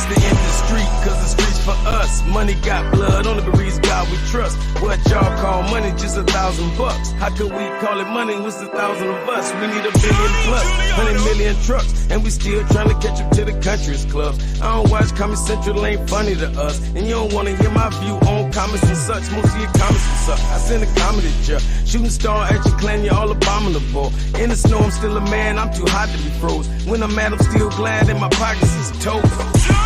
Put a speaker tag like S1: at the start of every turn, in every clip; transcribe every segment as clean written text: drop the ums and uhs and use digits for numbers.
S1: stay in the street, cause the streets for us. Money got blood, only breeze God we trust. What y'all call money, just $1,000. How could we call it money, what's 1,000 of us? We need 1 billion plus, 100 million trucks, and we still trying to catch up to the country's clubs. I don't watch Comedy Central, ain't funny to us. And you don't wanna hear my view on comments and such. Most of your comments will suck. I send a comedy jar, shooting star at your clan, you're all abominable. In the snow, I'm still a man, I'm too hot to be froze. When I'm mad, I'm still glad, and my pockets is toast.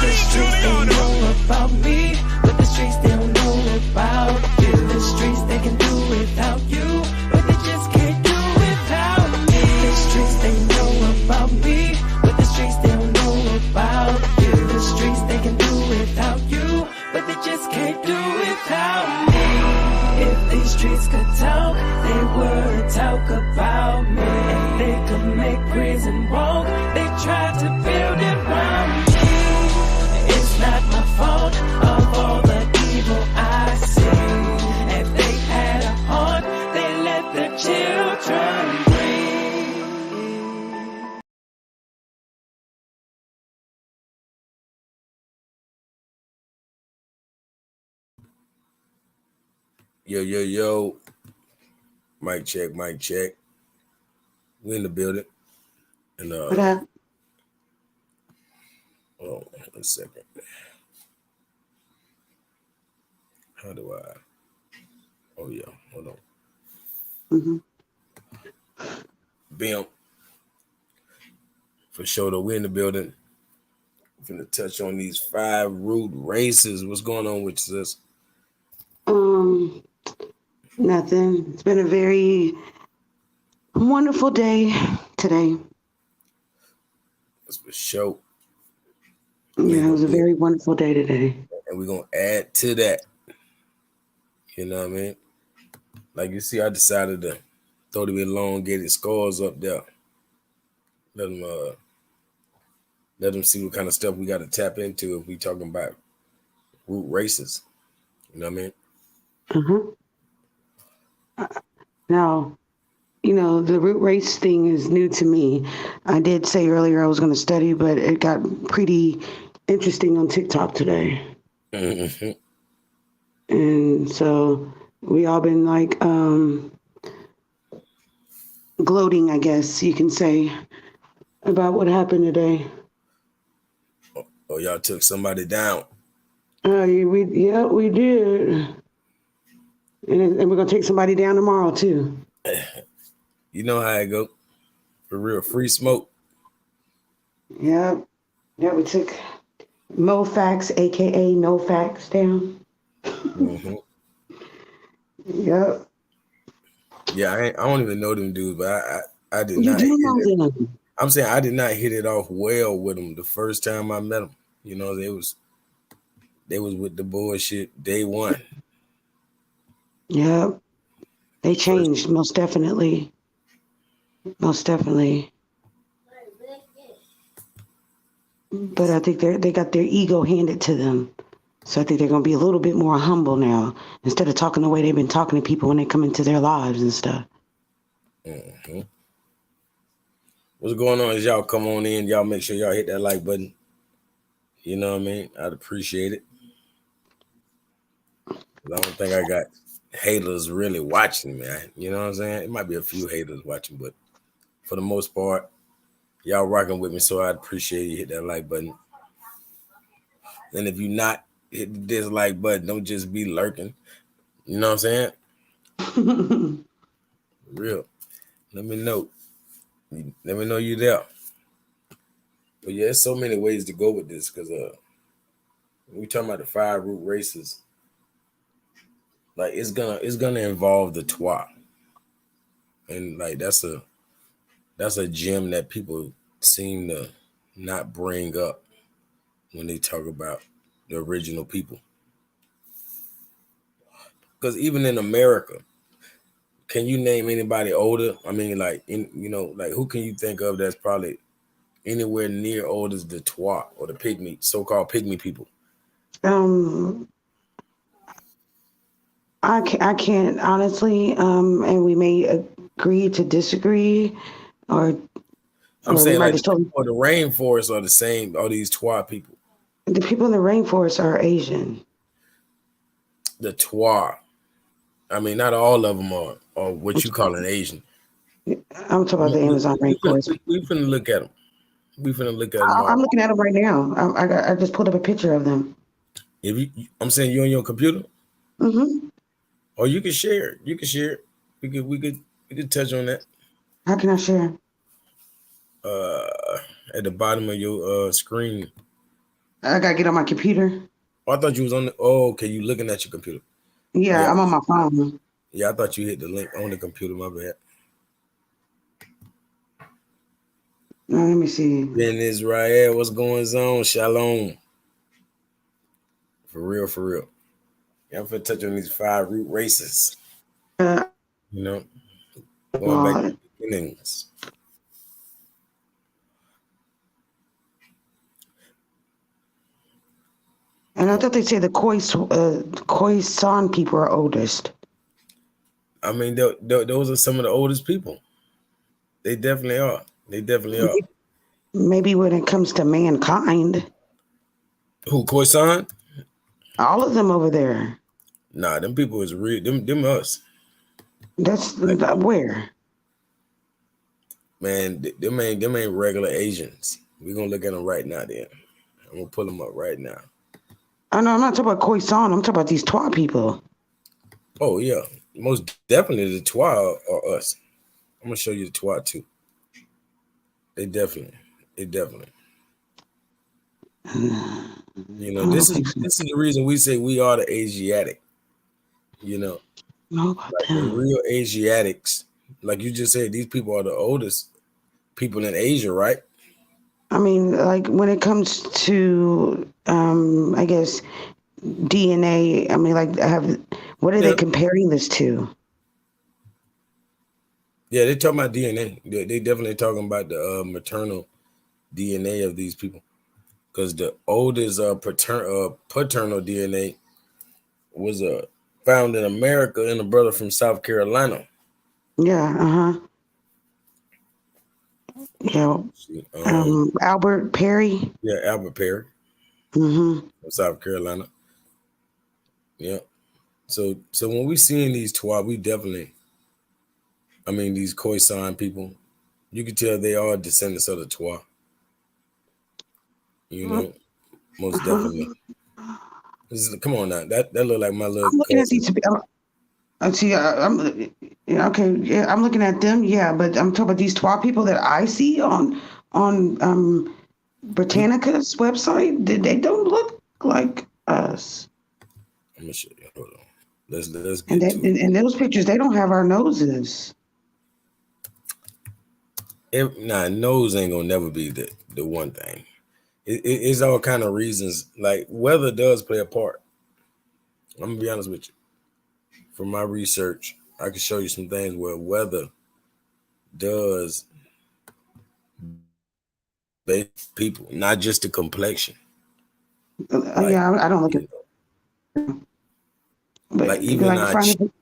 S2: The streets, they know about me, but the streets, they don't know about you. The streets, they can do without you, but they just can't do without me. The streets, they know about me, but the streets, they don't know about you. The streets, they can do without you, but they just can't do without me. If these streets could talk, they would talk about me. If they could make prison walk, they tried to build it around me. It's not my fault of all the evil I see. If they had a heart, they let the children breathe.
S3: Yo, yo, yo. Mic check, mic check. We in the building. And
S4: What up?
S3: hold on 1 second. How do I? Oh yeah, hold on.
S4: Mm-hmm.
S3: Bam. For sure though, we in the building. We're gonna touch on these 5 root races. What's going on with this?
S4: Nothing. It's been a very wonderful day today.
S3: That's for sure.
S4: Yeah, it was a very wonderful day today.
S3: And we're gonna add to that. You know what I mean? Like you see, I decided to throw the elongated scores up there. Let them see what kind of stuff we got to tap into if we talking about root races. You know what I mean?
S4: Now, the root race thing is new to me. I did say earlier I was going to study, but it got pretty interesting on TikTok today.
S3: Mm-hmm.
S4: And so we all been like gloating, I guess you can say, about what happened today.
S3: Oh, y'all took somebody down.
S4: We did. And we're going to take somebody down tomorrow, too.
S3: You know how it go. For real, free smoke.
S4: Yeah, we took Mo Facts, a.k.a. No Facts, down.
S3: Mm-hmm.
S4: Yep.
S3: Yeah, I don't even know them dudes, but I did
S4: You
S3: not.
S4: do know them.
S3: I'm saying I did not hit it off well with them the first time I met them. You know, they was with the bullshit day one.
S4: Yep. They changed, most definitely. Most definitely. But I think they got their ego handed to them. So I think they're going to be a little bit more humble now, instead of talking the way they've been talking to people when they come into their lives and stuff.
S3: Mm-hmm. What's going on is y'all come on in. Y'all make sure y'all hit that like button. You know what I mean? I'd appreciate it. I don't think I got haters really watching, man. You know what I'm saying? It might be a few haters watching, but for the most part, y'all rocking with me, so I'd appreciate you hit that like button. And if you not hit the dislike button, don't just be lurking. You know what I'm saying? Real. Let me know. Let me know you there. But yeah, there's so many ways to go with this, because we talking about the 5 root races. Like it's gonna involve the twat, and like that's a gem that people seem to not bring up when they talk about the original people. Because even in America, can you name anybody older? I mean, like who can you think of that's probably anywhere near old as the twat or the pygmy, so-called pygmy people?
S4: I can't honestly, and we may agree to disagree, or
S3: I'm saying like
S4: the
S3: the rainforests are the same. All these twat people.
S4: The people in the rainforest are Asian.
S3: The Twa. I mean, not all of them are what you call an Asian.
S4: I'm talking about the Amazon rainforest.
S3: We finna look at them. We finna look at them
S4: I'm
S3: all.
S4: looking at them right now. I just pulled up a picture of them.
S3: If I'm saying you on your computer,
S4: Hmm.
S3: or you can share it. You can share it. We could touch on that.
S4: How can I share?
S3: Uh, at the bottom of your screen.
S4: I gotta get on my computer.
S3: Oh, I thought you was on the. Oh, okay. You looking at your computer?
S4: Yeah,
S3: Yeah,
S4: I'm on my phone.
S3: yeah. I thought you hit the link on the computer. My bad.
S4: Let me see.
S3: Ben Israel, what's going on? Shalom. For real, for real. Yeah, I'm finna touch on these 5 root races.
S4: Uh,
S3: You know, going back to
S4: well,
S3: the beginnings.
S4: and I thought they say the Khoisan people are oldest.
S3: I mean, those are some of the oldest people. They definitely are. They definitely are.
S4: Maybe when it comes to mankind,
S3: Who, Khoisan?
S4: all of them over there.
S3: Nah, them people is real. Them us.
S4: That's
S3: Like,
S4: where.
S3: man, them ain't regular Asians. We gonna look at them right now. Then I'm gonna pull them up right now.
S4: I know I'm not talking about Khoisan. I'm talking about these Twa people.
S3: Oh yeah, most definitely the Twa are us. I'm gonna show you the Twa too. They definitely. You know,
S4: I don't
S3: this is
S4: think so.
S3: this is the reason we say we are the Asiatic. You know,
S4: Know about
S3: like the
S4: them.
S3: real Asiatics. Like you just said, these people are the oldest people in Asia, right?
S4: I mean, like when it comes to, I guess DNA. I mean, like, what are they
S3: Yeah,
S4: comparing this to?
S3: yeah. They talking about DNA. They definitely talking about the maternal DNA of these people, because the oldest paternal DNA was found in America in a brother from South Carolina.
S4: Yeah, yeah.
S3: See,
S4: Albert Perry.
S3: yeah, Albert Perry
S4: Hmm.
S3: from South Carolina. Yeah. So when we seeing these Twa, we definitely, I mean, these Khoisan people, you can tell they are descendants of the Twa. You know, most definitely. Come on now, that look like my little
S4: I'm looking at
S3: cousin.
S4: these. I see. Yeah, okay. Yeah, I'm looking at them. Yeah, but I'm talking about these Twa people that I see on
S3: I'm
S4: Britannica's website. They don't look like us.
S3: gonna show you. Hold on. Let's
S4: And
S3: get to it.
S4: and those pictures, they don't have our noses.
S3: Nah, nose ain't gonna never be the one thing. It's all kind of reasons. Like weather does play a part. I'm gonna be honest with you. From my research, I can show you some things where weather does base people, not just the complexion. Like,
S4: Yeah, I don't look at,
S3: you know, like
S4: but
S3: even
S4: like
S3: our
S4: find
S3: chin,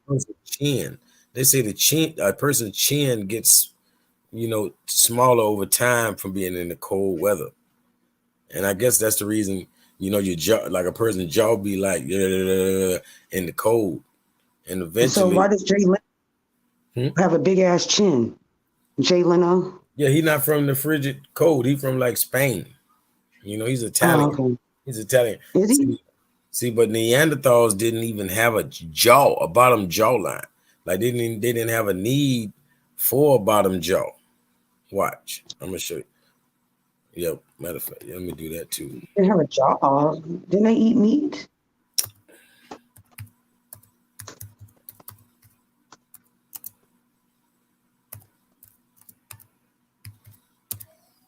S4: it.
S3: chin. They say a person's chin gets, smaller over time from being in the cold weather. And I guess that's the reason, your jaw, like a person's jaw be like in the cold. And
S4: So
S3: eventually,
S4: why does Jay Leno
S3: hmm?
S4: have a big ass chin? Jay Leno.
S3: Yeah, he not from the frigid cold. He from like Spain. He's
S4: Oh,
S3: Italian.
S4: okay.
S3: He's Italian.
S4: Is he?
S3: But Neanderthals didn't even have a bottom jawline. Like they didn't have a need for a bottom jaw. Watch, I'm gonna show you. Yep, matter of fact, let me do that too.
S4: They have a jaw. Didn't they eat meat?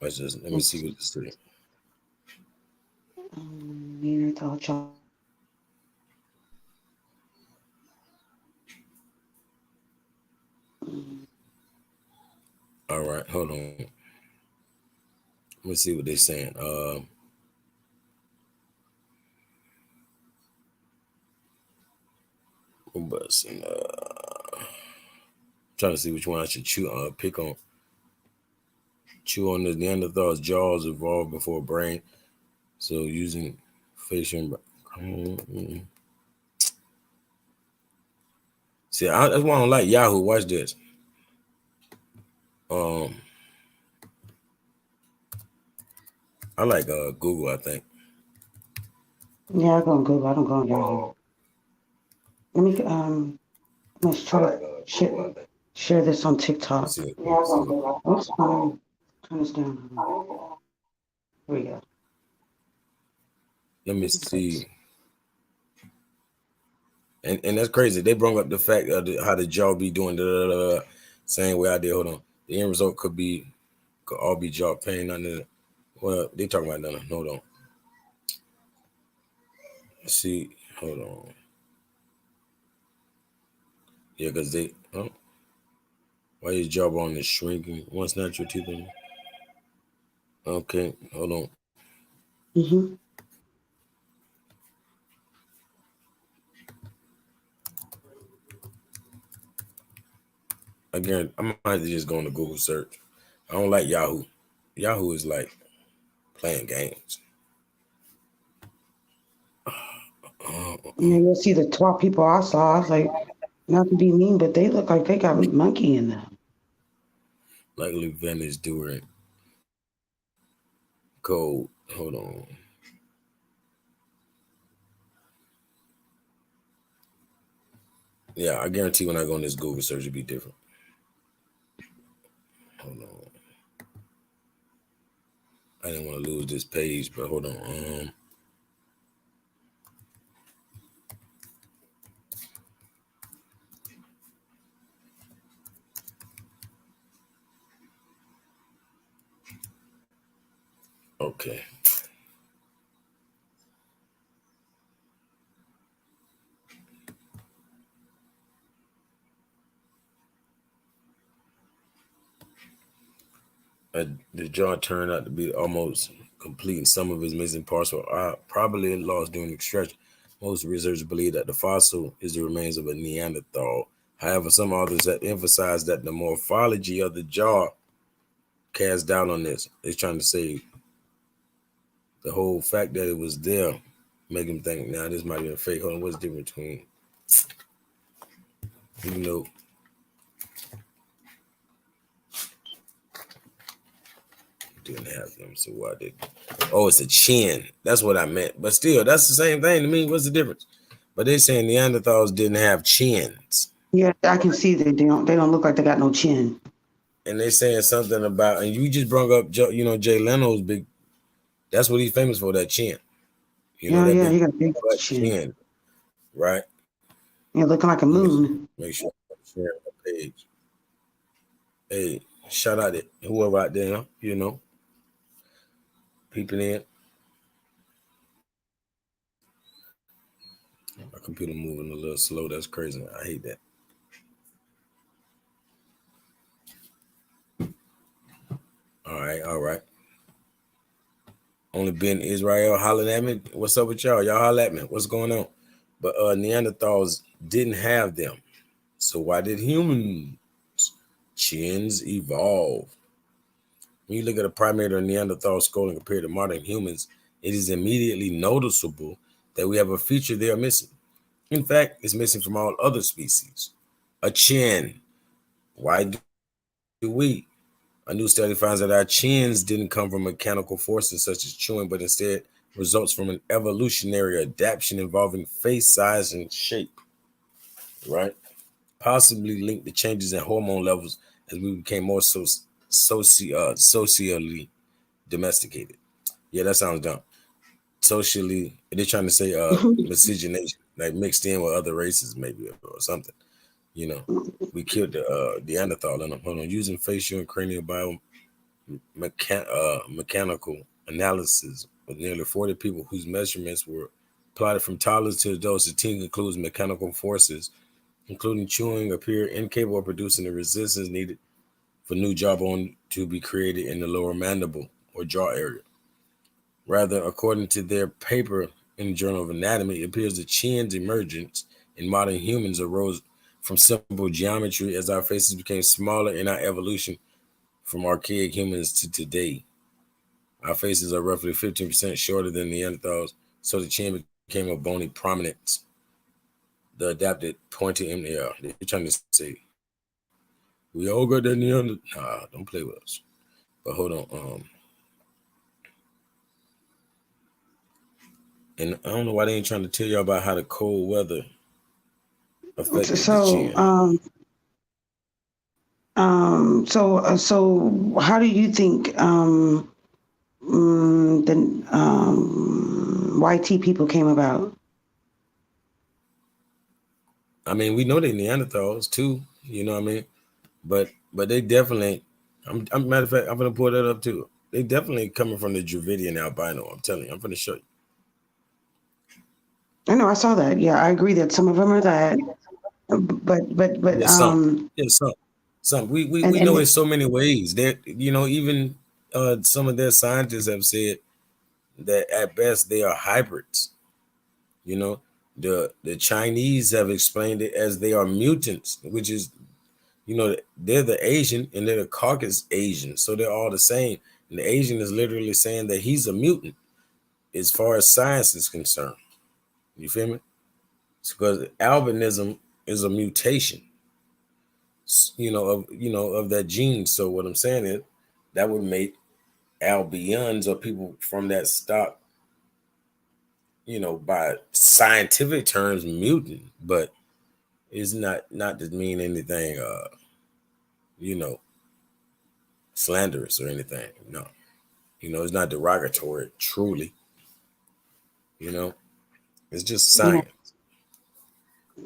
S3: Let me see what this is.
S4: Neanderthal jaw.
S3: All right, hold on. Let me see what they're saying. Trying to see which one I should pick on. Chew on the Neanderthal's jaws evolved before brain. So using facial. Mm. See, that's why I don't like Yahoo. Watch this. Um, I like Google. I think.
S4: Yeah, I go on Google. I don't go on Yahoo. Let me let's try to share this on TikTok.
S3: See,
S4: Oops, turn this down. Here we go.
S3: let me see. And that's crazy. They brought up the fact of how the jaw be doing the same way I did. Hold on. The end result could all be jaw pain under. Well, they talking about nothing. Hold on. Let's see. Hold on. Yeah, because they. Oh, why your jawbone is shrinking? Once natural teeth. Okay, hold on.
S4: Mm-hmm.
S3: Again, I might have to just go on the Google search. I don't like Yahoo. Yahoo is like playing games.
S4: Yeah, you'll see the 12 people I saw. I was like, not to be mean, but they look like they got monkey in them.
S3: Likely Venice during cold. Hold on. Yeah, I guarantee when I go on this Google search, it'll be different. Hold on. I didn't want to lose this page, but hold on. Okay. The jaw turned out to be almost complete, and some of its missing parts were probably lost during extraction. Most researchers believe that the fossil is the remains of a Neanderthal. However, some authors have emphasized that the morphology of the jaw casts doubt on this. They're trying to say the whole fact that it was there make them think, now this might be a fake. Hold on, what's the difference between, even though didn't have them, so why did? Oh, it's a chin. That's what I meant. But still, that's the same thing to me. What's the difference? But they're saying Neanderthals didn't have chins,
S4: Yeah, I can see that they don't look like they got no chin.
S3: and they're saying something about. And you just brought up, Jay Leno's big. That's what he's famous for. That chin.
S4: Yeah,
S3: That
S4: yeah,
S3: big
S4: he got a big
S3: butt
S4: chin.
S3: chin, right?
S4: Yeah, looking like a
S3: Let me
S4: moon.
S3: make sure I'm sharing the page. Hey, shout out to whoever out there, peeping in. My computer moving a little slow. That's crazy. I hate that. All right, all right. Only been Israel hollering at me. What's up with y'all? Y'all holler at me. What's going on? But Neanderthals didn't have them. So why did humans chins evolve? When you look at a primate or Neanderthal skull and compare to modern humans, it is immediately noticeable that we have a feature they are missing. In fact, it's missing from all other species. A chin. Why do we? A new study finds that our chins didn't come from mechanical forces such as chewing, but instead results from an evolutionary adaptation involving face size and shape, right? Possibly linked to changes in hormone levels as we became more socially domesticated. Yeah, that sounds dumb. Socially, they're trying to say miscegenation, like mixed in with other races, maybe or something. We killed the Neanderthal in them. Hold on, using facial and cranial mechanical analysis with nearly 40 people whose measurements were plotted from toddlers to adults. The team concludes mechanical forces, including chewing, appear incapable of producing the resistance needed for new jawbone to be created in the lower mandible or jaw area. Rather, according to their paper in the Journal of Anatomy, it appears the chin's emergence in modern humans arose from simple geometry as our faces became smaller in our evolution from archaic humans to today. Our faces are roughly 15% shorter than Neanderthals, so the chin became a bony prominence. The adapted pointy MDR. They're trying to say we all got that Neanderthal. Nah, don't play with us. But hold on. And I don't know why they ain't trying to tell y'all about how the cold weather affected the
S4: So,
S3: chin.
S4: so how do you think the YT people came about?
S3: I mean, we know they Neanderthals too. You know what I mean? But they definitely. Matter of fact, I'm gonna pull that up too. They definitely coming from the Dravidian albino. I'm telling you. I'm gonna show you.
S4: I know, I saw that. Yeah, I agree that some of them are that, but
S3: Yeah, some. Yeah, some. Some. We know
S4: and
S3: in so many ways. That even some of their scientists have said that at best they are hybrids. You know, the Chinese have explained it as they are mutants, which is, they're the Asian and they're the Caucasus Asian, so they're all the same. And the Asian is literally saying that he's a mutant as far as science is concerned. You feel me? It's because albinism is a mutation, of that gene. So what I'm saying is that would make albions or people from that stock, by scientific terms, mutant, but it's not to mean anything, you know, slanderous or anything. No, it's not derogatory. Truly, it's just
S4: yeah.
S3: science.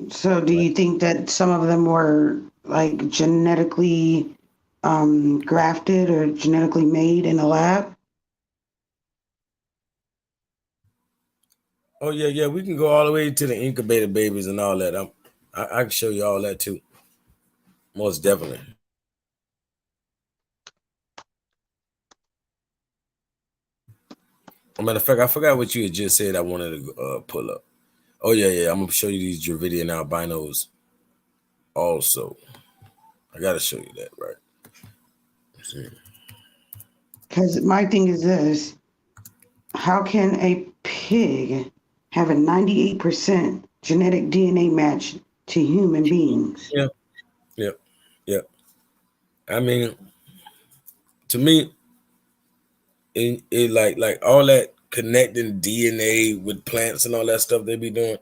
S4: So, do
S3: Right?
S4: you think that some of them were like genetically grafted or genetically made in a lab?
S3: Oh yeah, yeah. We can go all the way to the incubator babies and all that. I can show you all that too. Most definitely. As a matter of fact, I forgot what you had just said. I wanted to pull up. Oh yeah, yeah. I'm gonna show you these Dravidian albinos. Also, I gotta show you that, right? Let's see.
S4: Because my thing is this: how can a pig have a 98% genetic DNA match to human beings?
S3: Yeah, yeah, yeah. I mean, to me, it like all that connecting DNA with plants and all that stuff they be doing,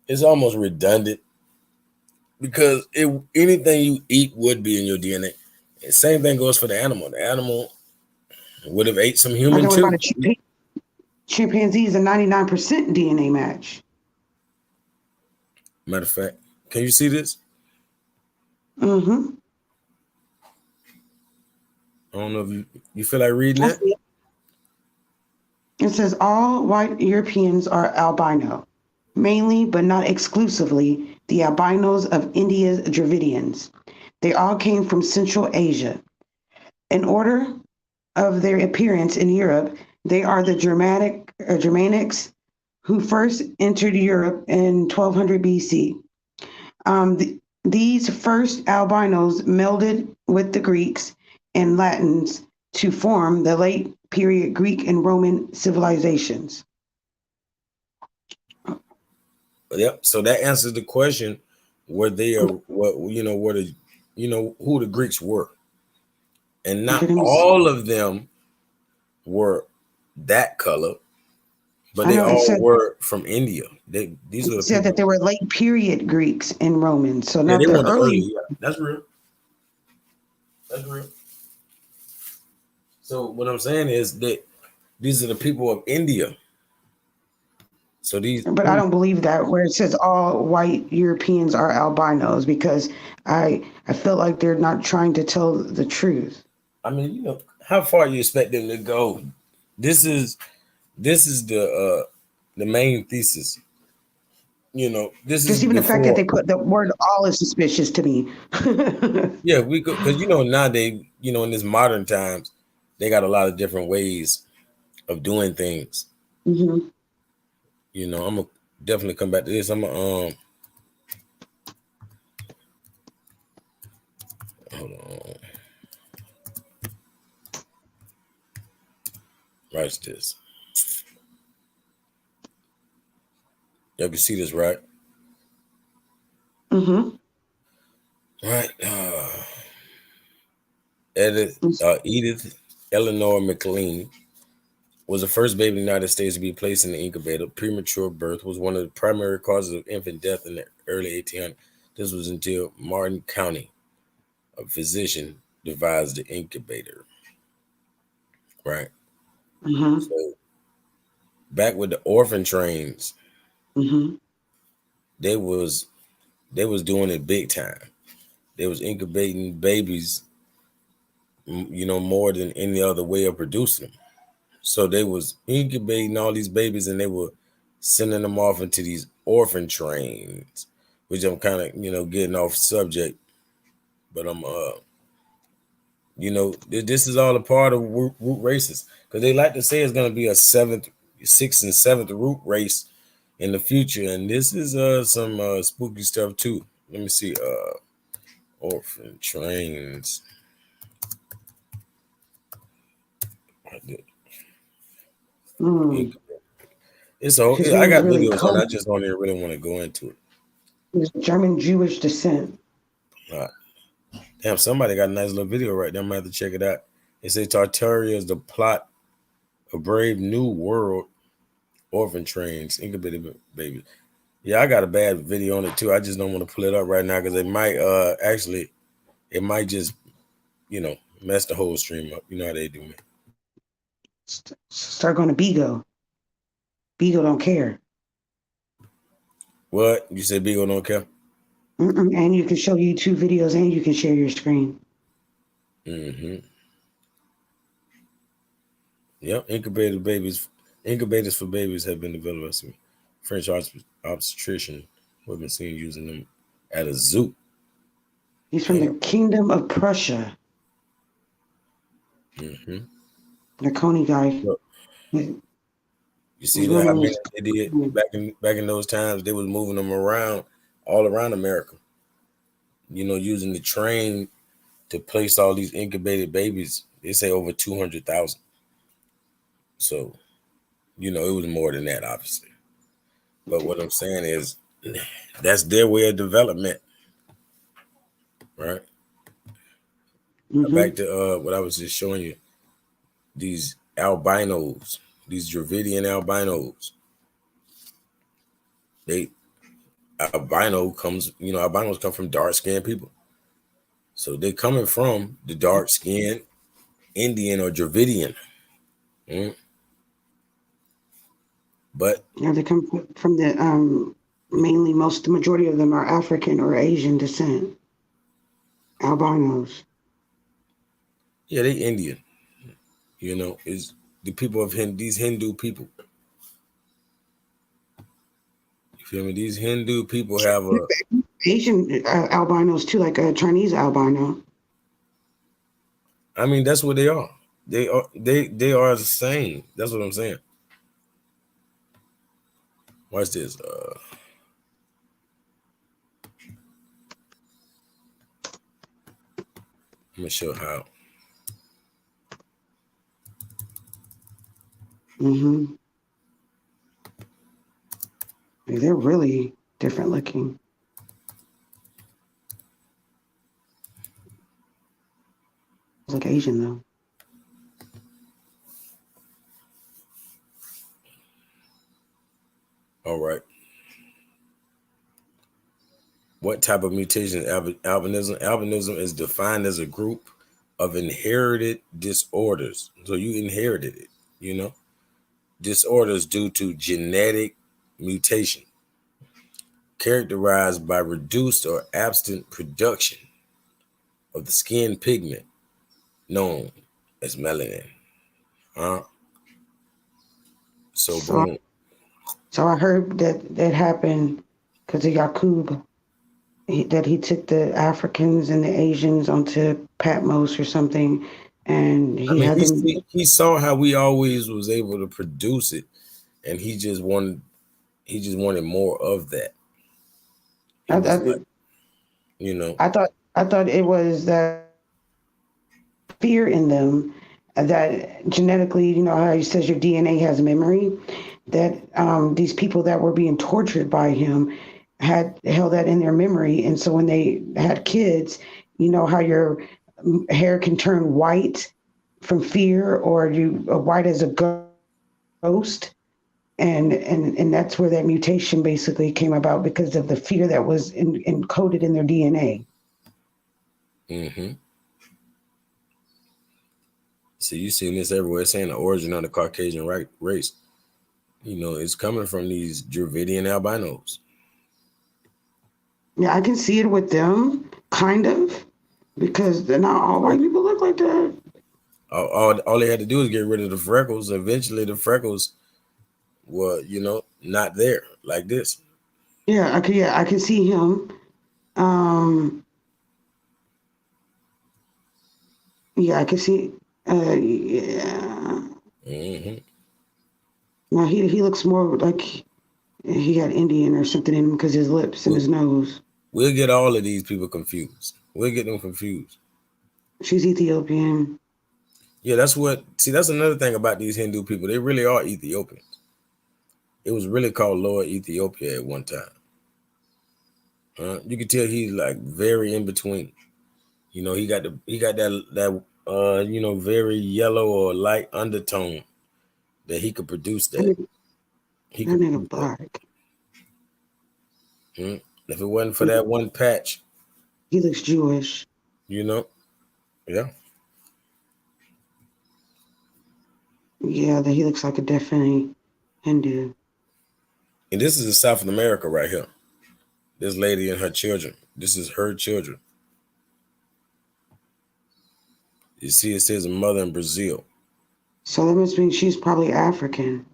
S3: it's almost redundant because anything you eat would be in your DNA. And same thing goes for the animal. The animal would have ate some
S4: But
S3: human
S4: then what about
S3: too.
S4: a chimpanzee? Chimpanzee is a 99% DNA match.
S3: Matter of fact, can you see this?
S4: Mm-hmm.
S3: I don't know if you feel like reading
S4: I
S3: that.
S4: see it. It says all white Europeans are albino, mainly but not exclusively the albinos of India's Dravidians. They all came from Central Asia. In order of their appearance in Europe, they are the Germanics who first entered Europe in 1200 BC. These first albinos melded with the Greeks and Latins to form the late period Greek and Roman civilizations.
S3: Yep. So that answers the question: were they a what? What the who the Greeks were, and
S4: Okay,
S3: not
S4: let me see.
S3: all of them were that color, but
S4: I
S3: they
S4: know
S3: all were from India. These were
S4: it
S3: the
S4: said that
S3: people.
S4: they were late period Greeks and Romans, so
S3: Yeah,
S4: not
S3: they
S4: the
S3: weren't the early.
S4: early.
S3: Yeah, that's real. That's real. So what I'm saying is that these are the people of India. So these,
S4: But I don't believe that where it says all white Europeans are albinos because I feel like they're not trying to tell the truth.
S3: I mean, how far you expect them to go? This is the main thesis. This is
S4: Just even the fact that
S3: before.
S4: they put the word all is suspicious to me.
S3: Yeah, we could, because nowadays, in this modern times, they got a lot of different ways of doing things.
S4: Hmm.
S3: I'm gonna definitely come back to this. I'm gonna hold on. Watch this. Y'all can see this, right?
S4: Mm-hmm.
S3: Right. Edith Eleanor McLean was the first baby in the United States to be placed in the incubator. Premature birth was one of the primary causes of infant death in the early 1800s. This was until Martin County, a physician, devised the incubator. Right.
S4: Mm-hmm.
S3: So back with the orphan trains,
S4: Mm-hmm.
S3: they was doing it big time. They was incubating babies, more than any other way of producing them. So they was incubating all these babies and they were sending them off into these orphan trains, which I'm kind of, getting off subject, but I'm, this is all a part of root races because they like to say it's going to be a sixth and seventh root race in the future. And this is some spooky stuff too. Let me see. Orphan trains.
S4: Mm.
S3: It's
S4: His
S3: I
S4: name's
S3: got
S4: really
S3: videos on it.
S4: Cohen.
S3: I just don't even really want to go into it.
S4: He's German Jewish descent.
S3: All right. Damn, somebody got a nice little video right there. I'm gonna have to check it out. It says Tartaria is the plot of Brave New World orphan trains, incubated babies. Yeah, I got a bad video on it too. I just don't want to pull it up right now because it might it might just mess the whole stream up. You know how they do me.
S4: Start going to Bigo. Bigo don't care.
S3: What? You said Beagle don't care?
S4: Mm-mm. And you can show YouTube videos and you can share your screen.
S3: Mm-hmm. Yep, incubators for babies have been developed. Some French obstetrician who have been seen using them at a zoo.
S4: He's from the Kingdom of Prussia.
S3: Mm-hmm.
S4: The Coney guy.
S3: Look,
S4: His
S3: you see that how
S4: woman
S3: many
S4: was.
S3: they did back in those times? They was moving them around all around America. Using the train to place all these incubated babies. They say over 200,000. So, it was more than that, obviously. But what I'm saying is, that's their way of development, right?
S4: Mm-hmm.
S3: Back to what I was just showing you. These albinos, these Dravidian albinos. Albinos come from dark-skinned people. So they coming from the dark-skinned Indian or Dravidian. Mm. But
S4: Yeah, they come from the mainly the majority of them are African or Asian descent. Albinos.
S3: yeah, they Indian. Is the people of these Hindu people. You feel me? These Hindu people have a.
S4: Asian albinos too, like a Chinese albino.
S3: I mean, that's what they are. They are the same. That's what I'm saying. Watch this. I'm gonna show how.
S4: Mm-hmm. They're really different looking. Look Asian though.
S3: All right. What type of mutation is albinism? Albinism is defined as a group of inherited disorders. So you inherited it. Disorders due to genetic mutation, characterized by reduced or absent production of the skin pigment known as melanin. So
S4: So,
S3: boom.
S4: so I heard that happened because of Yaqub. That he took the Africans and the Asians onto Patmos or something, and
S3: I
S4: he
S3: mean,
S4: had them.
S3: he saw how we always was able to produce it, and he just wanted more of that. He
S4: I,
S3: was
S4: I,
S3: like, you know,
S4: I thought it was that fear in them that genetically, you know how he says your DNA has memory, that these people that were being tortured by him had held that in their memory. And so when they had kids, you know how your hair can turn white from fear, or you white as a ghost. And that's where that mutation basically came about because of the fear that was encoded in their DNA.
S3: Mm-hmm. See, you seen this everywhere, saying the origin of the Caucasian race. You know, it's coming from these Dravidian albinos.
S4: Yeah, I can see it with them, kind of, because not all white people look like that.
S3: All they had to do is get rid of the freckles. Eventually, the freckles were, you know, not there like this.
S4: Yeah, I can see him. Um, yeah, I can see. Yeah.
S3: Mm-hmm.
S4: Now he looks more like he had Indian or something in him because his lips and his nose.
S3: We'll get all of these people confused. We'll get them confused.
S4: She's Ethiopian.
S3: Yeah, that's what. See, that's another thing about these Hindu people. They really are Ethiopians. It was really called Lower Ethiopia at one time. You can tell he's like very in between. You know, he got that you know, very yellow or light undertone that he could produce
S4: That
S3: that.
S4: nigga,
S3: He
S4: that
S3: could
S4: nigga
S3: produce that.
S4: black.
S3: If it wasn't for that one patch,
S4: He looks Jewish.
S3: you know, yeah.
S4: Yeah, that he looks like a definitely Hindu.
S3: And this is in South America right here. This lady and her children. This is her children. You see, it says a mother in Brazil.
S4: So that must mean she's probably African.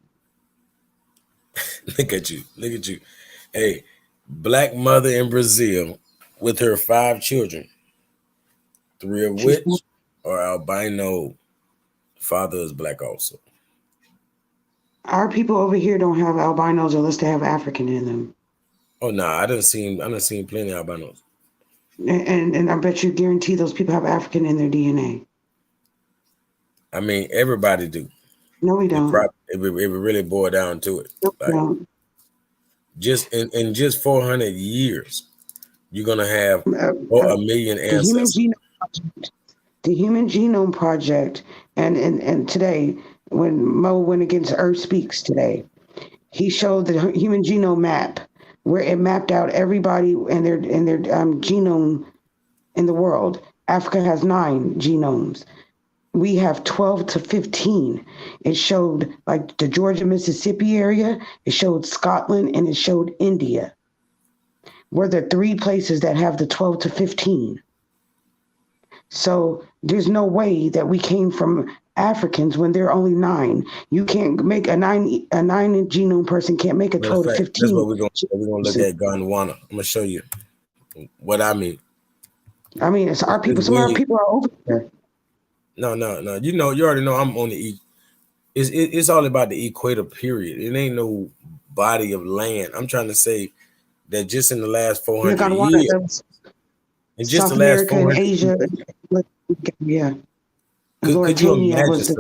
S3: Look at you. Look at you. Hey, black mother in Brazil with her 5 children, 3 of
S4: She's
S3: which are albino. Father is black also.
S4: Our people over here don't have albinos unless they have African in them.
S3: Oh no, I didn't seen plenty of albinos.
S4: And I bet you guarantee those people have African in their DNA.
S3: I mean, everybody do.
S4: No, we don't.
S3: If it really boil down to it.
S4: No, we
S3: Like
S4: don't.
S3: just in just 400 years, you're gonna have a million
S4: The Human
S3: ancestors.
S4: Genome Project, and today when Mo went against Earth Speaks today, he showed the Human Genome Map where it mapped out everybody and their genome in the world. Africa has 9 genomes. We have 12 to 15. It showed like the Georgia, Mississippi area, it showed Scotland, and it showed India. We're the 3 places that have the 12 to 15. So there's no way that we came from Africans when there are only 9. You can't make a 9 genome person can't make a 12 to 15.
S3: That's what we're gonna look at Gondwana. I'm gonna show you what I mean.
S4: I mean, it's our people. Some of our people are over there.
S3: No. You know, you already know I'm on the it's all about the equator period. It ain't no body of land. I'm trying to say that just in the last 400 years, in just
S4: South
S3: the last
S4: America and
S3: 400
S4: Asia, yeah.
S3: Could you imagine,
S4: was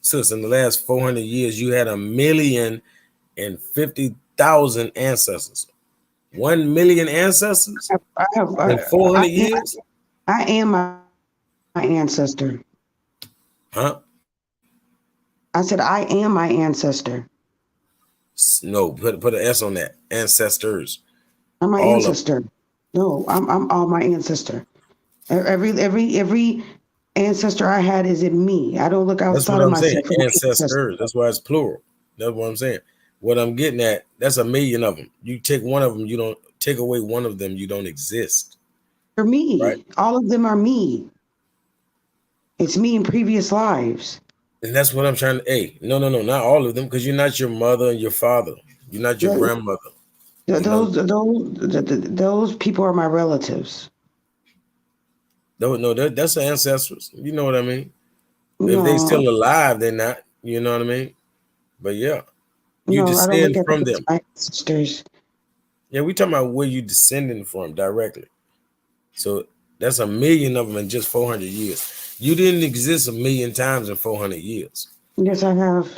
S3: sis, in the last 400 years, you had 1,050,000 ancestors. 1 million ancestors in 400 years?
S4: I am my ancestor.
S3: Huh?
S4: I said I am my ancestor.
S3: No, put an S on that. Ancestors.
S4: I'm my ancestor. No, I'm all my ancestor. Every ancestor I had is in me. I don't look outside of myself.
S3: Saying. Ancestors. That's why it's plural. That's what I'm saying. What I'm getting at, that's 1 million of them. You take one of them, you don't take away one of them, you don't exist.
S4: For me,
S3: right?
S4: All of them are me. It's me in previous lives.
S3: And that's what I'm trying to. Hey, no, not all of them, because you're not your mother and your father. You're not your grandmother.
S4: Those people are my relatives.
S3: No, that's the ancestors. You know what I mean? No. If they still alive, they're not. You know what I mean? But yeah, you descend from them.
S4: My sisters.
S3: Yeah, we talking about where you descending from directly. So That's a million of them in just 400 years. You didn't exist a million times in 400 years.
S4: Yes, I have.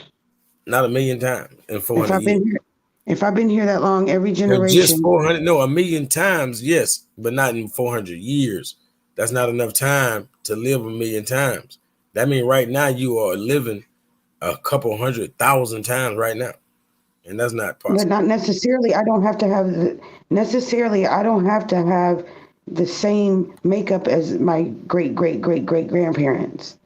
S3: Not a million times in
S4: If
S3: 400
S4: I've
S3: years.
S4: been here, if I've been here that long, every
S3: Just
S4: generation.
S3: 400, no, a million times, yes, but not in 400 years. That's not enough time to live a million times. That means right now you are living a couple 100,000 times right now, and that's not
S4: But
S3: possible.
S4: not necessarily. I don't have to have necessarily. I don't have to have the same makeup as my great great great great grandparents.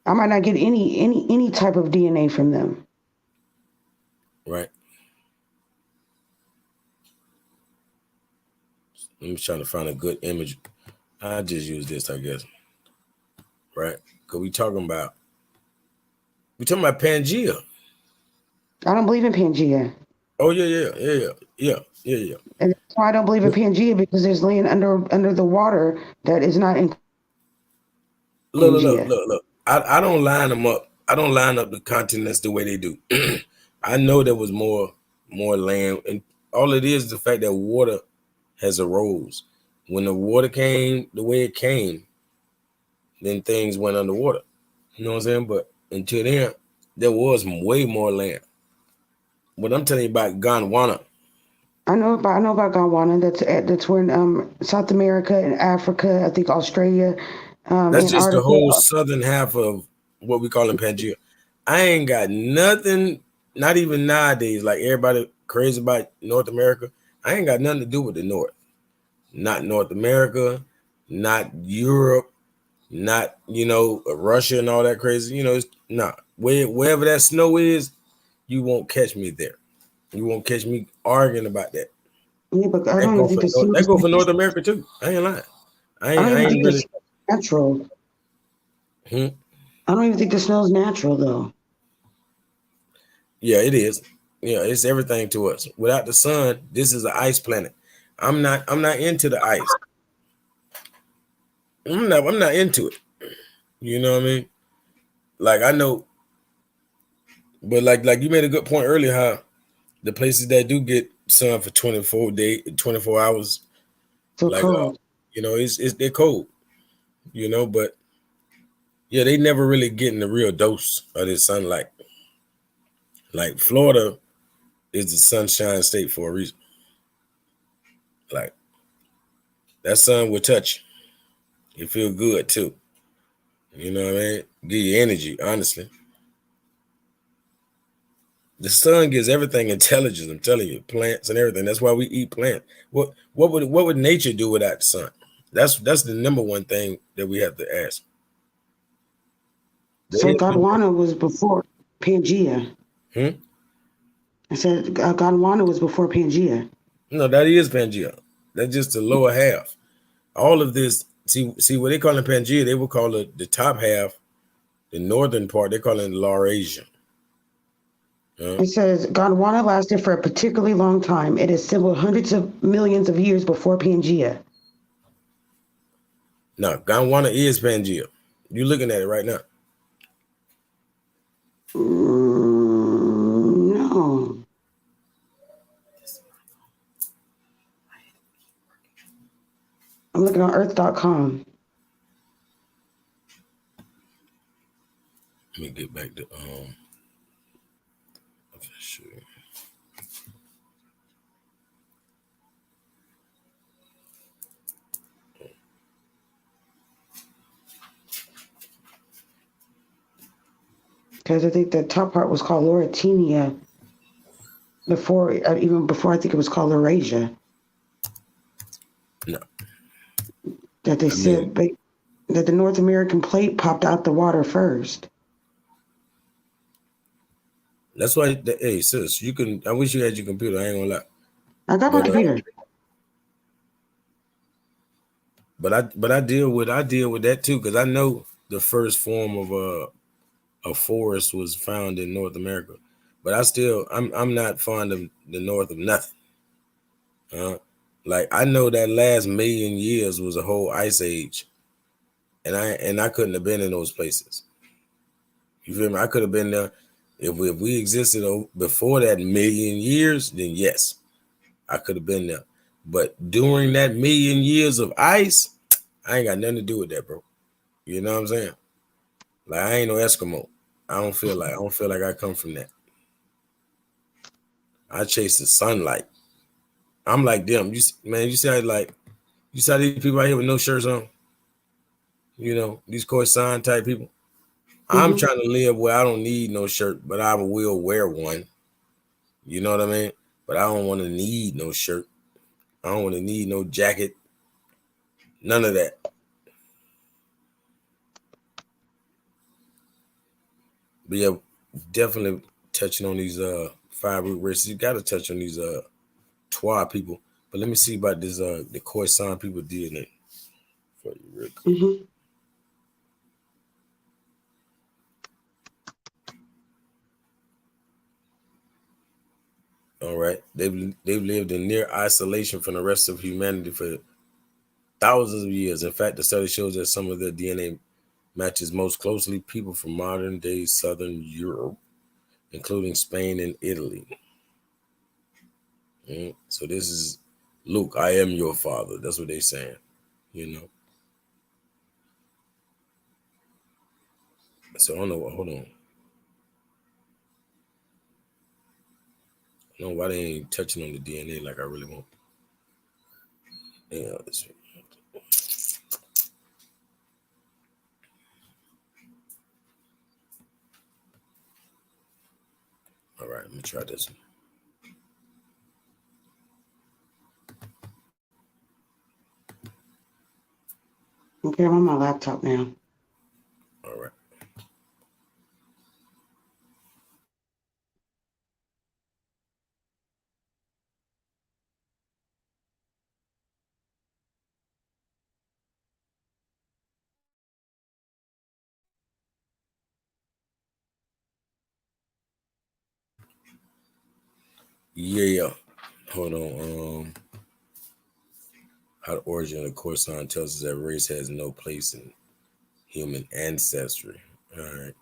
S4: I might not get any type of DNA from them.
S3: Right? I'm just trying to find a good image. I just use this, I guess. Right? Because we talking about Pangea.
S4: I don't believe in Pangea,
S3: Oh yeah.
S4: and that's why I don't believe in Pangea because there's land under the water that is not in Pangea.
S3: Look. I don't line them up. I don't line up the continents the way they do. I know there was more land, and all it is the fact that water has arose. When the water came the way it came, then things went underwater. You know what I'm saying? But until then, there was way more land. What I'm telling you about Gondwana,
S4: I know about Gondwana. That's where in South America and Africa. I think Australia,
S3: that's just the
S4: Antarctica.
S3: whole southern half of what we call in Pangea. I ain't got nothing, not even nowadays, like everybody crazy about North America. I ain't got nothing to do with the North. Not North America, not Europe, not, Russia and all that crazy. It's not. Wherever that snow is, you won't catch me there. You won't catch me arguing about that.
S4: Yeah, but I
S3: That
S4: don't
S3: go
S4: even think
S3: for
S4: the snow
S3: that
S4: is.
S3: go for North America too. I ain't lying.
S4: I don't
S3: I
S4: even
S3: ain't
S4: think the
S3: really.
S4: snow is natural.
S3: Hmm?
S4: I don't even think the snow is natural though.
S3: Yeah, it is. Yeah, it's everything to us. Without the sun, this is an ice planet. I'm not into the ice. I'm not into it. You know what I mean? Like I know, but like you made a good point earlier, how the places that do get sun for 24 hours,
S4: So
S3: like
S4: cold.
S3: it's they're cold, but yeah, they never really getting the real dose of this sunlight. Like Florida is the sunshine state for a reason. Like that sun will touch you. You feel good too. You know what I mean? Give you energy, honestly. The sun gives everything intelligence. I'm telling you, plants and everything. That's why we eat plants. What would nature do without the sun? That's the number one thing that we have to ask.
S4: So Gondwana was before Pangea.
S3: Hmm?
S4: I said Gondwana was before Pangea.
S3: No, that is Pangea. That's just the lower half. All of this, see what they call it Pangea, they would call it the top half, the northern part, they call it Laurasia.
S4: It says Gondwana lasted for a particularly long time. It assembled hundreds of millions of years before Pangea.
S3: No, Gondwana is Pangea. You're looking at it right now.
S4: No. I'm looking on earth.com.
S3: Let me get back to sure.
S4: Because I think the top part was called Laurentinia even before I think it was called Laurasia.
S3: No.
S4: That they said that the North American plate popped out the water first.
S3: That's why, hey sis, I wish you had your computer. I ain't gonna lie.
S4: I got my computer.
S3: But I deal with that too, because I know the first form of a forest was found in North America. But I'm not fond of the north of nothing. Like I know that last million years was a whole ice age, and I couldn't have been in those places. You feel me? I could have been there if we existed before that million years. Then yes, I could have been there. But during that million years of ice, I ain't got nothing to do with that, bro. You know what I'm saying? Like I ain't no Eskimo. I don't feel like I come from that. I chase the sunlight. I'm like them. Man, you see how you see how these people out here with no shirts on? You know, these Khoisan type people. I'm
S4: Mm-hmm.
S3: trying to live where I don't need no shirt, but I will wear one. You know what I mean? But I don't want to need no shirt. I don't want to need no jacket. None of that. But yeah, definitely touching on these five root races. You gotta touch on these Twa people. But let me see about this the Khoisan people DNA for you real quick.
S4: Mm-hmm.
S3: All right. They've lived in near isolation from the rest of humanity for thousands of years. In fact, the study shows that some of their DNA matches most closely people from modern day southern Europe, including Spain and Italy. So this is Luke, I am your father. That's what they're saying, you know. So I don't know. Hold on. I don't know why they ain't touching on the DNA like I really want. Yeah, this. All right, let me try this one.
S4: Okay, I'm on my laptop now.
S3: All right. Yeah. Hold on. How the origin of the Khoisan tells us that race has no place in human ancestry. All right.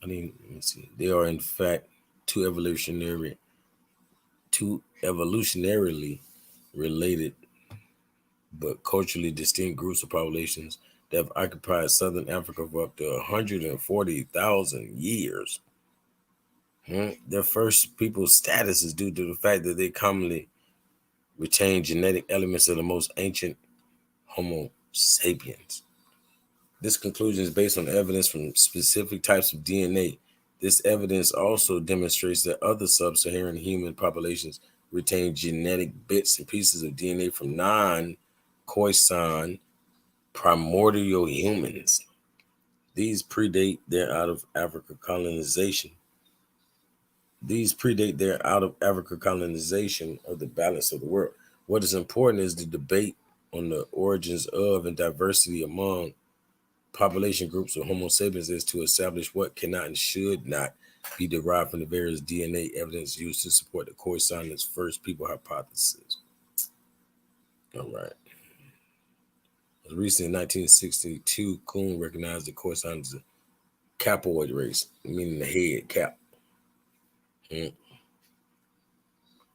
S3: Let me see. They are in fact two evolutionarily related but culturally distinct groups of populations that have occupied southern Africa for up to 140,000 years. Their first people's status is due to the fact that they commonly retain genetic elements of the most ancient Homo sapiens. This conclusion is based on evidence from specific types of DNA. This evidence also demonstrates that other sub-Saharan human populations retain genetic bits and pieces of DNA from non-Khoisan primordial humans. These predate their out of Africa colonization. Of the balance of the world. What is important is the debate on the origins of and diversity among population groups of Homo sapiens is to establish what cannot and should not be derived from the various DNA evidence used to support the Khoisan's first people hypothesis. All right. As recently in 1962, Kuhn recognized the Khoisan as a capoid race, meaning the head cap.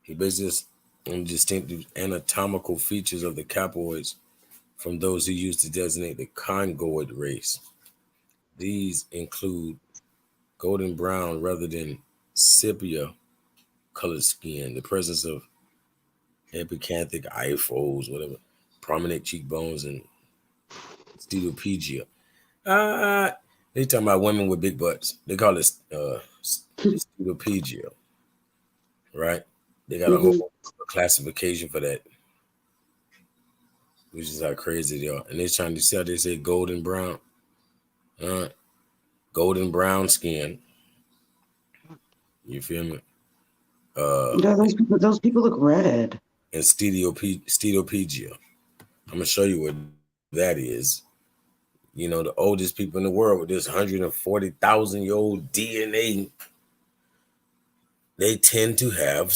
S3: He based this on distinctive anatomical features of the capoids from those he used to designate the Congoid race. These include golden brown rather than sepia colored skin, the presence of epicanthic eye folds, whatever, prominent cheekbones, and steatopegia. They talking about women with big butts. They call it steatopegia, right? They got a
S4: Mm-hmm.
S3: whole classification for that, which is how crazy they are. And they're trying to see how they say golden brown, golden brown skin. You feel me?
S4: Yeah, those people look red.
S3: And steatopegia. I'm gonna show you what that is. You know, the oldest people in the world with this 140,000-year-old DNA, they tend to have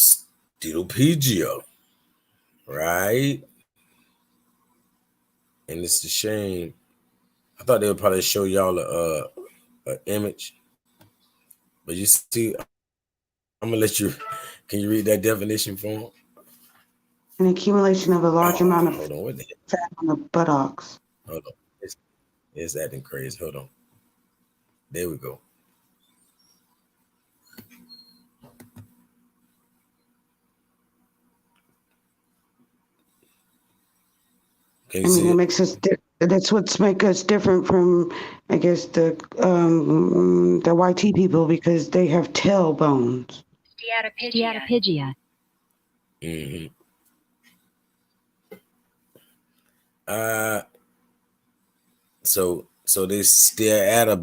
S3: steatopegia, right? And it's a shame. I thought they would probably show y'all a image, but you see, I'm gonna let you. Can you read that definition for them?
S4: An accumulation of a large amount of
S3: Hold on. What the heck?
S4: fat on the buttocks.
S3: Hold on. It's acting crazy. Hold on. There we go. Can you
S4: I mean,
S3: see
S4: it
S3: it?
S4: makes us. That's what's make us different from, I guess, the YT people because they have tailbones.
S5: Steatopigia.
S3: Mm-hmm. So they stare at a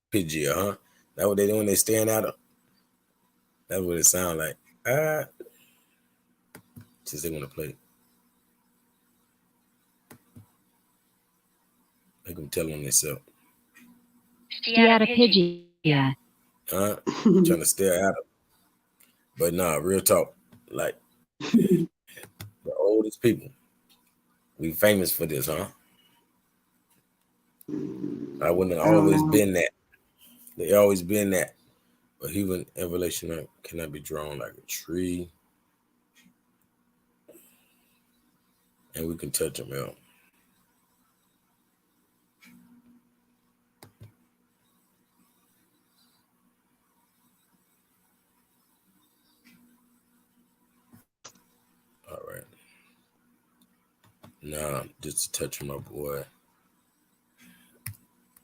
S3: pigeon, huh? That what they doing? They staring at her. That's what it sound like. Since they want to play, make them tell on themselves.
S5: Steatopigia.
S3: Huh? Trying to stare at her. But nah, real talk. Like the oldest people. We famous for this, huh? I wouldn't have
S4: I don't
S3: always
S4: know.
S3: been that. They always been that. But even evolution cannot be drawn like a tree. And we can touch them out. All right. Now, just to touch my boy,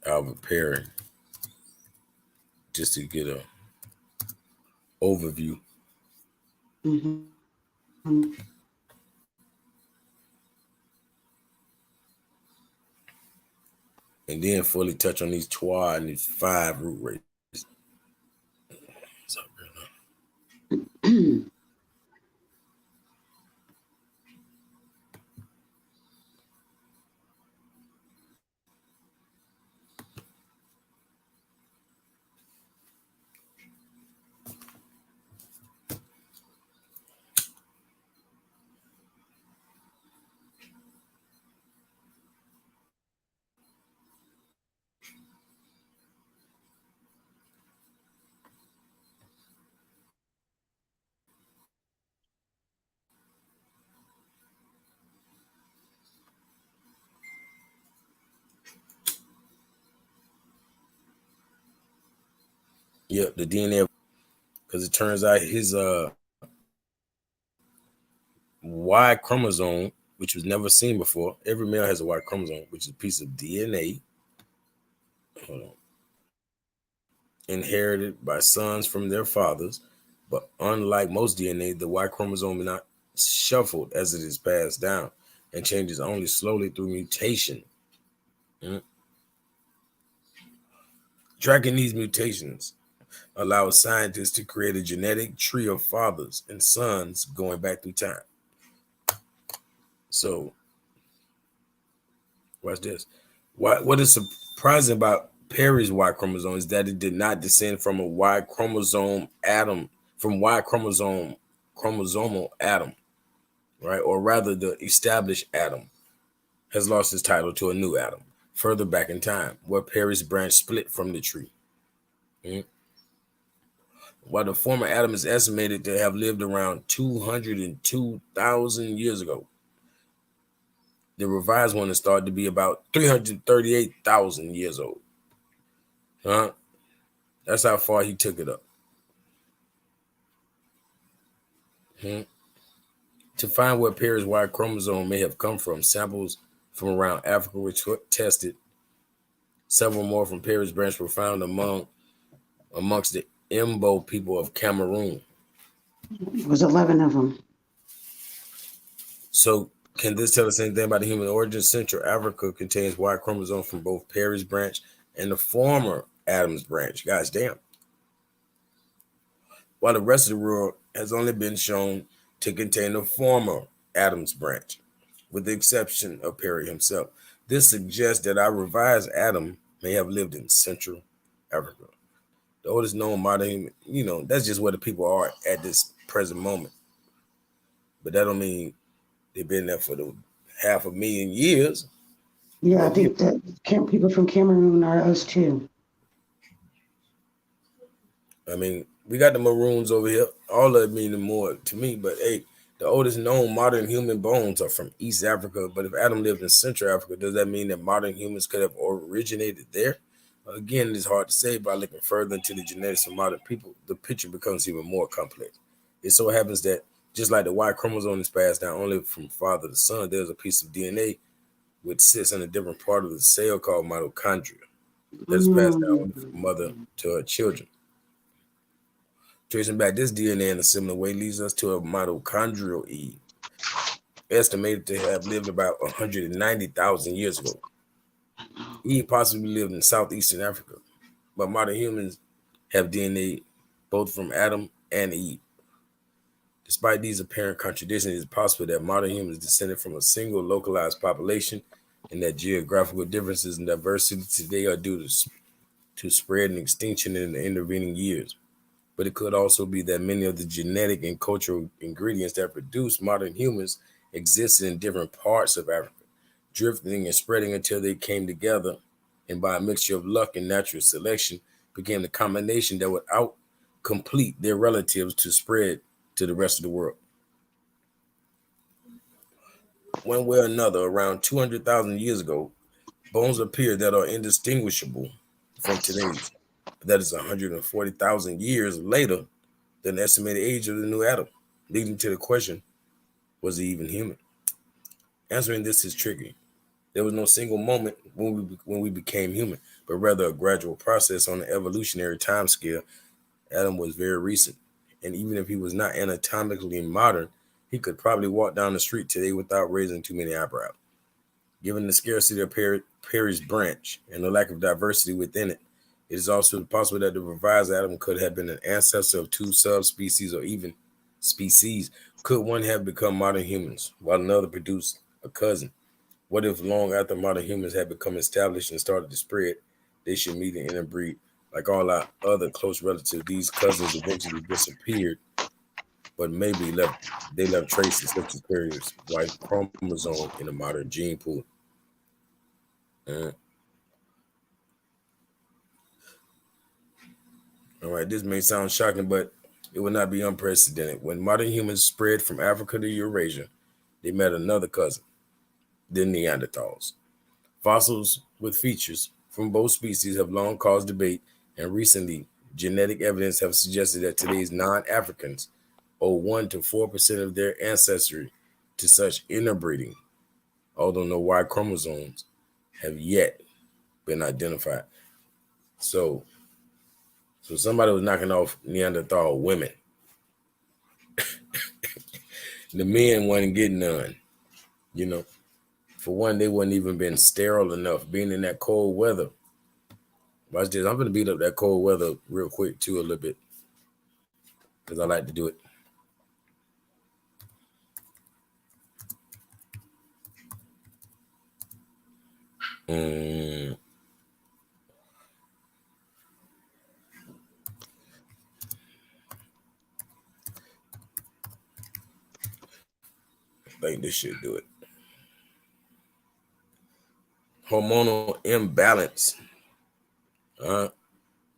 S3: Albert Perry, just to get a overview.
S4: Mm-hmm.
S3: And then fully touch on these 12 and these 5 root races. So, yep, the DNA, because it turns out his Y chromosome, which was never seen before. Every male has a Y chromosome, which is a piece of DNA. Hold on. Inherited by sons from their fathers. But unlike most DNA, the Y chromosome is not shuffled as it is passed down and changes only slowly through mutation. Tracking these mutations allows scientists to create a genetic tree of fathers and sons going back through time. So, watch this. What is surprising about Perry's Y chromosome is that it did not descend from a Y chromosome atom, from Y chromosomal atom, right? Or rather, the established atom has lost its title to a new atom further back in time, where Perry's branch split from the tree. While the former atom is estimated to have lived around 202,000 years ago, the revised one is thought to be about 338,000 years old. Huh? That's how far he took it up. To find where Perry's Y chromosome may have come from, samples from around Africa were tested. Several more from Perry's branch were found amongst the Imbo people of Cameroon.
S4: It was 11 of them.
S3: So, can this tell us anything about the human origin? Central Africa contains Y chromosomes from both Perry's branch and the former Adam's branch. Guys, damn. While the rest of the world has only been shown to contain the former Adam's branch, with the exception of Perry himself. This suggests that our revised Adam may have lived in Central Africa. The oldest known modern human, that's just where the people are at this present moment. But that don't mean they've been there for the 500,000 years.
S4: Yeah, I think that people from Cameroon are us too.
S3: I mean, we got the Maroons over here. All of it meaning more to me, but hey, The oldest known modern human bones are from East Africa, but if Adam lived in Central Africa, does that mean that modern humans could have originated there? Again, it's hard to say. By looking further into the genetics of modern people, the picture becomes even more complex. It so happens that just like the Y chromosome is passed down only from father to son, there's a piece of DNA which sits in a different part of the cell called mitochondria that is passed down only from mother to her children. Tracing back this DNA in a similar way leads us to a mitochondrial Eve, estimated to have lived about 190,000 years ago. Eve possibly lived in southeastern Africa, but modern humans have DNA both from Adam and Eve. Despite these apparent contradictions, it is possible that modern humans descended from a single localized population and that geographical differences and diversity today are due to spread and extinction in the intervening years. But it could also be that many of the genetic and cultural ingredients that produce modern humans existed in different parts of Africa, drifting and spreading until they came together, and by a mixture of luck and natural selection, became the combination that would outcomplete their relatives to spread to the rest of the world. One way or another, around 200,000 years ago, bones appear that are indistinguishable from today's. That is 140,000 years later than the estimated age of the new Adam, leading to the question, was he even human? Answering this is tricky. There was no single moment when we became human, but rather a gradual process on the evolutionary time scale. Adam was very recent, and even if he was not anatomically modern, he could probably walk down the street today without raising too many eyebrows. Given the scarcity of Perry's branch and the lack of diversity within it, it is also possible that the revised Adam could have been an ancestor of two subspecies or even species. Could one have become modern humans while another produced a cousin? What if long after modern humans had become established and started to spread, they should meet and interbreed? Like all our other close relatives, these cousins eventually disappeared, but maybe they left traces such as Perry's Y chromosome in a modern gene pool. Uh, all right, this may sound shocking, but it would not be unprecedented. When modern humans spread from Africa to Eurasia, they met another cousin, the Neanderthals. Fossils with features from both species have long caused debate, and recently, genetic evidence have suggested that today's non-Africans owe 1 to 4% of their ancestry to such interbreeding, although no Y chromosomes have yet been identified. So somebody was knocking off Neanderthal women. The men wasn't getting none, you know. For one, they wouldn't even been sterile enough, being in that cold weather. Watch this. I'm going to beat up that cold weather real quick, too, a little bit, because I like to do it. I think this should do it. Hormonal imbalance.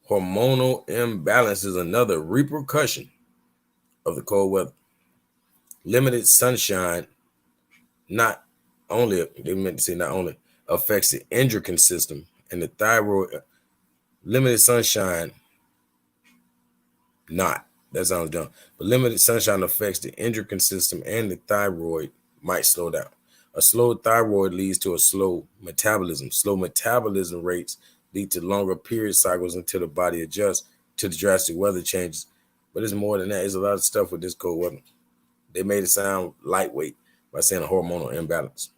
S3: Hormonal imbalance is another repercussion of the cold weather. Limited sunshine not only, they meant to say not only, affects the endocrine system and the thyroid. Limited sunshine, not. That sounds dumb. But limited sunshine affects the endocrine system and the thyroid might slow down. A slow thyroid leads to a slow metabolism. Slow metabolism rates lead to longer period cycles until the body adjusts to the drastic weather changes. But it's more than that. There's a lot of stuff with this cold weather. They made it sound lightweight by saying a hormonal imbalance.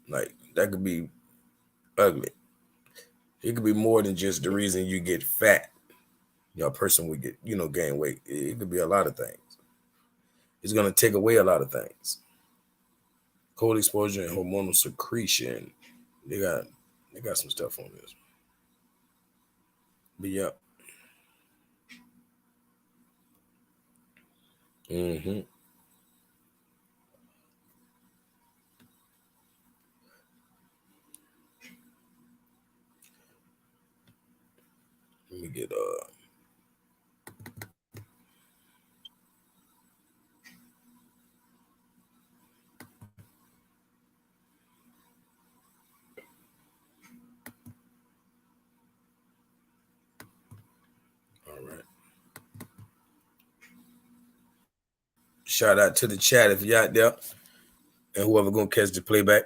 S3: Like, that could be ugly. It could be more than just the reason you get fat. A person would get, gain weight. It could be a lot of things. It's going to take away a lot of things. Cold exposure and hormonal secretion. They got some stuff on this. But yeah. Let me get Shout out to the chat if you're out there, and whoever gonna catch the playback.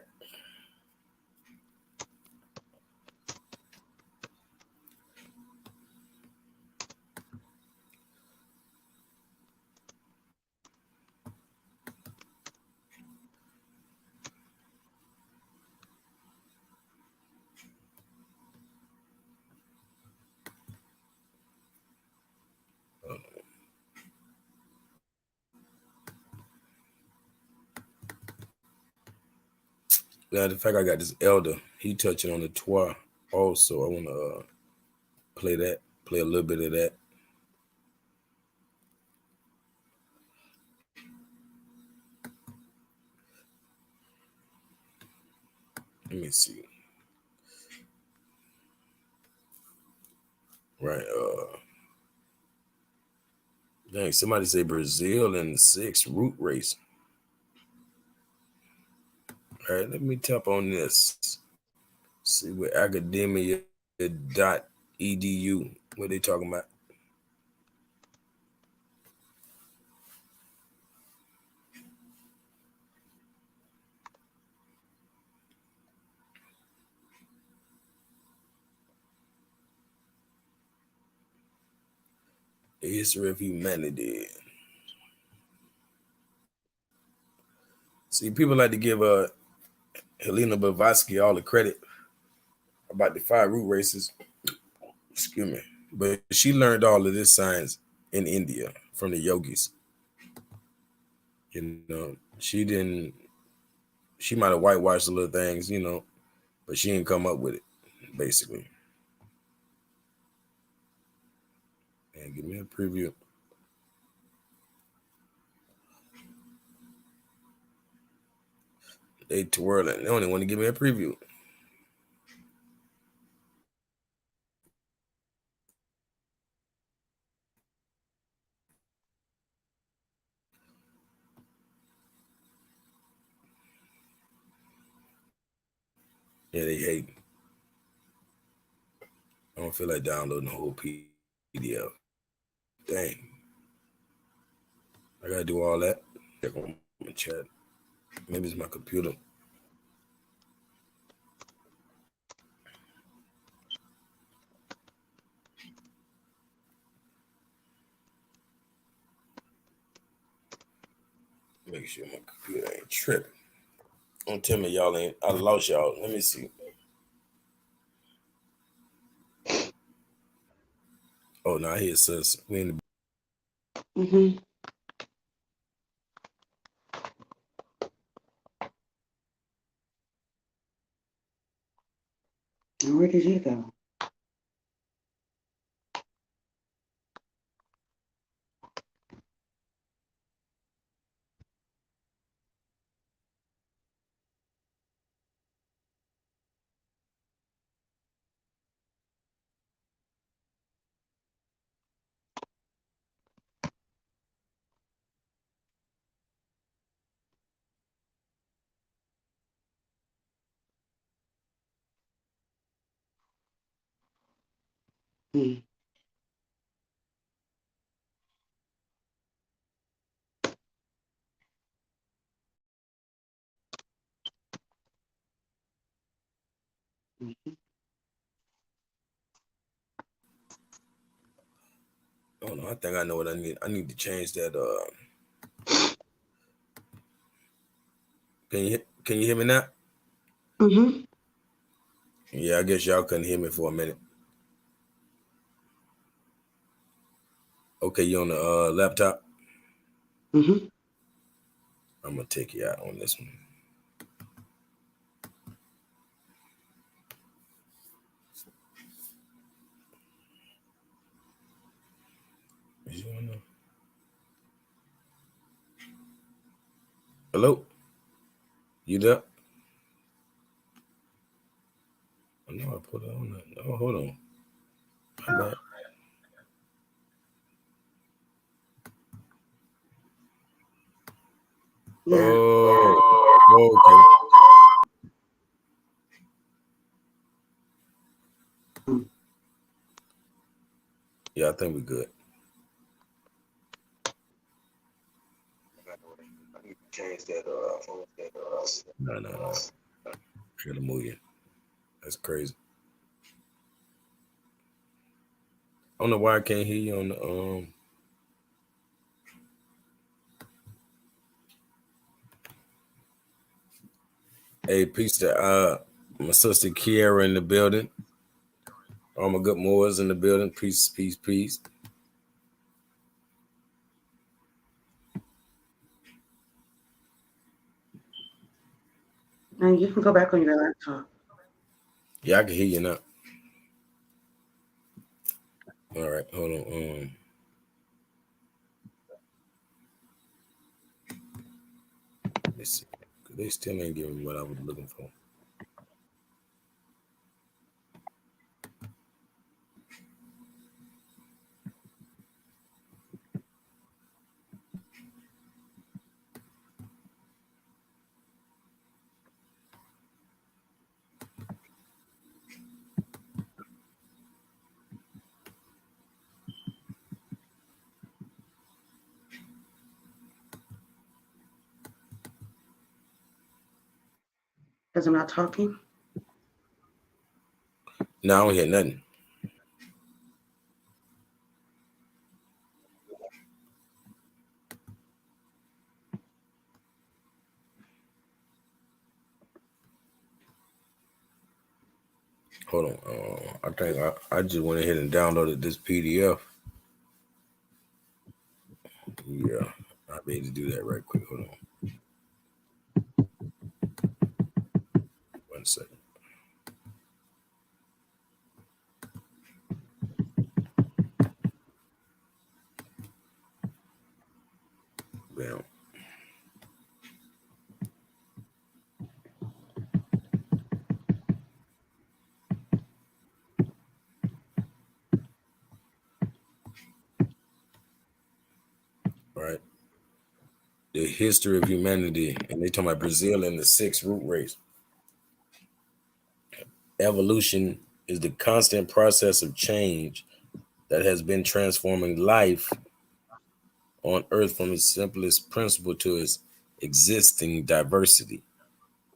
S3: Yeah, the fact I got this elder, he touching on the toit also. I want to play a little bit of that. Let me see. Right. Dang, somebody say Brazil in the 6th root race. All right, let me tap on this. See what academia.edu, what they talking about. The history of humanity. See, people like to give Helena Blavatsky all the credit about the 5 root races. Excuse me. But she learned all of this science in India from the yogis. You know, she might have whitewashed the little things, you know, but she didn't come up with it, basically. And give me a preview. They twirling. They only want to give me a preview. Yeah, they hate. I don't feel like downloading the whole PDF. Dang. I gotta do all that. Check on my chat. Maybe it's my computer. Make sure my computer ain't tripping. Don't tell me y'all ain't. I lost y'all. Let me see. Oh, now here it says we in the.
S4: Mm-hmm. And where did you go? Hmm.
S3: Oh no, I think I know what I need. I need to change that. Can you hear me now?
S4: Mm-hmm.
S3: Yeah, I guess y'all couldn't hear me for a minute. Okay, you on the laptop?
S4: Mm-hmm.
S3: I'm gonna take you out on this one. Is you on there? Hello? You there? I know I put it on there. Oh, hold on. My bad.
S4: Yeah.
S3: Oh, okay. Yeah, I think we're good. No. Gotta move you. That's crazy. I don't know why I can't hear you on the Hey, peace to my sister Kiara in the building. All my good Moors in the building. Peace.
S4: And you can go back on your laptop.
S3: Yeah, I can hear you now. All right, hold on. Let's see. They still ain't giving me what I was looking for.
S4: Because I'm not talking.
S3: No, I don't hear nothing. Hold on. I think I just went ahead and downloaded this PDF. Yeah, I'll be able to do that right quick. Hold on. 1 second. Bam. Right. The history of humanity, and they talking about Brazil and the sixth root race. Evolution is the constant process of change that has been transforming life on Earth from its simplest principle to its existing diversity.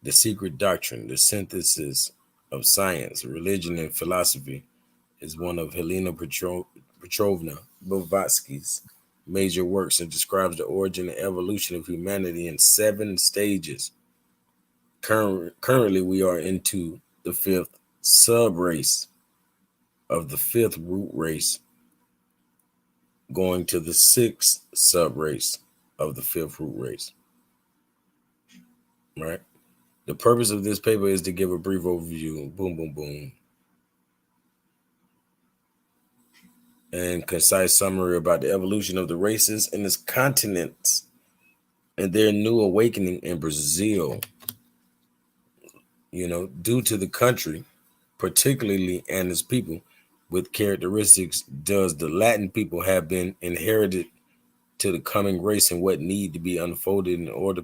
S3: The secret doctrine, the synthesis of science, religion, and philosophy, is one of Helena Petrovna Blavatsky's major works and describes the origin and evolution of humanity in 7 stages. Currently, we are into the 5th sub-race of the 5th root race, going to the 6th sub-race of the 5th root race. Right? The purpose of this paper is to give a brief overview, boom, and concise summary about the evolution of the races and its continents and their new awakening in Brazil. Due to the country, particularly and its people, with characteristics does the Latin people have been inherited to the coming race and what need to be unfolded in order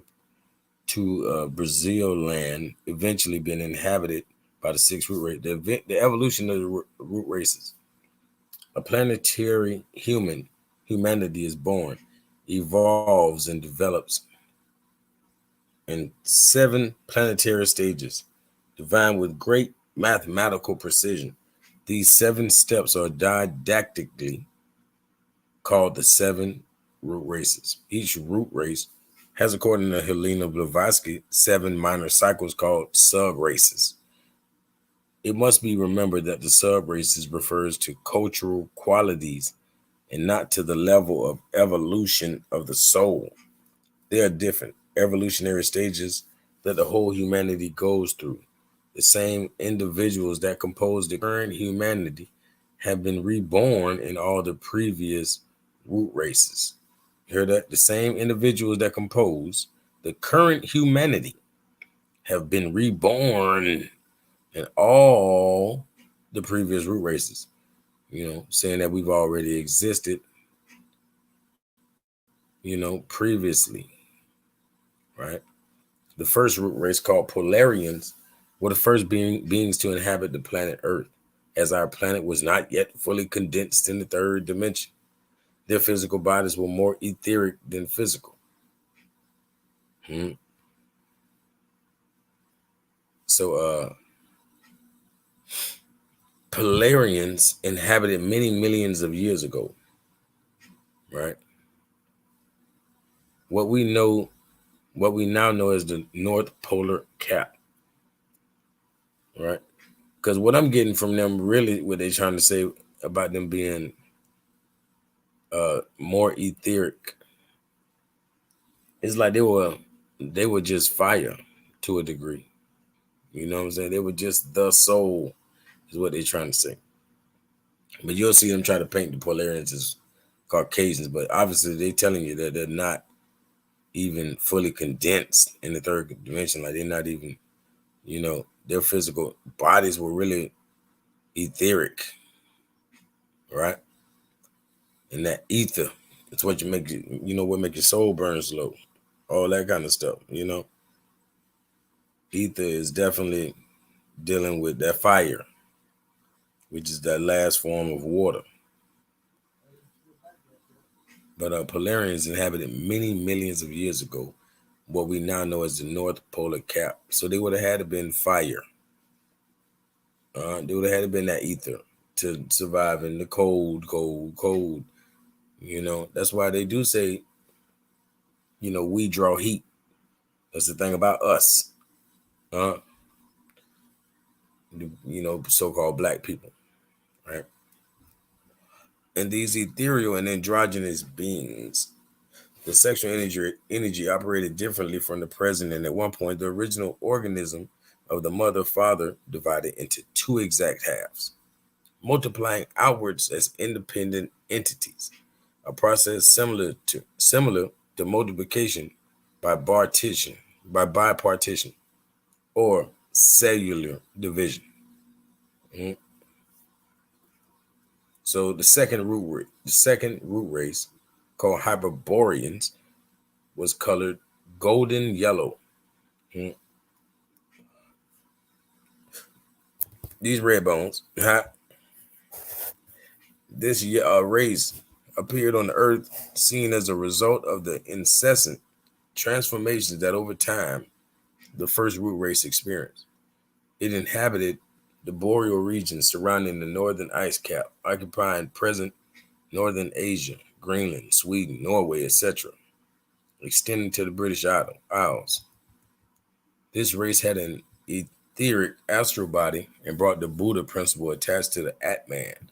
S3: to Brazil land eventually being inhabited by the 6th root race. The evolution of the root races. A planetary humanity is born, evolves, and develops in 7 planetary stages, defined with great mathematical precision. These 7 steps are didactically called the 7 root races. Each root race has, according to Helena Blavatsky, 7 minor cycles called sub-races. It must be remembered that the sub-races refers to cultural qualities and not to the level of evolution of the soul. They are different evolutionary stages that the whole humanity goes through. The same individuals that compose the current humanity have been reborn in all the previous root races. You hear that? The same individuals that compose the current humanity have been reborn in all the previous root races. Saying that we've already existed, previously, right? The first root race, called Polarians, were the first beings to inhabit the planet Earth, as our planet was not yet fully condensed in the 3rd dimension. Their physical bodies were more etheric than physical. Hmm. So Polarians inhabited many millions of years ago, right? What we now know as the North Polar Cap, right? Because what I'm getting from them, really, what they're trying to say about them being more etheric, is like they were just fire to a degree. You know what I'm saying? They were just the soul, is what they're trying to say. But you'll see them try to paint the Polarians as Caucasians, but obviously they're telling you that they're not even fully condensed in the third dimension. Like they're not even, their physical bodies were really etheric, right? And that ether, it's what what make your soul burn slow, all that kind of stuff. Ether is definitely dealing with that fire, which is that last form of water. But Polarians inhabited many millions of years ago what we now know as the North Polar Cap. So they would have had to been fire. They would have had to been that ether to survive in the cold, cold, cold. That's why they do say, we draw heat. That's the thing about us. So-called black people, right? And these ethereal and androgynous beings, the sexual energy operated differently from the present, and at one point, the original organism of the mother-father divided into two exact halves, multiplying outwards as independent entities, a process similar to multiplication by bipartition, or cellular division. Mhm. So the second root race, called Hyperboreans, was colored golden yellow. Mhm. These red bones, this race appeared on the earth, seen as a result of the incessant transformations that over time the first root race experienced. It inhabited the boreal regions surrounding the northern ice cap, occupying present northern Asia, Greenland, Sweden, Norway, etc., extending to the British Isles. This race had an etheric astral body and brought the Buddha principle attached to the Atman,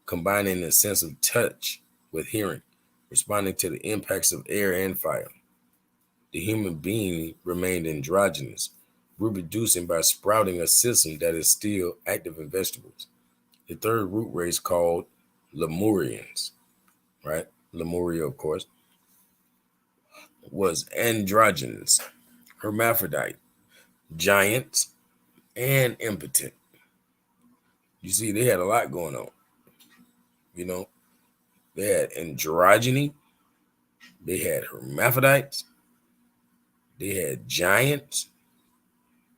S3: combining a sense of touch with hearing, responding to the impacts of air and fire. The human being remained androgynous, reproducing by sprouting a system that is still active in vegetables. The third root race, called Lemurians, right? Lemuria, of course, was androgynous, hermaphrodite, giants, and impotent. You see, they had a lot going on. They had androgyny, they had hermaphrodites, they had giants,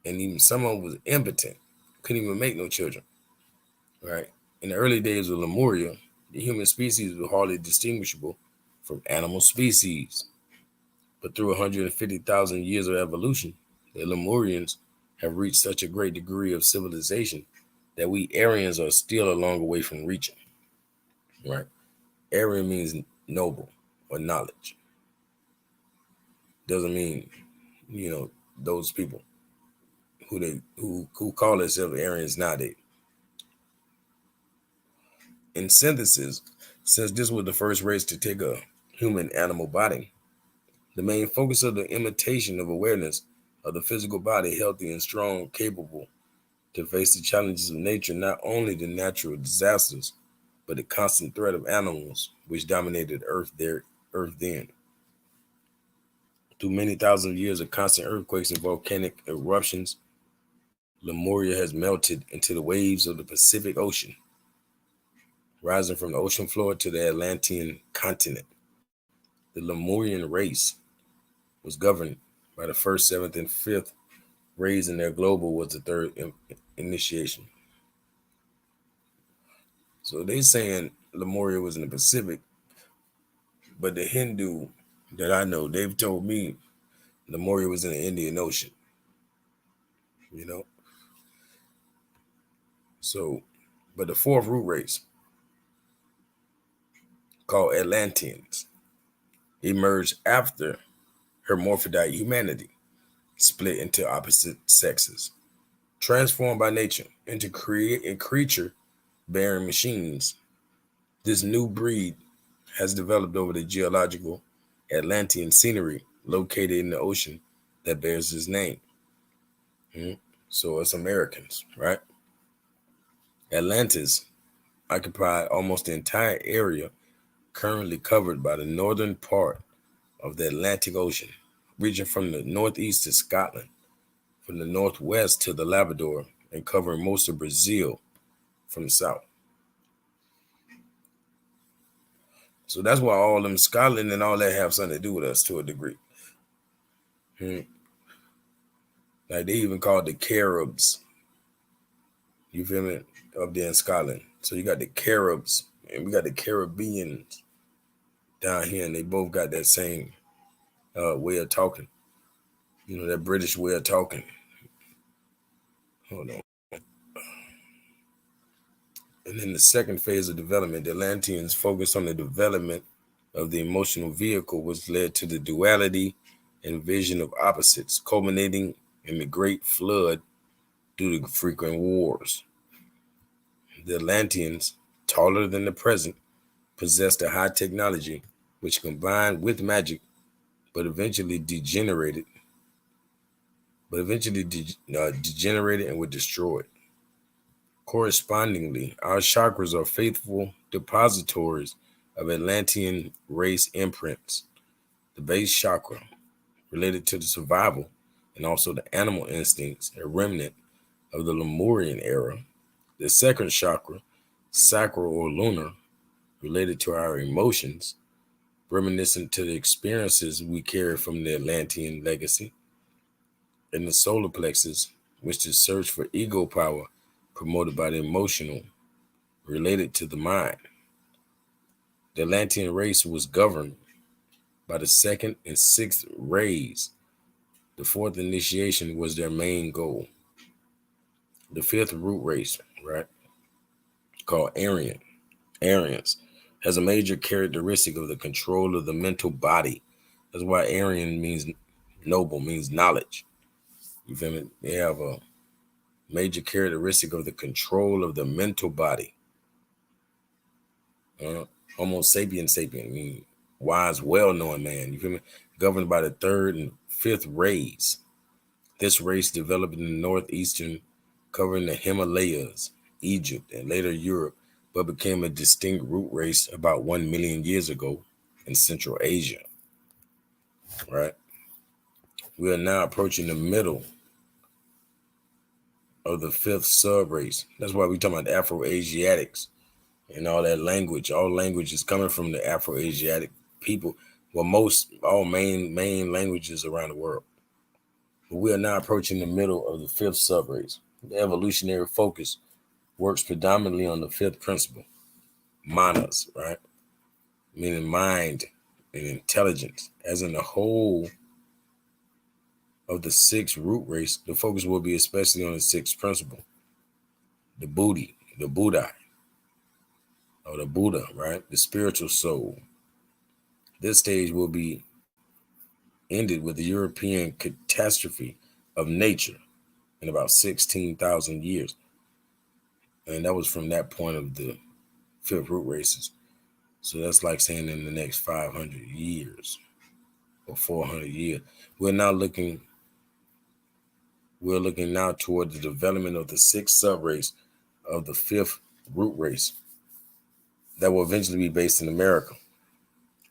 S3: and even some of them was impotent. Couldn't even make no children. Right? In the early days of Lemuria, the human species was hardly distinguishable from animal species. But through 150,000 years of evolution, the Lemurians have reached such a great degree of civilization that we Aryans are still a long way from reaching. Right? Aryan means noble or knowledge. Doesn't mean, those people who call themselves Aryans nowadays. In synthesis, since this was the first race to take a human animal body, the main focus of the imitation of awareness of the physical body, healthy and strong, capable to face the challenges of nature, not only the natural disasters, but the constant threat of animals which dominated Earth then. Through many thousand years of constant earthquakes and volcanic eruptions, Lemuria has melted into the waves of the Pacific Ocean, rising from the ocean floor to the Atlantean continent. The Lemurian race was governed by the first, seventh, and fifth rays, and their global was the third initiation. So they saying Lemuria was in the Pacific, but the Hindu that I know, they've told me Lemuria was in the Indian Ocean, you know. So, but the fourth root race, called Atlanteans, emerged after hermaphrodite humanity split into opposite sexes, transformed by nature into creature bearing machines. This new breed has developed over the geological Atlantean scenery located in the ocean that bears his name. So it's Americans, right? Atlantis occupied almost the entire area currently covered by the northern part of the Atlantic Ocean, reaching from the northeast to Scotland, from the northwest to the Labrador, and covering most of Brazil from the south. So that's why all them Scotland and all that have something to do with us to a degree. Like they even called the Caribs. You feel me? Up there in Scotland. So you got the Caribs and we got the Caribbeans down here, and they both got that same way of talking. You know, that British way of talking. Hold on. And in the second phase of development, the Atlanteans focused on the development of the emotional vehicle, which led to the duality and vision of opposites, culminating in the Great Flood due to frequent wars. The Atlanteans, taller than the present, possessed a high technology which combined with magic, but eventually degenerated and were destroyed. Correspondingly, our chakras are faithful depositories of Atlantean race imprints. The base chakra, related to the survival and also the animal instincts, a remnant of the Lemurian era. The second chakra, sacral or lunar, related to our emotions, reminiscent to the experiences we carry from the Atlantean legacy. And the solar plexus, which is search for ego power promoted by the emotional, related to the mind. The Atlantean race was governed by the second and sixth rays. The fourth initiation was their main goal. The fifth root race, right, called Aryans, has a major characteristic of the control of the mental body. That's why Aryan means noble, means knowledge. You feel me? They have a major characteristic of the control of the mental body. Homo sapien, meaning wise, well-knowing man. You feel me? Governed by the third and fifth rays. This race developed in the northeastern, covering the Himalayas, Egypt, and later Europe, but became a distinct root race about 1 million years ago in Central Asia. Right? We are now approaching the middle of the fifth sub-race. That's why we talking about Afro-Asiatics and all that language. All language is coming from the Afro-Asiatic people. Well, all main languages around the world. But we are now approaching the middle of the fifth sub-race. The evolutionary focus works predominantly on the fifth principle, manas, right? Meaning mind and intelligence. As in the whole of the sixth root race, the focus will be especially on the sixth principle, the Buddhi, the Buddha, or the Buddha, right? The spiritual soul. This stage will be ended with the European catastrophe of nature in about 16,000 years. And that was from that point of the fifth root races. So that's like saying in the next 500 years or 400 years. We're looking now toward the development of the sixth subrace of the fifth root race that will eventually be based in America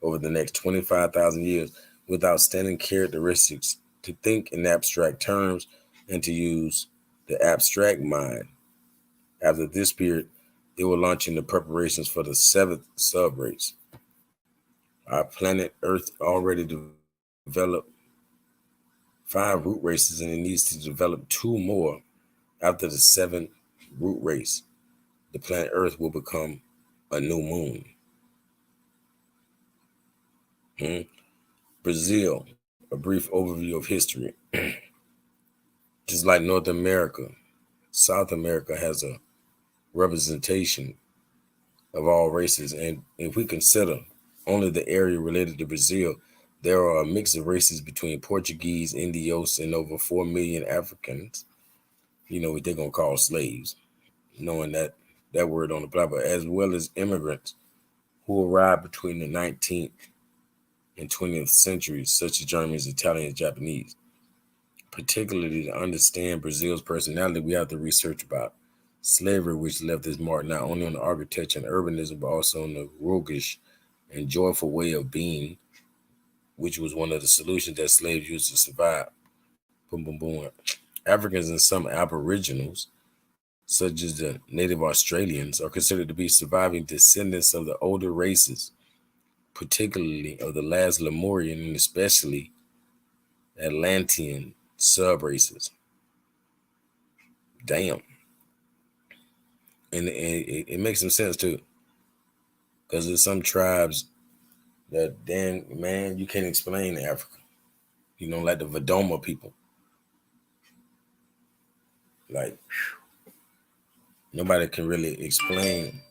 S3: over the next 25,000 years, with outstanding characteristics to think in abstract terms and to use the abstract mind. After this period, they will launch into preparations for the seventh subrace. Our planet Earth already developed 5 root races, and it needs to develop 2 more after the 7th root race. The planet Earth will become a new moon. Brazil a brief overview of history. Just like North America, South America has a representation of all races. And if we consider only the area related to Brazil, there are a mix of races between Portuguese, Indios, and over 4 million Africans, what they're going to call slaves, knowing that that word don't apply, but as well as immigrants who arrived between the 19th and 20th centuries, such as Germans, Italians, Japanese. Particularly to understand Brazil's personality, we have to research about slavery, which left its mark not only on the architecture and urbanism, but also on the roguish and joyful way of being, which was one of the solutions that slaves used to survive. Boom, boom, boom. Africans and some aboriginals, such as the native Australians, are considered to be surviving descendants of the older races, particularly of the last Lemurian and especially Atlantean sub-races. Damn. And it makes some sense too, because there's some tribes that you can't explain Africa. Like the Vadoma people. Like, nobody can really explain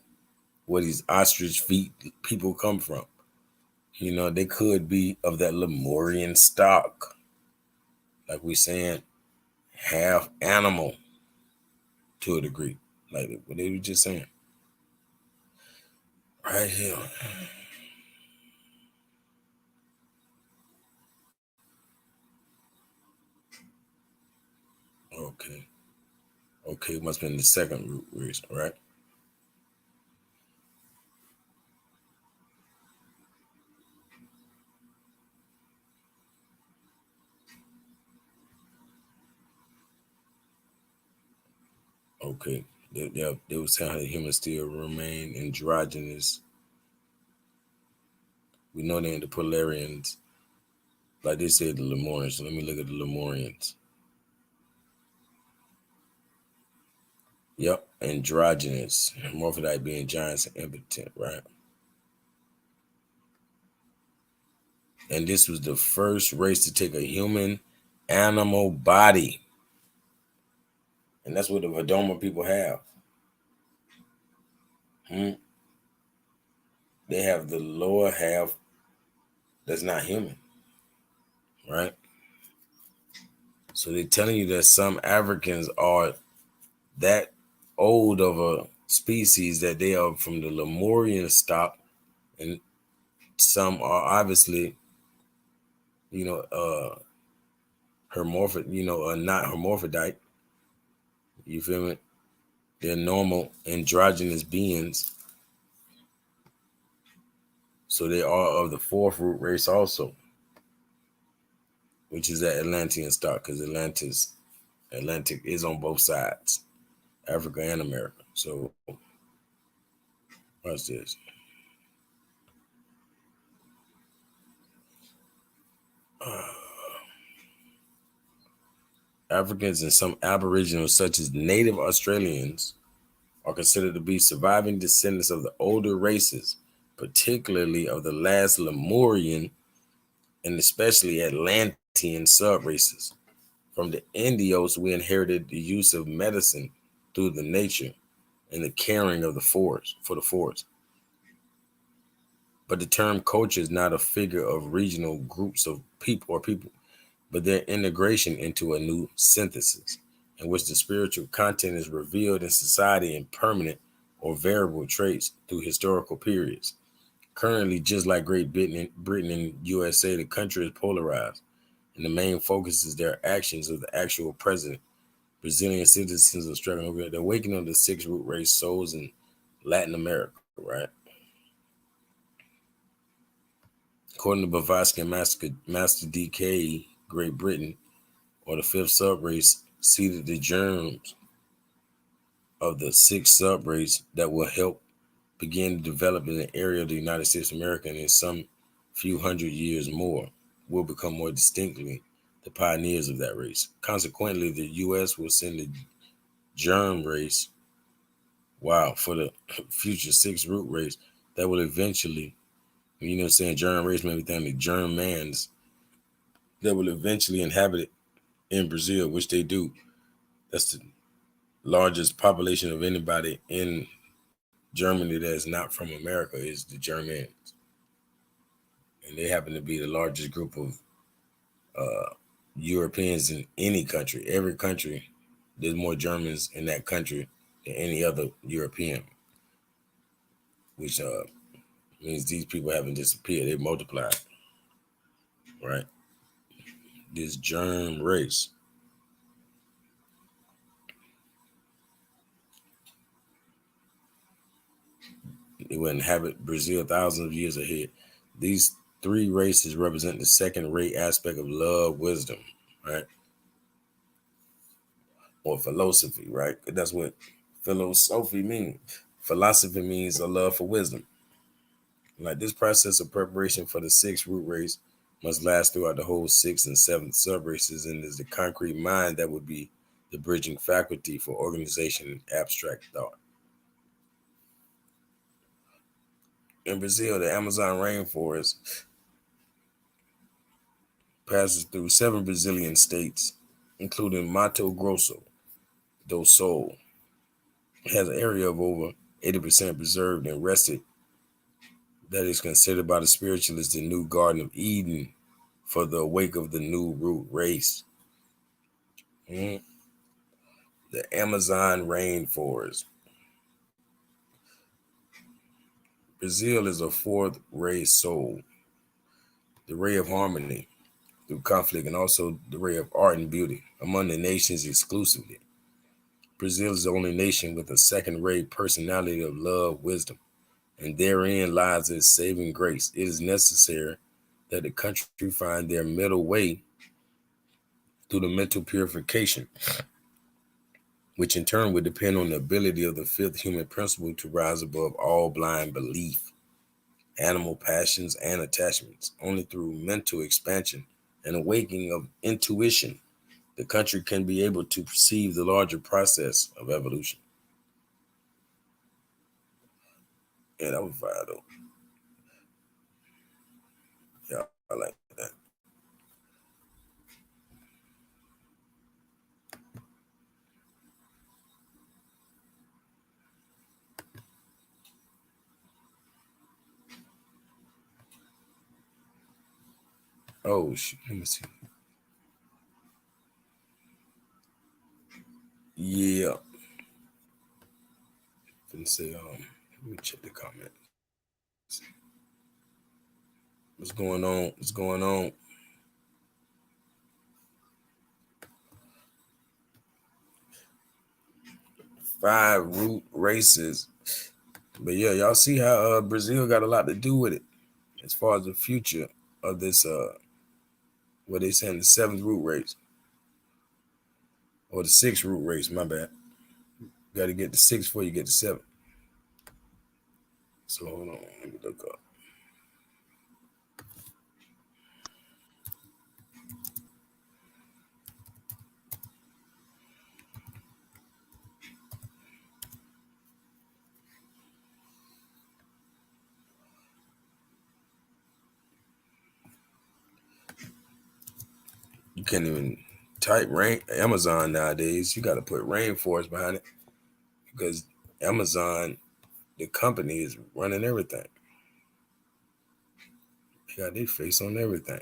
S3: where these ostrich feet people come from. They could be of that Lemurian stock. Like we saying, half animal to a degree. Like what they were just saying. Right here. Okay, must have been the second root race, right? Okay. They were saying how the humans still remain androgynous. We know they're the Polarians. Like they said, the Lemurians. So let me look at the Lemurians. Yep, androgynous. Hermaphrodite being giants and impotent, right? And this was the first race to take a human animal body. And that's what the Vadoma people have. They have the lower half that's not human, right? So they're telling you that some Africans are that old of a species that they are from the Lemurian stock, and some are obviously, not hermaphrodite. You feel me? They're normal androgynous beings. So they are of the fourth root race also, which is that Atlantean stock, because Atlantic is on both sides, Africa and America. So watch this. Africans and some aboriginals, such as native Australians, are considered to be surviving descendants of the older races, particularly of the last Lemurian and especially Atlantean sub-races. From the Indios, we inherited the use of medicine through the nature and the caring of the forest for the forest. But the term culture is not a figure of regional groups of people, but their integration into a new synthesis in which the spiritual content is revealed in society in permanent or variable traits through historical periods. Currently, just like Great Britain and USA, the country is polarized, and the main focus is their actions of the actual president. Brazilian citizens are struggling with the awakening of the sixth root race souls in Latin America, right? According to Blavatsky and Master DK, Great Britain, or the fifth subrace, seeded the germs of the sixth subrace that will help begin to develop in an area of the United States of America, and in some few hundred years more will become more distinctly the pioneers of that race. Consequently, the U.S. will send the germ race, for the future sixth root race that will eventually, saying germ race, maybe think the Germans, that will eventually inhabit it in Brazil, which they do. That's the largest population of anybody in Germany that is not from America is the Germans. And they happen to be the largest group of Europeans in any country. Every country, there's more Germans in that country than any other European, which means these people haven't disappeared. They multiplied, right? This germ race. It will inhabit Brazil thousands of years ahead. These three races represent the second rate aspect of love, wisdom, right? Or philosophy, right? That's what philosophy means. Philosophy means a love for wisdom. Like this process of preparation for the sixth root race must last throughout the whole sixth and seventh sub races, and is the concrete mind that would be the bridging faculty for organization and abstract thought. In Brazil, the Amazon rainforest passes through 7 Brazilian states, including Mato Grosso do Sul. It has an area of over 80% preserved and rested that is considered by the spiritualists the new Garden of Eden for the awake of the new root race. The Amazon rainforest. Brazil is a fourth ray soul, the ray of harmony through conflict, and also the ray of art and beauty among the nations exclusively. Brazil is the only nation with a second ray personality of love, wisdom, and therein lies its saving grace. It is necessary that the country find their middle way through the mental purification, which in turn would depend on the ability of the fifth human principle to rise above all blind belief, animal passions, and attachments. Only through mental expansion and awakening of intuition, the country can be able to perceive the larger process of evolution. Yeah, that was fire though. Yeah, I like that. Oh shit, let me see. Yeah. Finna say, let me check the comments. What's going on? What's going on? Five root races. But yeah, y'all see how Brazil got a lot to do with it as far as the future of this what they saying, the seventh root race. Or the sixth root race, my bad. Got to get the sixth before you get the seventh. So hold on, let me look up. You can't even type Amazon nowadays. You got to put rainforest behind it because Amazon, the company, is running everything. They got their face on everything.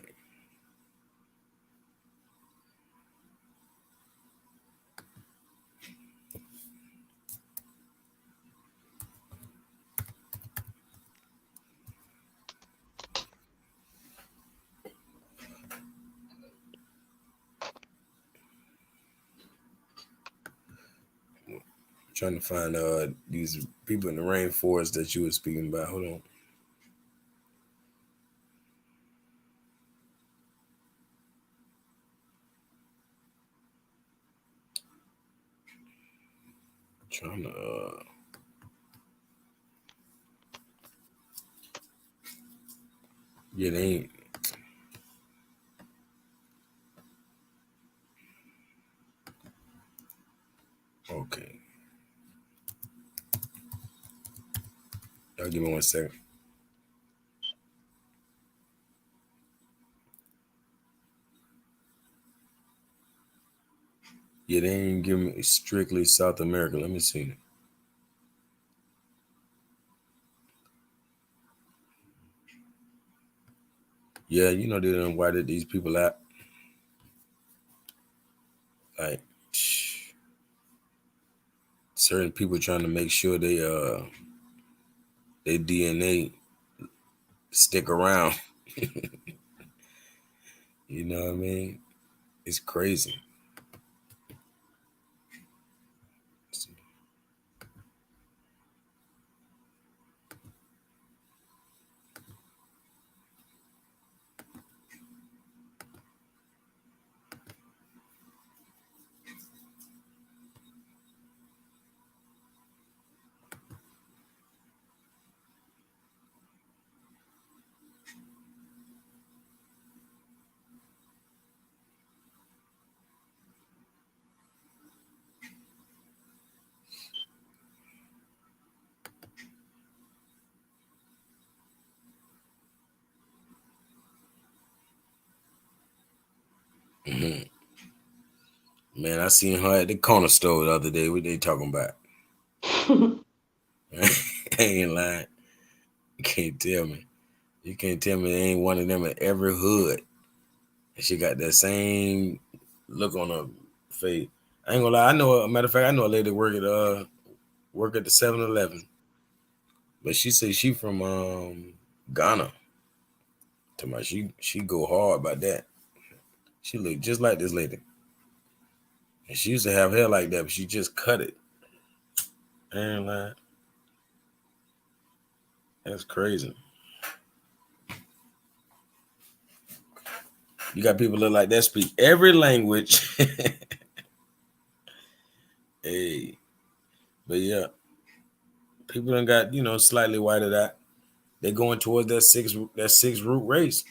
S3: Trying to find these people in the rainforest that you were speaking about. Hold on. Trying to yeah, they ain't. Okay. Y'all give me 1 second. Yeah, they ain't give me strictly South America. Let me see. Yeah, you know they done invited these people out. Like certain people trying to make sure they DNA stick around. You know what I mean? It's crazy. Mhm. Man, I seen her at the corner store the other day. What they talking about? I ain't lying. You can't tell me. You can't tell me there ain't one of them in every hood. And she got that same look on her face. I ain't gonna lie. I know. A matter of fact, I know a lady work at the 7-Eleven, but she say she from Ghana. To my she go hard about that. She look just like this lady, and she used to have hair like that, but she just cut it. I ain't lying. That's crazy. You got people look like that speak every language. Hey, but yeah, people done got slightly whited out. They going towards that six root race.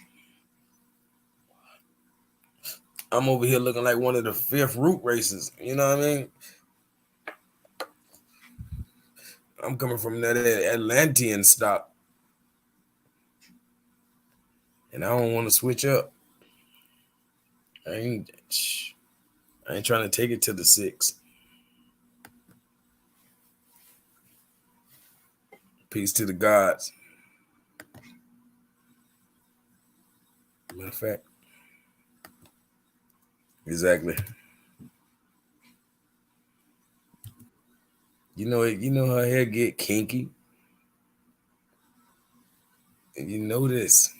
S3: I'm over here looking like one of the fifth root races. You know what I mean? I'm coming from that Atlantean stock, and I don't want to switch up. I ain't trying to take it to the 6. Peace to the gods. Matter of fact, exactly. You know her hair get kinky, and you know this.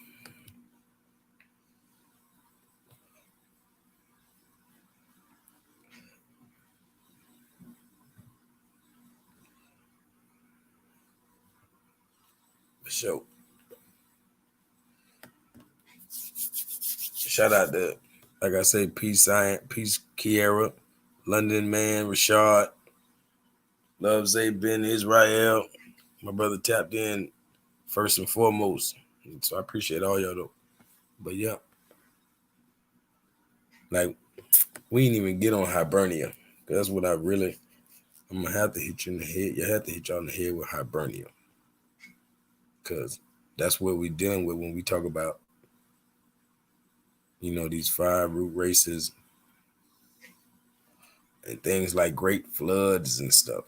S3: For sure. Shout out to, like I say, Peace Science, Peace Kiera, London Man, Rashad, Love Zay Ben Israel. My brother tapped in first and foremost. So I appreciate all y'all though. But yeah. Like we ain't even get on Hibernia. That's what I'm gonna have to hit you in the head. You have to hit y'all in the head with Hibernia. Cause that's what we're dealing with when we talk about these 5 root races and things like great floods and stuff.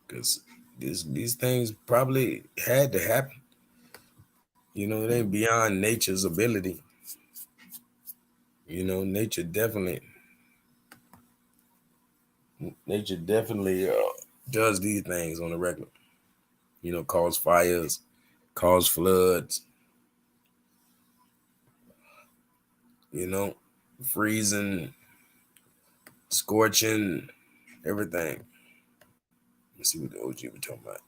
S3: Because these things probably had to happen. It ain't beyond nature's ability. Nature definitely does these things on the regular. Cause fires, cause floods, freezing, scorching, everything. Let's see what the OG was talking about.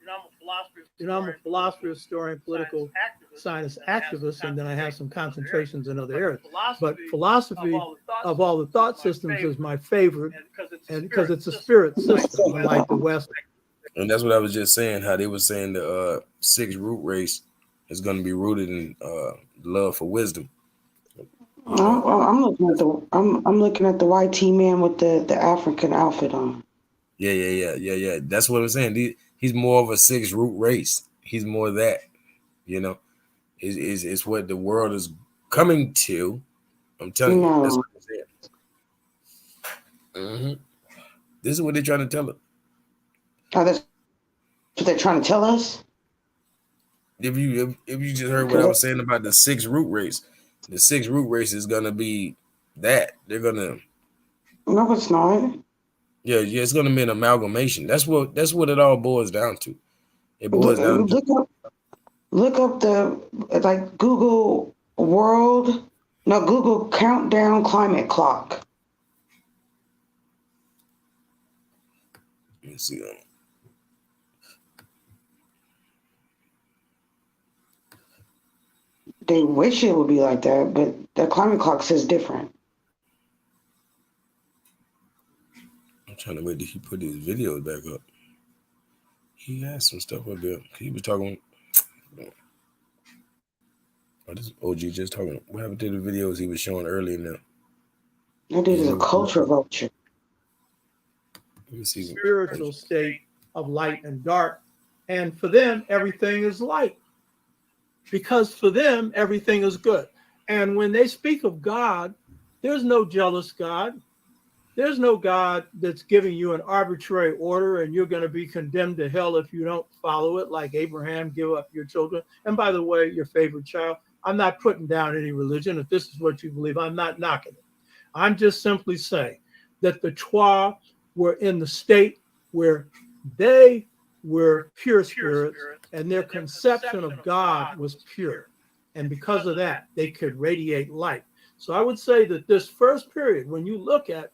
S6: I'm a philosopher, historian, political science activist, and then I have some concentrations in other areas. But philosophy of all the thought systems is my favorite, and because it's a spirit system, unlike the West.
S3: And that's what I was just saying, how they were saying the 6 root race is going to be rooted in love for wisdom.
S4: I'm looking at the YT man with the African outfit on.
S3: Yeah. That's what I'm saying. He's more of a 6 root race. He's more that, is what the world is coming to. I'm telling you, that's
S4: No.
S3: what they said. This is what they're trying to tell us.
S4: Oh, that's what they're trying to tell us?
S3: If you just heard what I was saying about the 6 root race, the 6 root race is gonna be that. They're gonna
S4: No, it's not.
S3: yeah, it's gonna be an amalgamation. That's what it all boils down to. It boils down to
S4: Look up the like Google world, no, Google countdown climate clock.
S3: let me see.
S4: They wish it would be like that, but the climate clock says different.
S3: I'm trying to wait till he put his videos back up. He had some stuff up there. He was talking. Oh, this OG just talking. What happened to the videos he was showing earlier now?
S4: That dude is a culture vulture.
S3: Let me see.
S6: Spiritual state of light and dark. And for them, everything is light. Because for them, everything is good. And when they speak of God, there's no jealous God. There's no God that's giving you an arbitrary order and you're going to be condemned to hell if you don't follow it, like Abraham, give up your children. And by the way, your favorite child, I'm not putting down any religion. If this is what you believe, I'm not knocking it. I'm just simply saying that the Twa were in the state where they were pure spirits and their conception of God was pure. And because of that, they could radiate light. So I would say that this first period, when you look at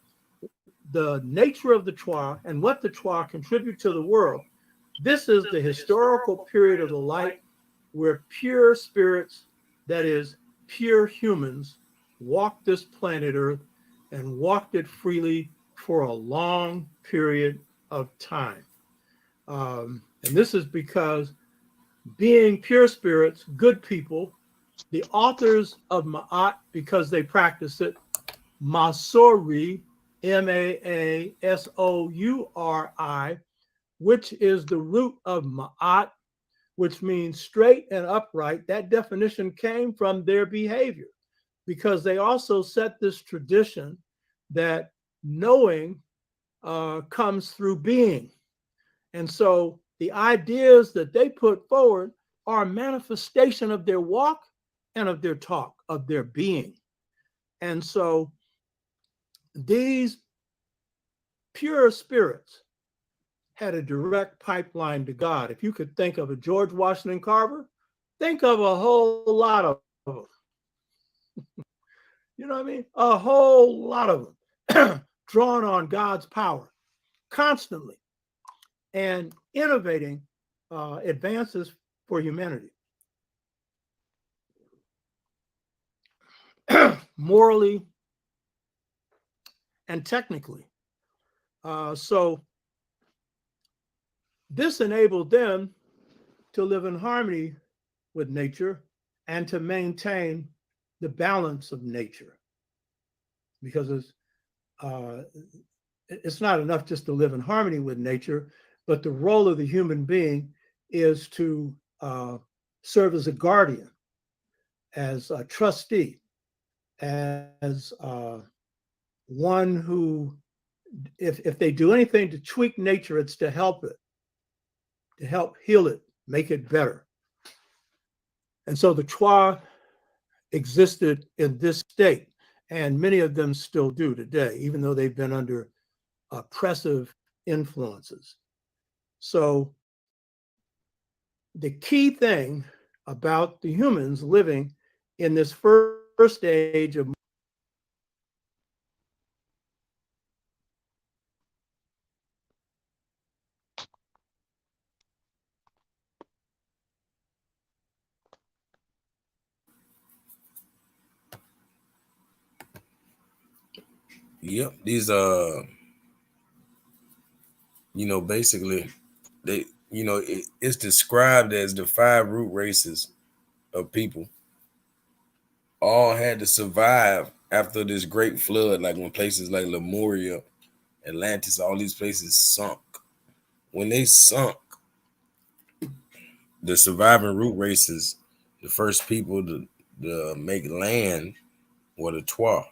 S6: the nature of the Twa and what the Twa contribute to the world, this is the historical period of the light where pure spirits, that is, pure humans, walked this planet Earth and walked it freely for a long period of time. And this is because being pure spirits, good people, the authors of Ma'at, because they practice it, Masori, Maasori, which is the root of Ma'at, which means straight and upright. That definition came from their behavior because they also set this tradition that knowing comes through being. And so the ideas that they put forward are a manifestation of their walk and of their talk, of their being. And so these pure spirits had a direct pipeline to God. If you could think of a George Washington Carver, think of a whole lot of them. You know what I mean? A whole lot of them drawn on God's power constantly and innovating advances for humanity. Morally and technically. So this enabled them to live in harmony with nature and to maintain the balance of nature, because it's not enough just to live in harmony with nature, but the role of the human being is to serve as a guardian, as a trustee, as one who, if they do anything to tweak nature, it's to help it, to help heal it, make it better. And so the Twa existed in this state, and many of them still do today, even though they've been under oppressive influences. So the key thing about the humans living in this first age of
S3: Yep, these basically they it's described as the 5 root races of people all had to survive after this great flood, like when places like Lemuria, Atlantis, all these places sunk. When they sunk, the surviving root races, the first people to make land, were the Twa,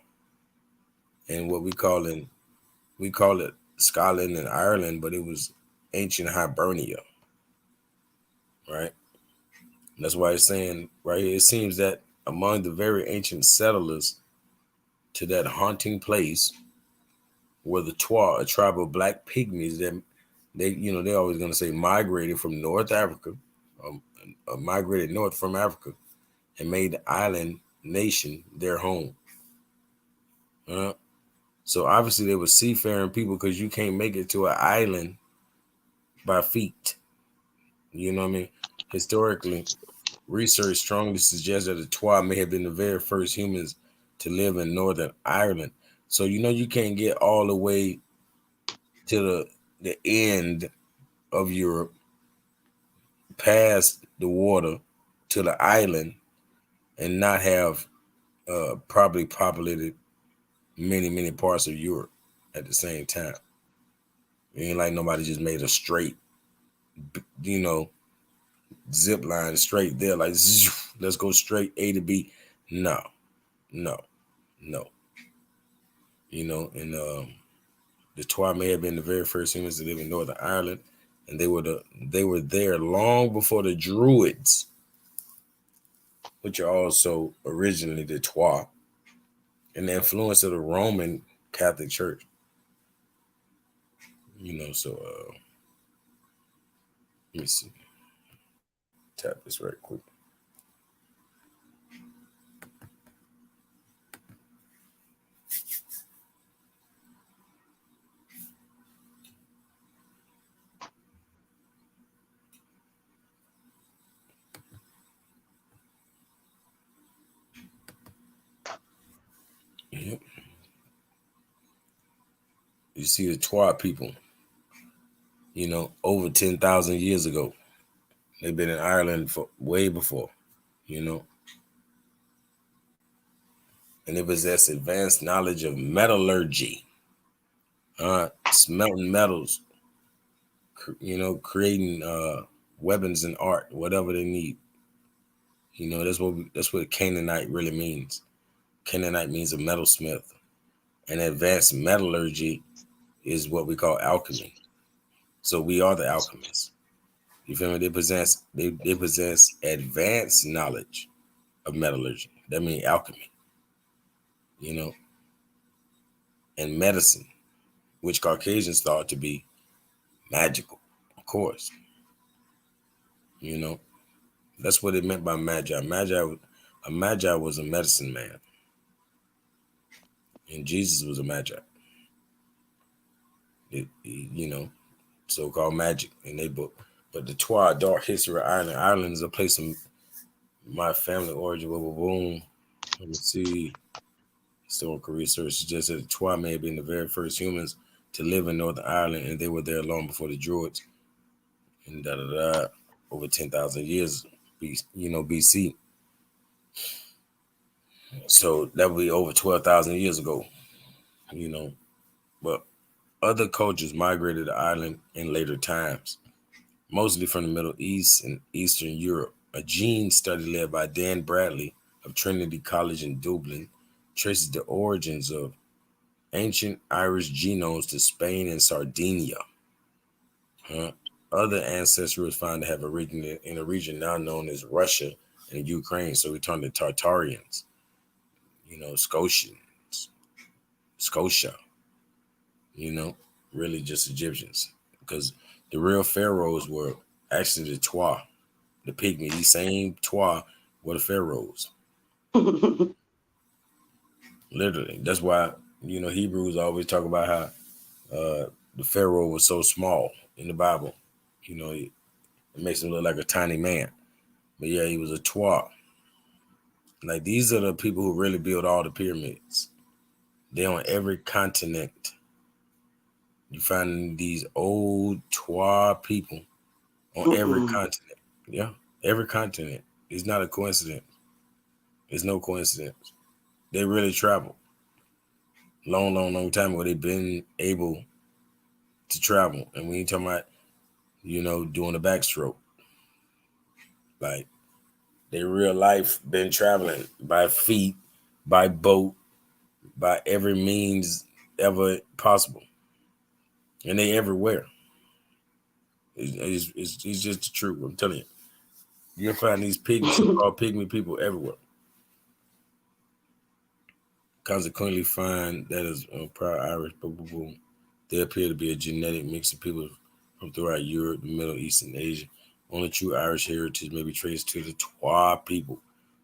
S3: and what we call it Scotland and Ireland, but it was ancient Hibernia, right? That's why it's saying right here, it seems that among the very ancient settlers to that haunting place were the Twa, a tribe of black pygmies that they're always going to say migrated from North Africa, migrated north from Africa, and made the island nation their home. So obviously they were seafaring people because you can't make it to an island by feet. You know what I mean? Historically, research strongly suggests that the Twa may have been the very first humans to live in Northern Ireland. So you can't get all the way to the end of Europe, past the water to the island, and not have probably populated many parts of Europe at the same time. It ain't like nobody just made a straight, zip line straight there, like let's go straight A to B. No. And the Twa may have been the very first humans to live in Northern Ireland, and they were there long before the Druids, which are also originally the Twa, and the influence of the Roman Catholic Church. So let me see. Tap this right quick. Yep. You see the Twa people, over 10,000 years ago. They've been in Ireland for way before, and they possess advanced knowledge of metallurgy, smelting metals, creating weapons and art, whatever they need. That's what Canaanite really means. Canaanite means a metalsmith, and advanced metallurgy is what we call alchemy. So we are the alchemists. You feel me? They possess advanced knowledge of metallurgy. That means alchemy. And medicine, which Caucasians thought to be magical, of course. That's what it meant by magi. A magi was a medicine man, and Jesus was a magi. So-called magic in their book. But the Twa, dark history of Ireland. Ireland is a place of my family origin. Boom. Let me see. Historical research suggests that the Twa may have been the very first humans to live in Northern Ireland, and they were there long before the Druids. And over 10,000 years, BC. So that would be over 12,000 years ago. But other cultures migrated to Ireland in later times, mostly from the Middle East and Eastern Europe. A gene study led by Dan Bradley of Trinity College in Dublin traces the origins of ancient Irish genomes to Spain and Sardinia. Other ancestry was found to have originated in a region now known as Russia and Ukraine. So we turn to Tartarians, Scotians, Scotia, really just Egyptians, because the real pharaohs were actually the Twa, the pygmy. These same Twa were the pharaohs. Literally. That's why, Hebrews always talk about how the pharaoh was so small in the Bible. It makes him look like a tiny man. But yeah, he was a Twa. Like, these are the people who really built all the pyramids. They're on every continent. You find these old Twa people on every continent. Yeah, every continent. It's not a coincidence. It's no coincidence. They really travel. Long time ago, they've been able to travel. And we ain't talking about, doing a backstroke. Like, they real life been traveling by feet by boat, by every means ever possible, and they everywhere. It's just the truth. I'm telling you, you'll find these so-called pygmy people everywhere. Consequently, find that is proud Irish. Boom, boom, boom. They appear to be a genetic mix of people from throughout Europe, the Middle East, and Asia. Only true Irish heritage may be traced to the Twa people,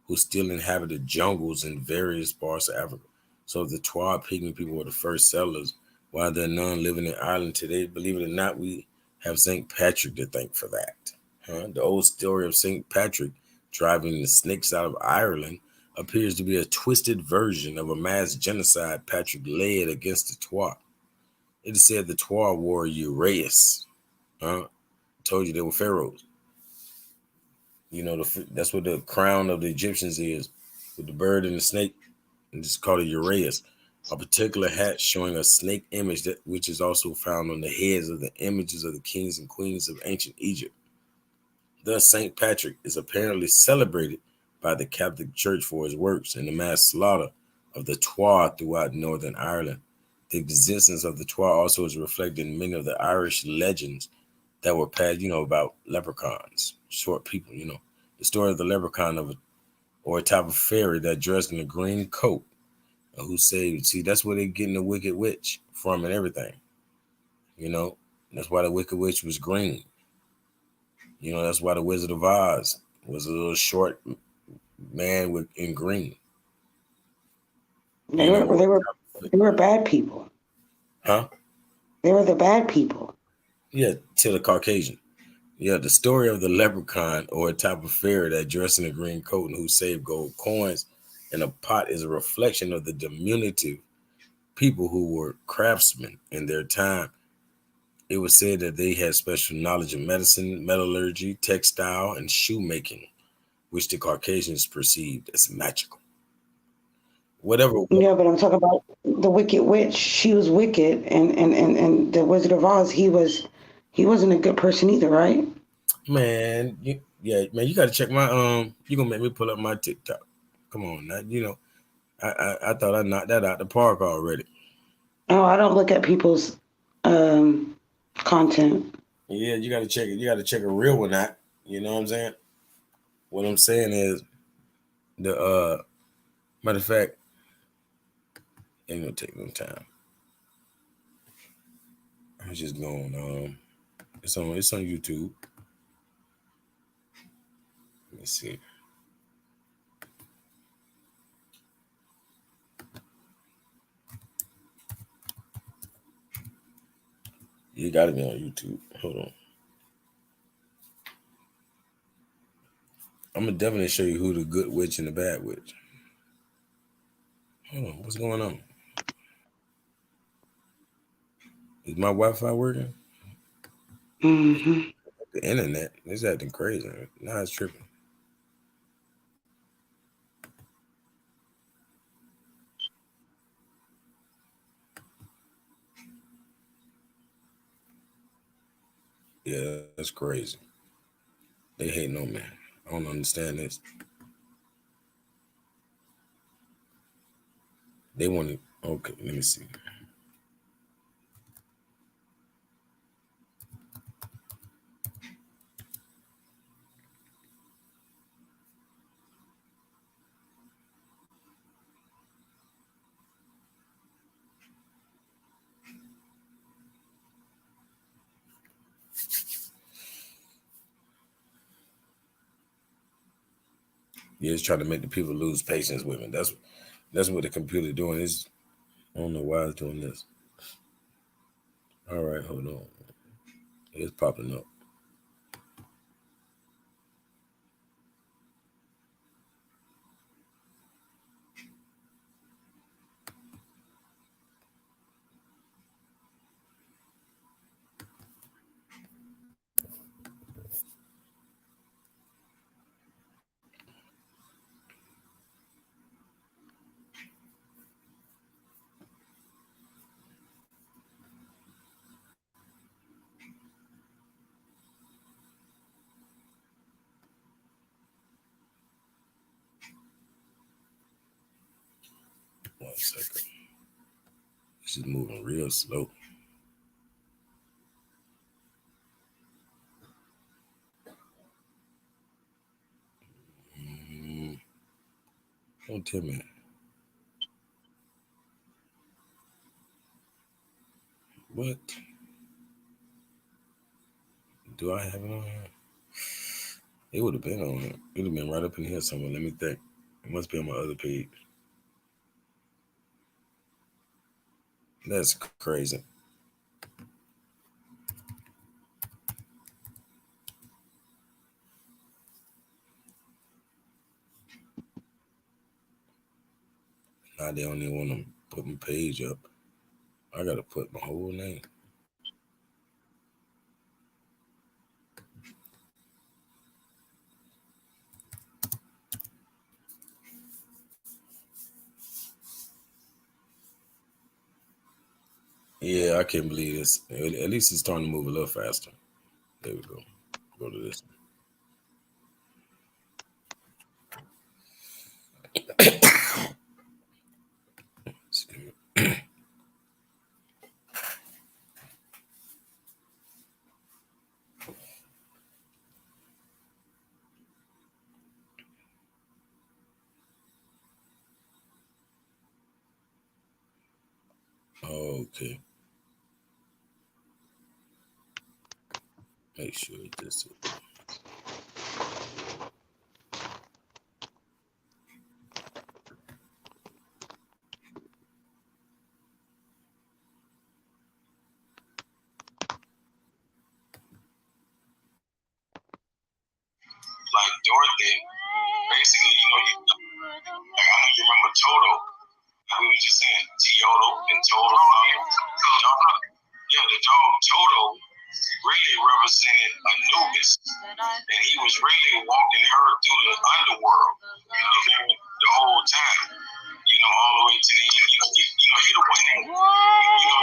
S3: who still inhabited jungles in various parts of Africa. So the Twa pygmy people were the first settlers, while there are none living in Ireland today. Believe it or not, we have St. Patrick to thank for that. The old story of St. Patrick driving the snakes out of Ireland appears to be a twisted version of a mass genocide Patrick led against the Twa. It is said the Twa wore uraeus. Told you they were pharaohs. You know, that's what the crown of the Egyptians is, with the bird and the snake, and it's called a uraeus, a particular hat showing a snake image which is also found on the heads of the images of the kings and queens of ancient Egypt. Thus, St. Patrick is apparently celebrated by the Catholic Church for his works in the mass slaughter of the Twa throughout Northern Ireland. The existence of the Twa also is reflected in many of the Irish legends that were passed, about leprechauns, short people, The story of the leprechaun or a type of fairy that dressed in a green coat who saved. See, that's where they're getting the Wicked Witch from and everything. That's why the Wicked Witch was green. That's why the Wizard of Oz was a little short man in green.
S4: They were bad people.
S3: Huh?
S4: They were the bad people.
S3: Yeah, to the Caucasian. Yeah, the story of the leprechaun or a type of fairy that dressed in a green coat and who saved gold coins in a pot is a reflection of the diminutive people who were craftsmen in their time. It was said that they had special knowledge of medicine, metallurgy, textile, and shoemaking, which the Caucasians perceived as magical. Whatever.
S4: Yeah, but I'm talking about the Wicked Witch. She was wicked, and the Wizard of Oz, he wasn't a good person either, right?
S3: Man, you got to check my You gonna make me pull up my TikTok? Come on, now. I thought I knocked that out the park already.
S4: Oh, I don't look at people's content.
S3: Yeah, you got to check it. You got to check a real one out. You know what I'm saying? What I'm saying is the matter of fact, ain't gonna take no time. I'm just going. It's on YouTube. Let me see. You got to be on YouTube. Hold on. I'm gonna definitely show you who the good witch and the bad witch. Hold on, what's going on? Is my Wi-Fi working?
S4: Mm-hmm.
S3: The internet is acting crazy. Now it's tripping. Yeah, that's crazy. They hate no man. I don't understand this. They want to. Okay, let me see. Yeah, it's trying to make the people lose patience with me. That's what the computer doing. I don't know why it's doing this. All right, hold on. It's popping up. 1 second. It's just moving real slow. Don't tell me. What? Do I have it on here? It would have been on here. It would have been right up in here somewhere. Let me think. It must be on my other page. That's crazy. Now they don't even want to put my page up. I gotta put my whole name. Yeah, I can't believe this. At least it's starting to move a little faster. There we go. Go to this one. Okay. Make sure this is. Like Dorothy, basically, like, I know you remember Toto. We were just saying Tioto and Toto. Yeah, the dog Toto really represented Anubis, and he was really walking her through the underworld, the whole time. All the way to the end. He the one that,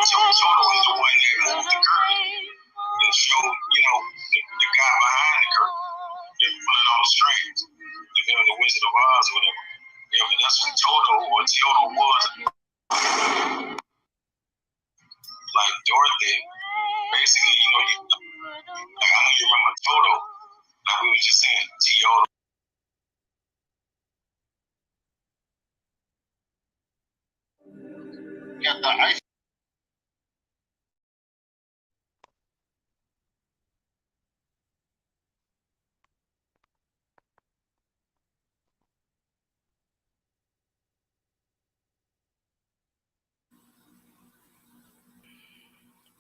S3: Toto is the one that moved the curtain and showed, the guy behind the curtain. Pulling all the strings, the Wizard of Oz or whatever. Yeah, but that's what Toto or Tioto was. Like Dorothy, basically, like, I know you remember Toto, like we were just saying, Tioto. Yeah, the ice.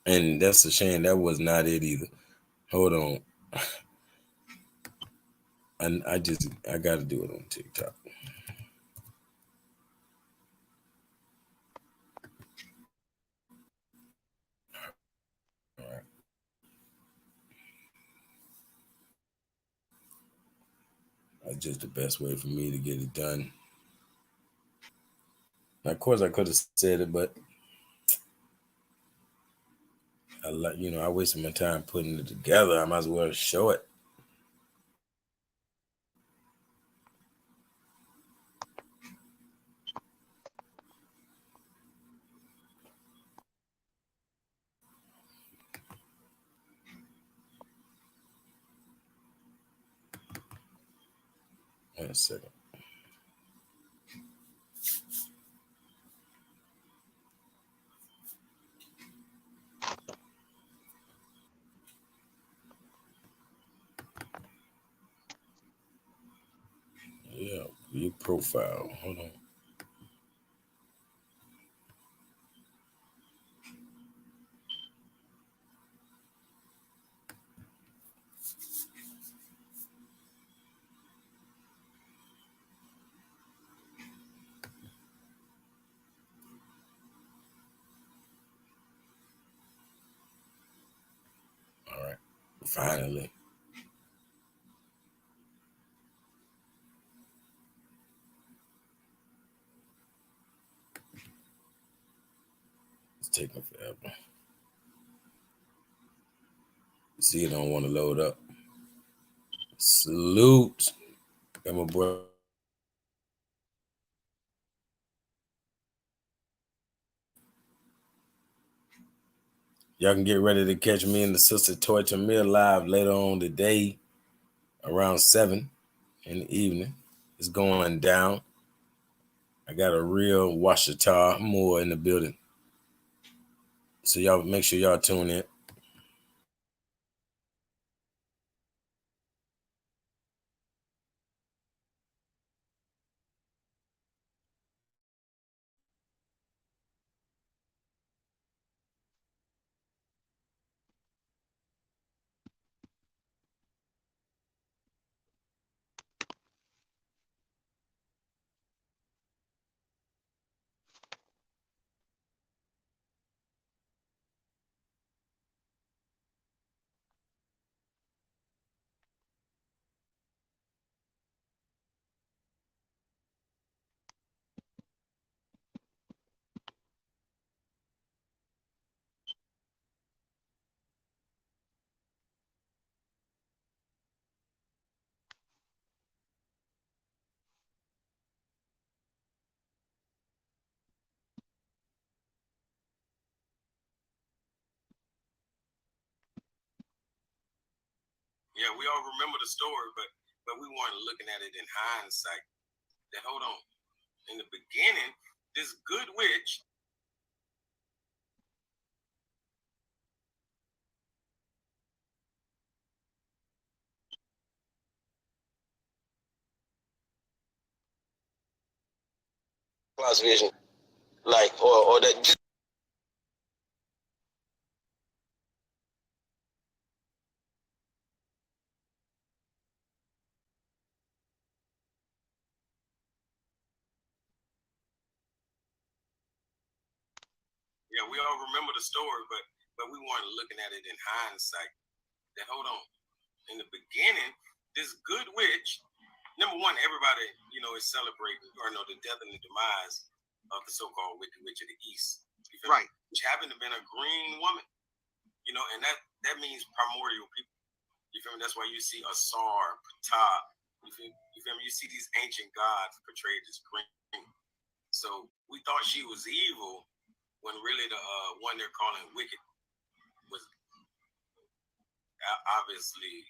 S3: And that's a shame. That was not it either. Hold on. And I got to do it on TikTok. All right. That's just the best way for me to get it done. Now, of course, I could have said it, but I wasted my time putting it together. I might as well show it. Wait a second. Yeah, your profile. Hold on. All right. Finally. It's taking forever. See, it don't want to load up. Salute. And my boy Y'all can get ready to catch me and the sister Toy Tamir live later on today around 7 in the evening. It's going down. I got a real Washita Moore in the building. So y'all make sure y'all tune in. Yeah, we all remember the story, but we weren't looking at it in hindsight. That hold on. In the beginning, this good witch. Class vision. Like or that. Yeah, we all remember the story, but we weren't looking at it in hindsight. That hold on. In the beginning, this good witch, number one, everybody, is celebrating the death and the demise of the so-called Wicked Witch of the East. Right. Which happened to have been a green woman. And that means primordial people. You feel me? That's why you see Asar, Ptah. You feel me? You see these ancient gods portrayed as green. So we thought she was evil when really the one they're calling wicked was obviously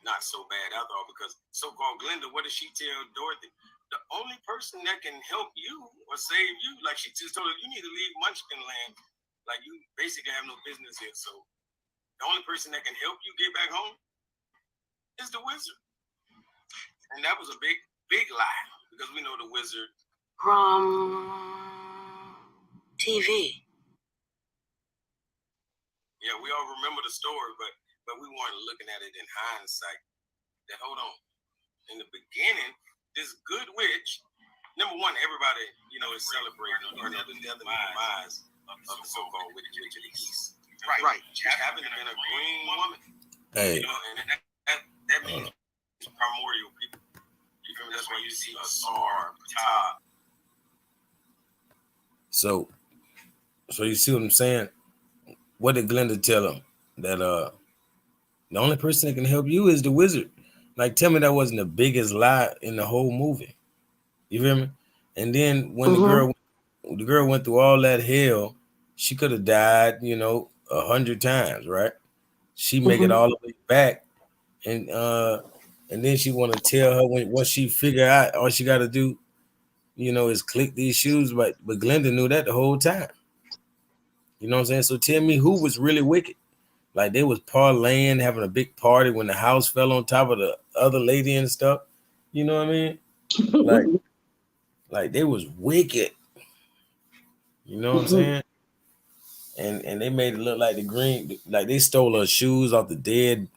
S3: not so bad after all, because so-called Glinda, what did she tell Dorothy? The only person that can help you or save you, like she just told her, you need to leave Munchkin Land. Like, you basically have no business here. So the only person that can help you get back home is the wizard. And that was a big, big lie, because we know the wizard from TV. Yeah, we all remember the story, but we weren't looking at it in hindsight. That hold on. In the beginning, this good witch, number one, everybody, is celebrating the death and the demise of the so-called Wicked Witch of the East. Right. She happened to have been a green woman. Hey. And that means primordial people. You feel me? That's why you see Asar, Ptah. So you see what I'm saying? What did Glinda tell him? That the only person that can help you is the wizard. Like, tell me that wasn't the biggest lie in the whole movie. You feel me? And then when the girl went through all that hell, she could have died, 100 times, right? She make it all the way back, and then she want to tell her once she figure out all she got to do, is click these shoes. But Glinda knew that the whole time. You know what I'm saying? So tell me who was really wicked. Like, they was parlaying, having a big party when the house fell on top of the other lady and stuff. You know what I mean? Like they was wicked. You know what I'm saying? And they made it look like the green, like they stole her shoes off the dead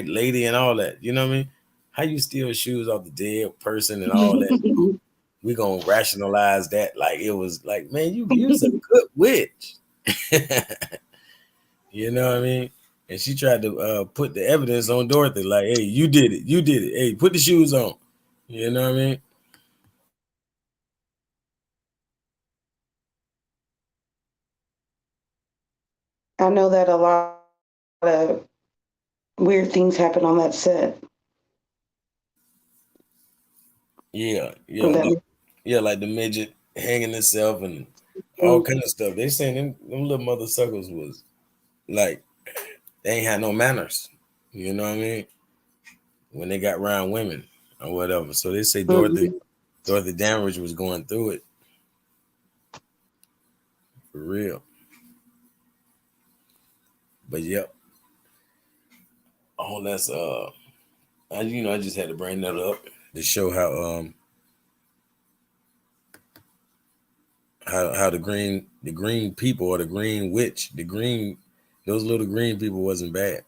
S3: lady and all that. You know what I mean? How you steal shoes off the dead person and all that? We gonna rationalize that like it was like, man, you was a good witch. You know what I mean? And she tried to put the evidence on Dorothy, like, hey, you did it. Hey, put the shoes on. You know what I mean?
S4: I know that a lot of weird things happen on that set.
S3: Yeah, like the midget hanging himself and all kind of stuff. They saying them little mother suckers was like they ain't had no manners. You know what I mean? When they got around women or whatever. So they say Dorothy Dandridge was going through it. For real. But yep. Oh, that's I just had to bring that up to show how the green people, or the green witch, those little green people wasn't bad.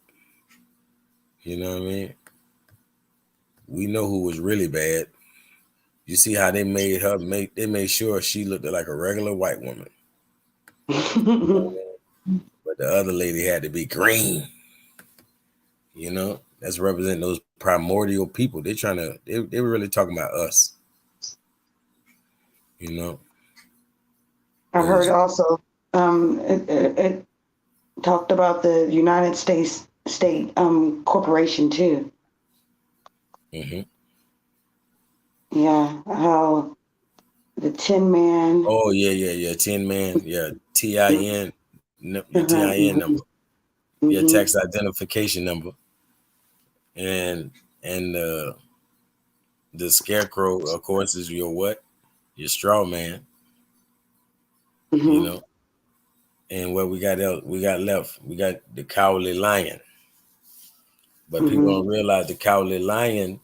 S3: You know what I mean? We know who was really bad. You see how they made her they made sure she looked like a regular white woman. But the other lady had to be green. You know, that's representing those primordial people. They were really talking about us. You know.
S4: I heard also it talked about the United States state corporation too.
S3: Mm-hmm.
S4: Yeah, how the Tin Man.
S3: Oh yeah. Tin Man, yeah. TIN, your TIN number, your
S4: Mm-hmm.
S3: tax identification number, and the scarecrow, of course, is your what? Your straw man. You
S4: Mm-hmm.
S3: know. And what we got left, we got the cowardly lion. But people
S4: Mm-hmm.
S3: don't realize the cowardly lion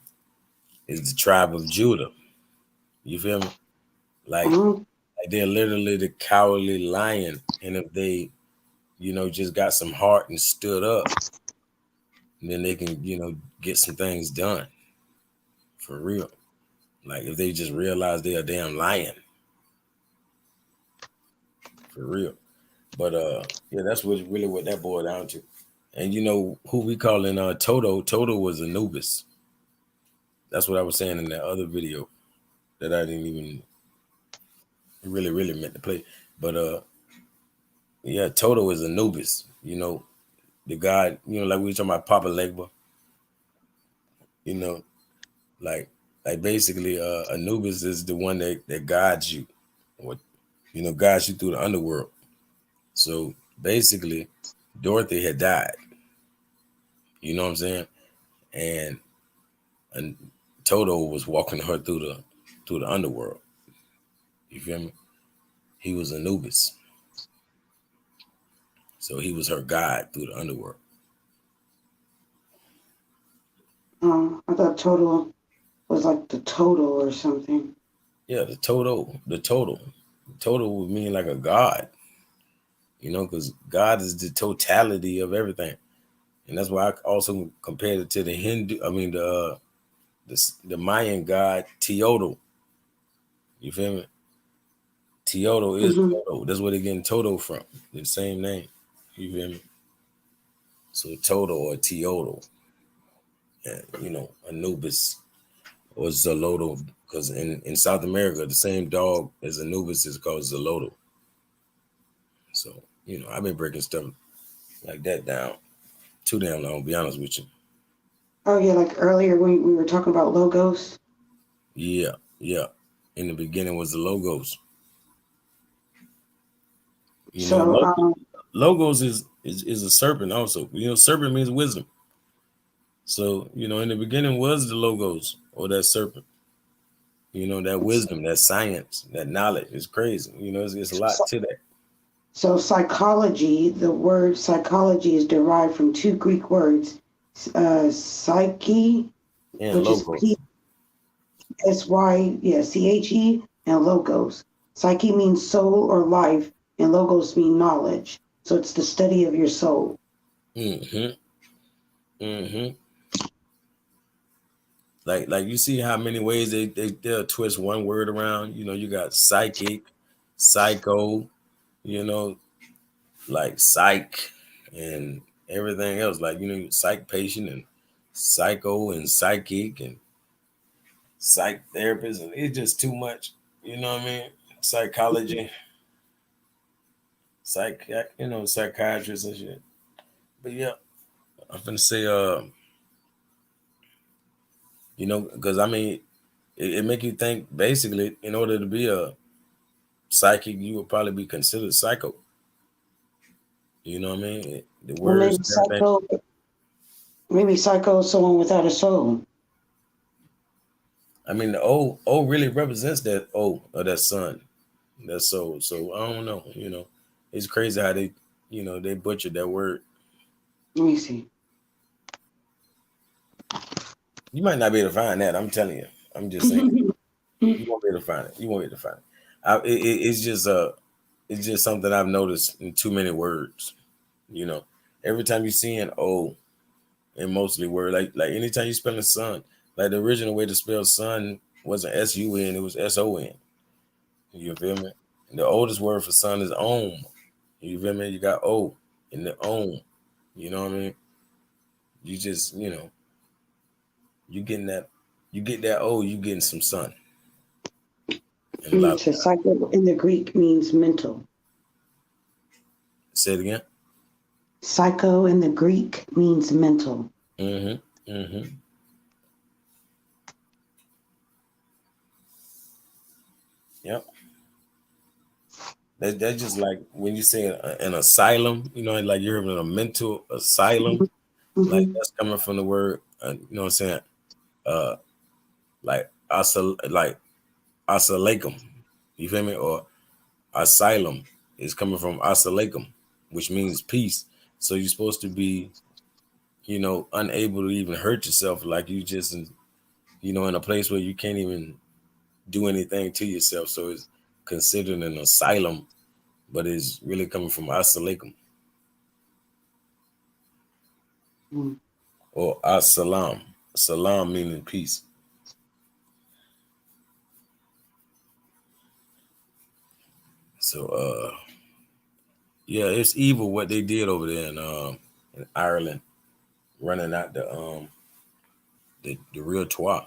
S3: is the tribe of Judah. You feel me? Like
S4: Mm-hmm.
S3: they're literally the cowardly lion. And if they, just got some heart and stood up, then they can, get some things done. For real. Like if they just realize they're a damn lion. For real. But yeah, that's what that boiled down to. And you know who we calling Toto? Toto was Anubis. That's what I was saying in that other video that I didn't even really meant to play. But yeah, Toto is Anubis. The god, like we were talking about Papa Legba, you know, like basically Anubis is the one that guides you, or guides you through the underworld. So basically Dorothy had died. You know what I'm saying? And Toto was walking her through the underworld. You feel me? He was Anubis. So he was her guide through the underworld.
S4: I thought Total was like the total or something.
S3: Yeah, the total would mean like a god, because God is the totality of everything, and that's why I also compared it to the Hindu. I mean the Mayan god Teodo. You feel me? Teodo is
S4: Mm-hmm.
S3: Toto. That's where they're getting Toto from. The same name. You feel me? So Toto or Teodo, and Anubis or Zoloto, because in South America the same dog as Anubis is called Zoloto. So I've been breaking stuff like that down too damn long, to be honest with you.
S4: Oh yeah, like earlier when we were talking about logos.
S3: Yeah. In the beginning was the logos.
S4: So
S3: Logos is a serpent also. Serpent means wisdom. So, in the beginning was the logos, or that serpent. That wisdom, that science, that knowledge is crazy. It's a lot to that.
S4: So psychology, the word psychology is derived from two Greek words, psyche,
S3: And
S4: which is
S3: logos.
S4: Psyche, and logos. Psyche means soul or life, and logos mean knowledge. So it's the study of your soul.
S3: Mm-hmm. Mm-hmm. Like you see how many ways they'll twist one word around. You got psychic, psycho, like psych and everything else. Like, psych patient and psycho and psychic and psych therapist. And it's just too much. You know what I mean? Psychology, psychiatrists and shit. But yeah, I'm gonna say, because I mean, it make you think basically in order to be a psychic, you would probably be considered psycho. You know what I mean? The
S4: Well,
S3: words, everything.
S4: maybe psycho is someone without a soul.
S3: I mean, the O really represents that O or that sun, that soul. So I don't know. It's crazy how they butchered that word.
S4: Let me see.
S3: You might not be able to find that. I'm telling you. I'm just saying. You won't be able to find it. You won't be able to find it. It's just something I've noticed in too many words. Every time you see an O in mostly word, like anytime you spell a sun, like the original way to spell sun wasn't S-U-N, it was S-O-N. You feel me? And the oldest word for sun is ohm. You feel me? You got O in the ohm. You know what I mean? You just, you getting that, you get that O, you getting some sun. And a lot of
S4: So psycho in the Greek means mental.
S3: Say it again.
S4: Psycho in the Greek means mental.
S3: Mm-hmm. Mm-hmm. Yep. That's just like when you say an asylum, like you're in a mental asylum, like that's coming from the word, you know what I'm saying? Like asalacum, you feel me? Or asylum is coming from asalacum, which means peace. So you're supposed to be, unable to even hurt yourself, like you just, in a place where you can't even do anything to yourself. So it's considered an asylum, but it's really coming from asalacum. Or as-salam. Salam meaning peace. So yeah, it's evil what they did over there in Ireland, running out the real Twa.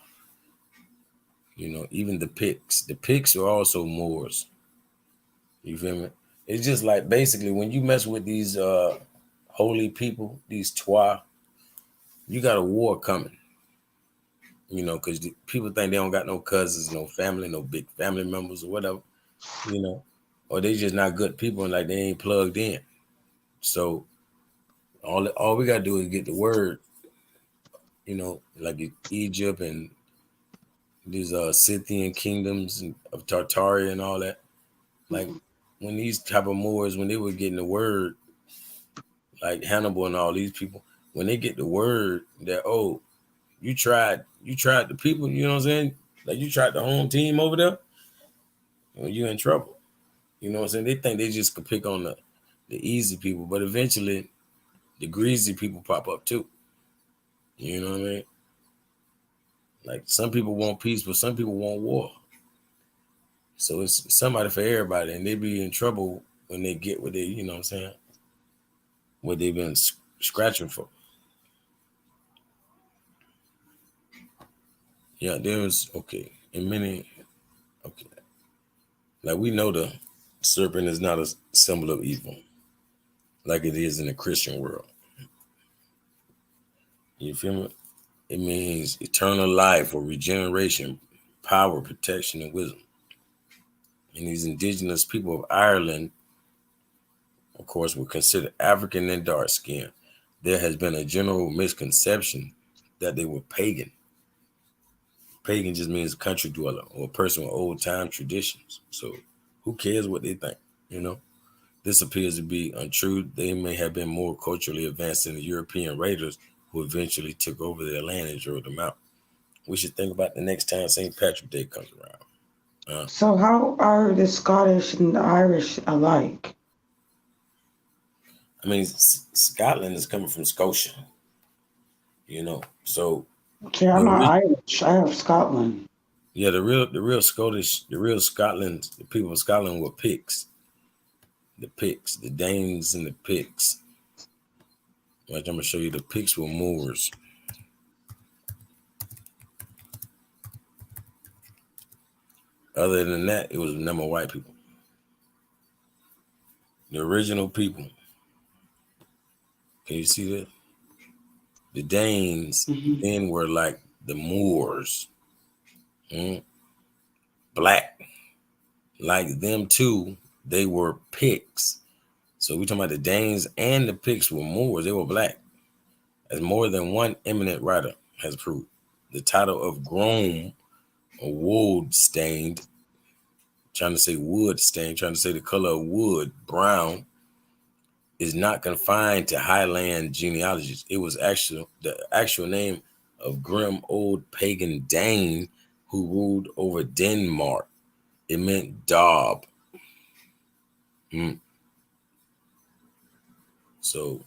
S3: Even the Picts. The Picts are also Moors. You feel me? It's just like basically when you mess with these holy people, these Twa, you got a war coming. Because people think they don't got no cousins, no family, no big family members or whatever, or they just not good people and like they ain't plugged in. So all we gotta do is get the word, like Egypt and these Scythian kingdoms of Tartaria and all that. Like when these type of Moors, when they were getting the word, like Hannibal and all these people, when they get the word that you tried the people, you know what I'm saying? Like you tried the home team over there, you're in trouble. You know what I'm saying? They think they just could pick on the easy people, but eventually the greasy people pop up too. You know what I mean? Like some people want peace, but some people want war. So it's somebody for everybody, and they be in trouble when they get what they, you know what I'm saying, what they've been scratching for. Yeah, there's okay. Like we know the serpent is not a symbol of evil, like it is in the Christian world. You feel me? It means eternal life or regeneration, power, protection, and wisdom. And these indigenous people of Ireland, of course, were considered African and dark skinned. There has been a general misconception that they were pagan. Pagan just means country dweller or a person with old time traditions. So who cares what they think? This appears to be untrue. They may have been more culturally advanced than the European raiders who eventually took over their land and drove them out. We should think about the next time St. Patrick's Day comes around.
S4: So how are the Scottish and the Irish alike?
S3: I mean, Scotland is coming from Scotia, so
S4: Okay, I'm not Irish. I have Scotland.
S3: yeah, the real Scottish, the real Scotland, the people of Scotland were Picts. The Picts, the Danes and the Picts. Like I'm gonna show you, the Picts were Moors. Other than that, it was a number of white people. The original people. Can you see that? The Danes then were like the Moors. Black. Like them too, they were Picts. So we're talking about the Danes and the Picts were Moors. They were black, as more than one eminent writer has proved. The title of Groom or wood stained, trying to say the color of wood, brown, is not confined to highland genealogies. It was the actual name of grim old pagan Dane who ruled over Denmark. It meant daub. So,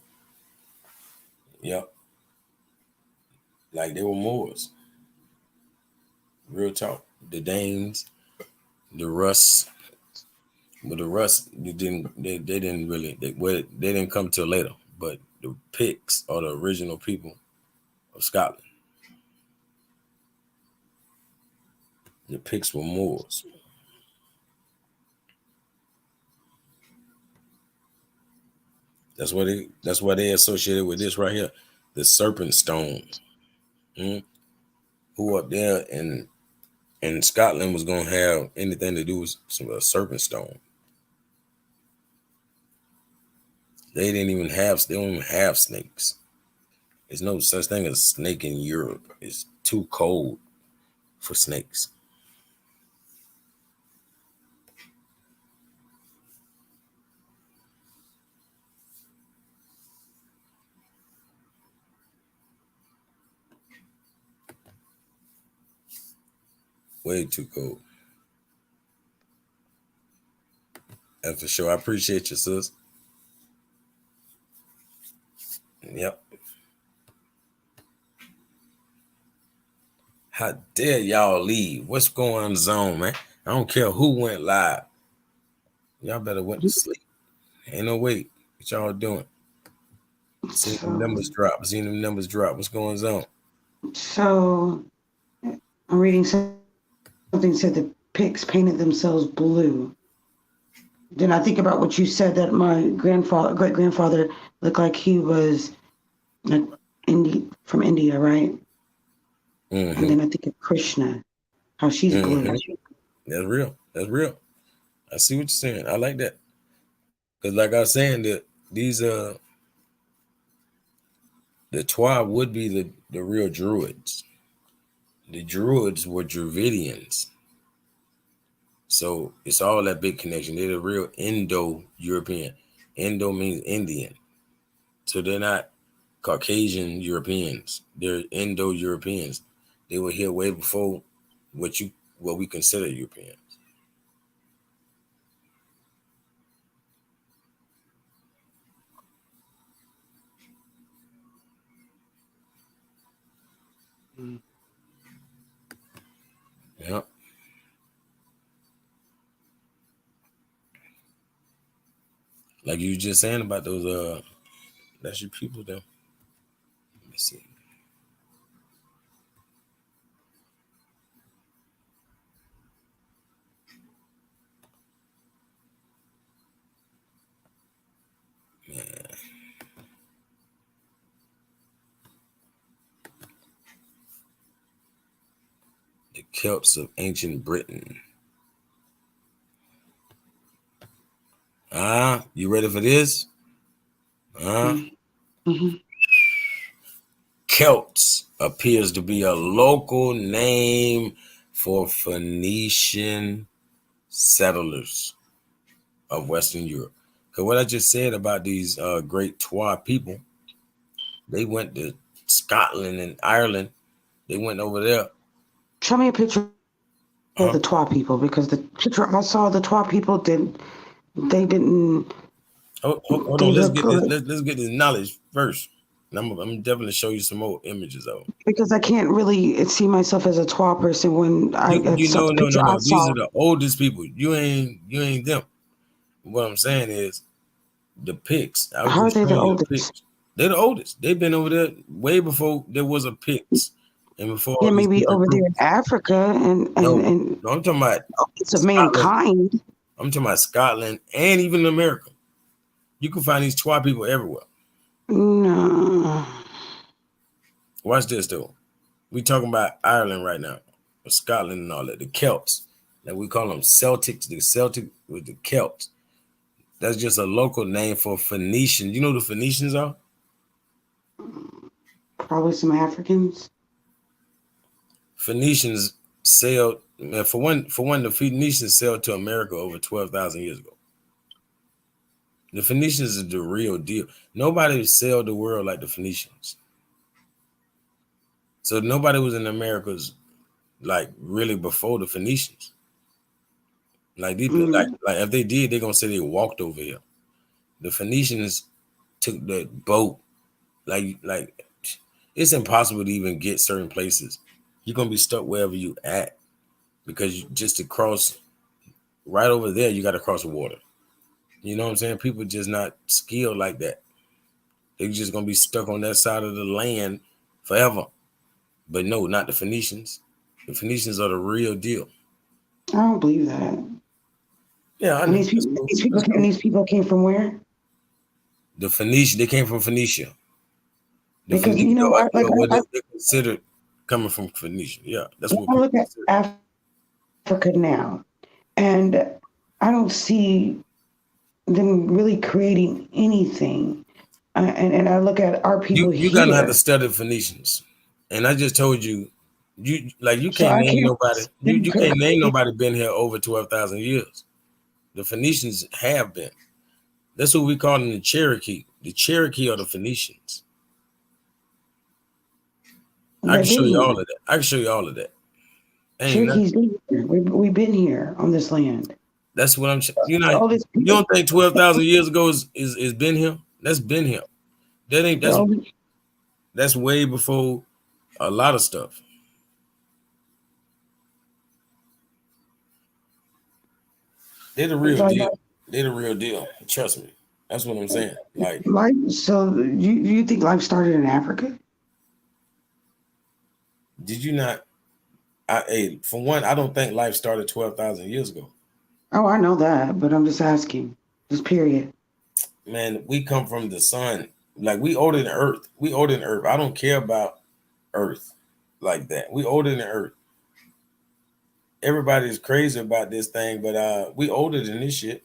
S3: yep, like they were Moors. Real talk. The Danes, the Russ, but the Russ they didn't come till later. But the Picts are the original people of Scotland. The Picts were Moors. That's why they associated with this right here, the serpent stone. Who up there in Scotland was gonna have anything to do with a serpent stone? They don't even have snakes. There's no such thing as a snake in Europe. It's too cold for snakes. Way too cold. That's for sure. I appreciate you, sis. Yep. How dare y'all leave? What's going on, man? I don't care who went live. Y'all better went to sleep. Ain't no way. What y'all doing? Seeing them numbers drop. What's going on?
S4: So I'm reading something said the Picts painted themselves blue. Then I think about what you said, that my great grandfather looked like he was like from India, right?
S3: Mm-hmm.
S4: And then I think of Krishna, how she's blue.
S3: That's real. I see what you're saying. I like that. Because like I was saying, that these the Twa would be the real Druids. The Druids were Dravidians. So it's all that big connection. They're the real Indo-European. Indo means Indian. So they're not Caucasian Europeans. They're Indo-Europeans. They were here way before what we consider Europeans. Yeah. Like you just saying about those that's your people though. Let me see. Man. The Celts of ancient Britain. You ready for this?
S4: Mm-hmm.
S3: Celts appears to be a local name for Phoenician settlers of Western Europe. Because what I just said about these great Twa people, they went to Scotland and Ireland. They went over there.
S4: Show me a picture of the Twa people, because the picture I saw of the Twa people didn't.
S3: Hold on, let's get this knowledge first. I'm definitely show you some more images of them.
S4: Because I can't really see myself as a Twa person when
S3: No. These
S4: saw.
S3: are the oldest people. You ain't them. What I'm saying is the Picts.
S4: How are they the oldest?
S3: They're the oldest. They've been over there way before there was a Picts. And before
S4: maybe over there in Africa and
S3: no, I'm talking about
S4: it's of mankind.
S3: I'm talking about Scotland and even America. You can find these Twa people everywhere.
S4: No.
S3: Watch this though. We talking about Ireland right now, Scotland and all that. The Celts, that we call them Celtics. The Celtic with the Celts. That's just a local name for Phoenician. You know who the Phoenicians are?
S4: Probably some Africans.
S3: Phoenicians sailed for one. The Phoenicians sailed to America over 12,000 years ago. The Phoenicians is the real deal. Nobody sailed the world like the Phoenicians. So nobody was in Americas like really before the Phoenicians. Like these, like if they did, they're gonna say they walked over here. The Phoenicians took the boat. Like it's impossible to even get certain places. You're gonna be stuck wherever you at because just to cross right over there, you got to cross the water. You know what I'm saying? People just not skilled like that. They're just gonna be stuck on that side of the land forever. But no, not the Phoenicians. The Phoenicians are the real deal.
S4: I don't believe that.
S3: Yeah, I
S4: And
S3: know.
S4: these people came from where?
S3: The Phoenician, they came from Phoenicia. The
S4: Because
S3: Phoenicia are what
S4: I
S3: they considered coming from Phoenicia. Yeah, that's what people
S4: look at
S3: consider.
S4: Africa now, and I don't see them really creating anything. And I look at our people
S3: You gotta have to
S4: here.
S3: study Phoenicians. And I just told you, you
S4: So
S3: can't
S4: I
S3: name
S4: can't
S3: nobody. You can't name nobody been here over 12,000 years. The Phoenicians have been. That's what we call them the Cherokee. The Cherokee are the Phoenicians. I can
S4: They've
S3: show
S4: been
S3: you
S4: here.
S3: all of that. I can show you all of that. Ain't nothing.
S4: Cherokees been here. We've been here on this land.
S3: That's what I'm.
S4: All these
S3: You
S4: people,
S3: don't think 12,000 years ago is been here? That's been here. That ain't.
S4: all these-
S3: That's way before a lot of stuff. They're the real
S4: like
S3: deal. They're the real deal. Trust me. That's what I'm saying. Like,
S4: life. So you think life started in Africa?
S3: did you not? For one, I don't think life started 12,000 years ago.
S4: Oh, I know that, but I'm just asking. Just period.
S3: Man, we come from the sun. Like we older than Earth. We older than Earth. I don't care about Earth like that. We older than Earth. Everybody's crazy about this thing, but we older than this shit.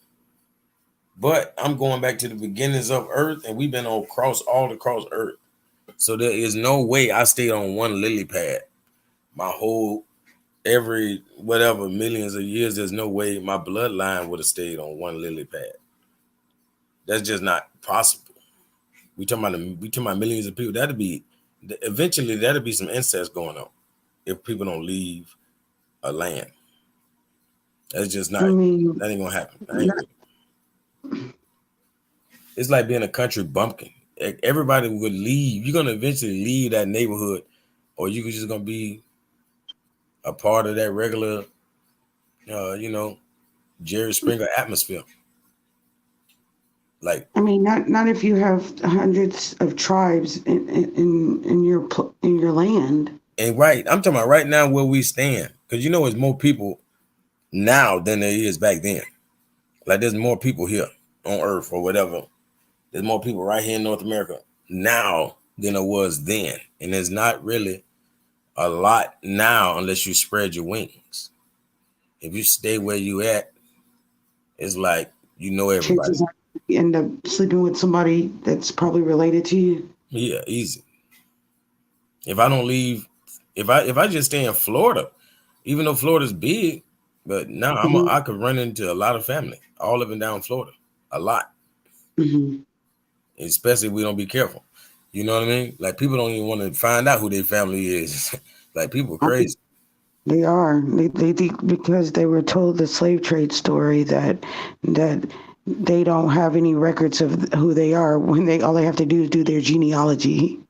S3: But I'm going back to the beginnings of Earth, and we've been all across Earth. So there is no way I stayed on one lily pad my whole every whatever millions of years. There's no way my bloodline would have stayed on one lily pad. That's just not possible. We talking about millions of people. Eventually that'll be some incest going on if people don't leave a land. That's just
S4: I
S3: not.
S4: mean,
S3: That ain't gonna happen. It's like being a country bumpkin. Everybody would leave. You're gonna eventually leave that neighborhood, or you're just gonna be a part of that regular, Jerry Springer atmosphere. Like,
S4: I mean, not if you have hundreds of tribes in your land.
S3: and right, I'm talking about right now where we stand, because there's more people now than there is back then. Like, there's more people here on Earth or whatever. There's more people right here in North America now than there was then, and there's not really a lot now unless you spread your wings. If you stay where you at, it's like everybody.
S4: Chances are you end up sleeping with somebody that's probably related to you.
S3: Yeah, easy. If I don't leave, if I just stay in Florida, even though Florida's big, but now I could run into a lot of family all up and down Florida, a lot.
S4: Mm-hmm.
S3: Especially if we don't be careful. You know what I mean? Like people don't even want to find out who their family is. Like people are crazy.
S4: They are. They think because they were told the slave trade story that they don't have any records of who they are when all they have to do is do their genealogy.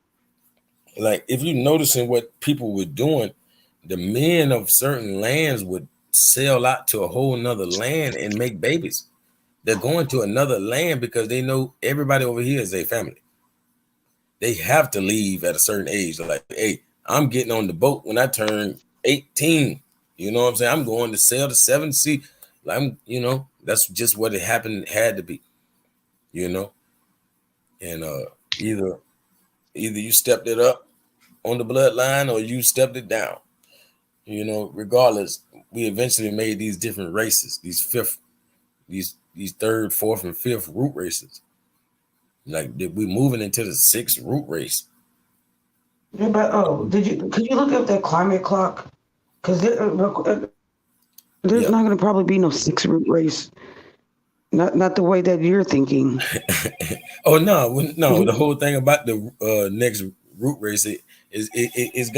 S3: Like if you're noticing what people were doing, the men of certain lands would sell out to a whole nother land and make babies. They're going to another land because they know everybody over here is their family. They have to leave at a certain age. They're like, hey, I'm getting on the boat when I turn 18. You know what I'm saying? I'm going to sail the 7th sea. Like that's just what it had to be. And either you stepped it up on the bloodline or you stepped it down. Regardless, we eventually made these different races, these fifth these third, fourth, and fifth root races. Like we moving into the sixth root race.
S4: Yeah, but could you look up that climate clock? Because there's not going to probably be no six root race. Not the way that you're thinking.
S3: Oh no, the whole thing about the next root race it's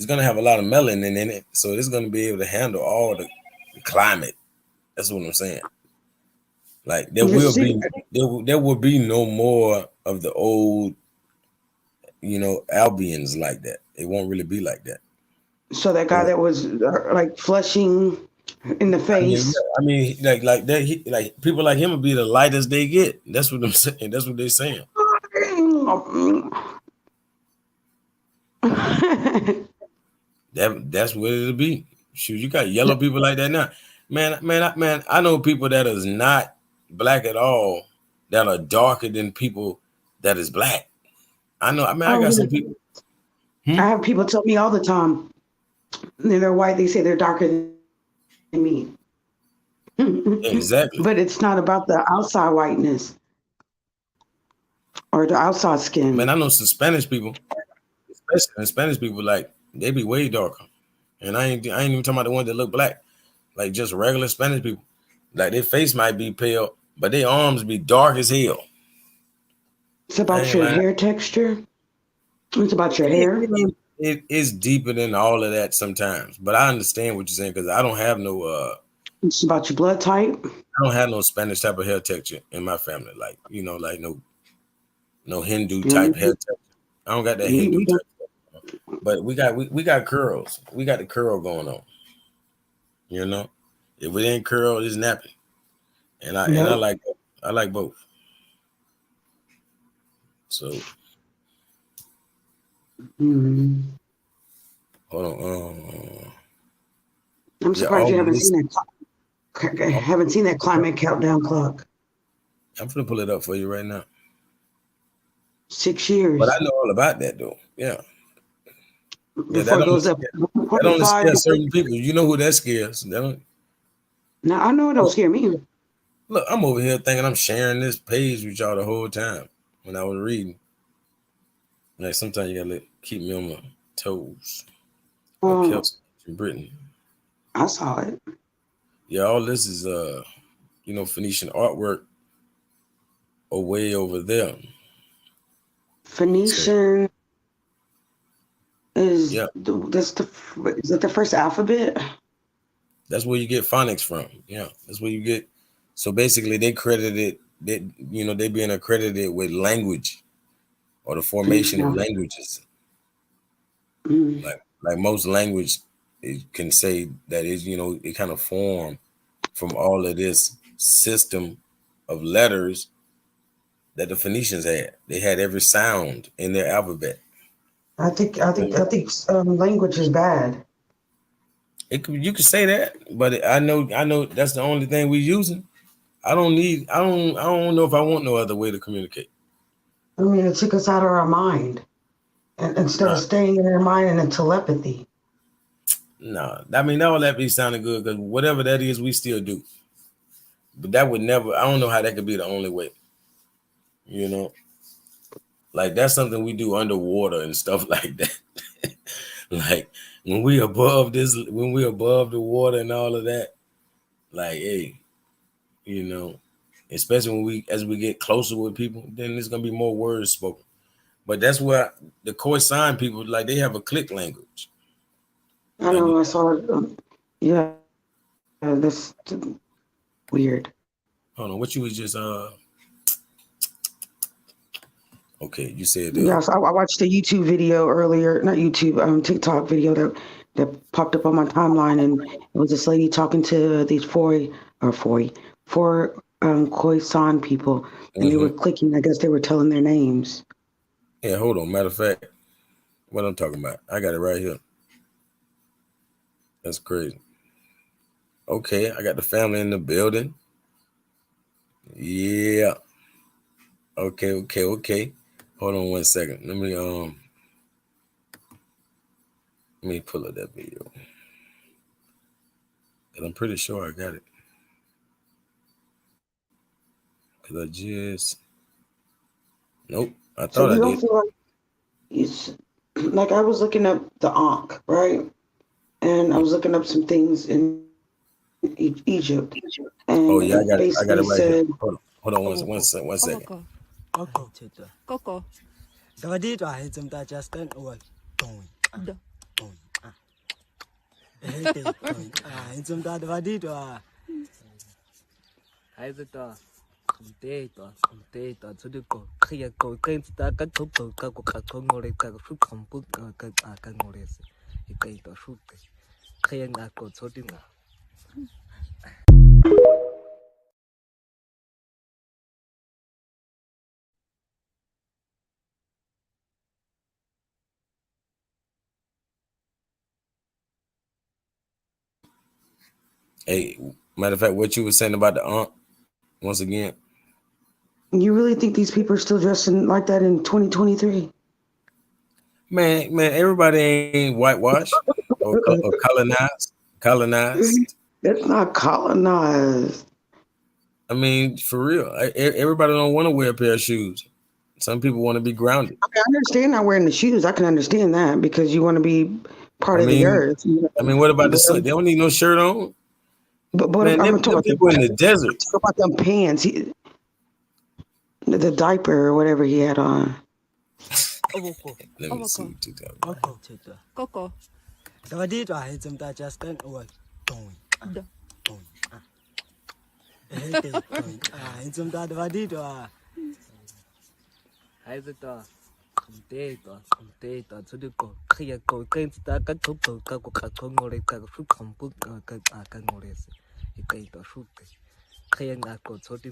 S3: gonna have a lot of melanin in it, so it's gonna be able to handle all the climate. That's what I'm saying. Like there will be no more of the old, Albions like that. It won't really be like that.
S4: So that guy that was like flushing in the face.
S3: I mean, like that. Like people like him will be the lightest they get. That's what I'm saying. That's what they're saying. That's what it'll be. Shoot, you got yellow people like that now, man. I know people that is not black at all that are darker than people that is black. I know. I mean, I got some people.
S4: I have people tell me all the time they're white. They say they're darker than me.
S3: Exactly.
S4: But it's not about the outside whiteness or the outside skin.
S3: Man, I know some Spanish people, especially Spanish people, like they be way darker. And I ain't even talking about the ones that look black, like just regular Spanish people. Like their face might be pale, but their arms be dark as hell.
S4: It's about your hair texture. It's about your hair.
S3: It is deeper than all of that sometimes, but I understand what you're saying because I don't have no.
S4: It's about your blood type.
S3: I don't have no Spanish type of hair texture in my family, like like no Hindu type hair texture. I don't got that Hindu type, but we got curls. We got the curl going on. If it ain't curl, it's nappy, and I like both. So. Hold on.
S4: I'm surprised you haven't seen that. Haven't seen that climate countdown clock.
S3: I'm gonna pull it up for you right now.
S4: 6 years.
S3: But I know all about that though. Yeah.
S4: Before it goes up.
S3: That only scares certain people. You know who that scares?
S4: Now I know it don't scare me.
S3: Look, I'm over here thinking I'm sharing this page with y'all the whole time when I was reading. Like sometimes you gotta keep me on my toes. Kelsey in Britain.
S4: I saw it.
S3: Yeah, all this is Phoenician artwork way over there.
S4: Phoenician is is that the first alphabet?
S3: That's where you get phonics from. Yeah, that's where you get. So basically, they credited that they being accredited with language or the formation of languages. Like most language, it can say that is it kind of formed from all of this system of letters that the Phoenicians had. They had every sound in their alphabet.
S4: I think language is bad.
S3: You could say that, but I know that's the only thing we're using. I don't know if I want no other way to communicate.
S4: I mean, it took us out of our mind, and instead of staying in our mind and in telepathy.
S3: No, I mean all that be sounding good because whatever that is, we still do. But that would never. I don't know how that could be the only way. Like that's something we do underwater and stuff like that. Like when we above the water and all of that, like hey, especially as we get closer with people, then there's gonna be more words spoken. But that's where the Khoisan people, like they have a click language.
S4: I know. I saw it. Yeah, that's weird.
S3: Hold on, what you was just okay, you said
S4: yes. I watched a YouTube video earlier, not YouTube, TikTok video that popped up on my timeline, and it was this lady talking to these four Khoisan people, and they were clicking. I guess they were telling their names.
S3: Yeah, hold on. Matter of fact, what I'm talking about, I got it right here. That's crazy. Okay, I got the family in the building. Yeah. Okay. Hold on 1 second. Let me pull up that video. And I'm pretty sure I got it. Cause I just nope. I
S4: So
S3: thought I
S4: you don't
S3: did.
S4: feel like it's like I was looking up the Ankh, right? And I was looking up some things in Egypt,
S3: Oh
S4: and
S3: yeah,
S4: it
S3: I got
S4: basically
S3: it right here.
S4: said,
S3: Hold on one second.
S7: Coco. Coco. Davadi to I some that just stand away. Don't. Some that Davadi to I the data to the go. Clear go against that got to go ngore ka fu kompu ka ngore se. Ikaita shoot. Clear that go to the
S3: Hey, matter of fact, what you were saying about the aunt once again.
S4: "You really think these people are still dressing like that in 2023?"
S3: Man, everybody ain't whitewashed or colonized. Colonized.
S4: That's not colonized.
S3: I mean, for real, everybody don't want to wear a pair of shoes. Some people want to be grounded.
S4: I understand not wearing the shoes. I can understand that because you want to be part
S3: I
S4: of the
S3: mean,
S4: earth.
S3: what about the sun? They don't need no shirt on.
S4: But
S3: Man,
S4: I'm
S3: them
S4: talking about
S3: people in the desert.
S4: talk about them pants, the diaper or whatever he had on.
S3: Let me see what you talking about.
S7: Coco. Davadi to I some that just stand away. Don't. Some that Davadi to I the data to the go. Clear go against that got to go ngore ka fu kompu ka ngore se. Ikaita shoot. Clear that go to the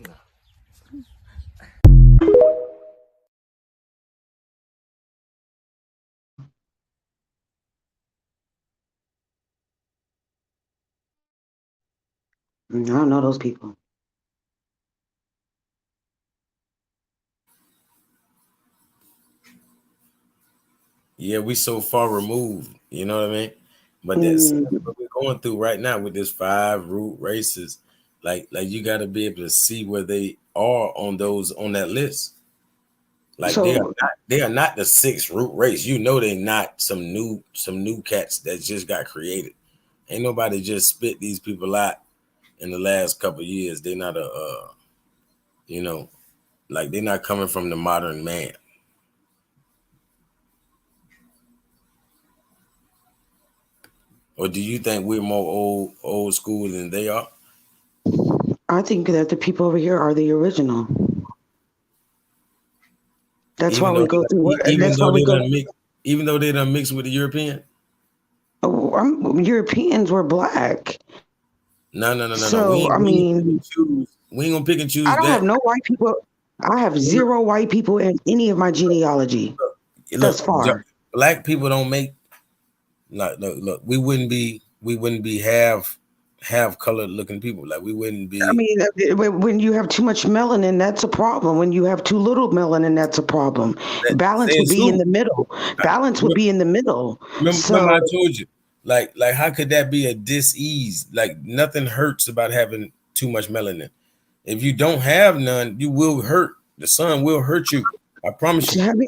S4: I don't know those people.
S3: Yeah, we so far removed. You know what I mean? But that's
S4: Mm.
S3: what we're going through right now with this 5 root races. Like you got to be able to see where they are on that list. Like
S4: So
S3: they are not the 6th root race. You know they're not some new cats that just got created. Ain't nobody just spit these people out in the last couple of years. They're not you know, like they're not coming from the modern man. Or do you think we're more old school than they are?
S4: I think that the people over here are the original. That's why
S3: Even
S4: we
S3: though
S4: go through.
S3: even
S4: That's why
S3: though
S4: we
S3: they
S4: go.
S3: done mix, even though they done mixed with the European.
S4: Europeans were black.
S3: No.
S4: So I
S3: We ain't pick
S4: mean,
S3: and choose. We ain't gonna pick and
S4: I
S3: choose
S4: don't have
S3: that.
S4: no white people. I have
S3: Look,
S4: 0 white people in any of my genealogy thus far.
S3: black people don't make look. We wouldn't be half colored looking people. Like we wouldn't
S4: I
S3: be.
S4: mean, when you have too much melanin, that's a problem. When you have too little melanin, that's a problem.
S3: That
S4: Balance would
S3: says
S4: be in
S3: who?
S4: the middle. Balance would be in the middle.
S3: Remember
S4: So
S3: I told you, like how could that be a dis-ease? Like nothing hurts about having too much melanin. If you don't have none, you will hurt. The sun will hurt you. I promise you.
S4: having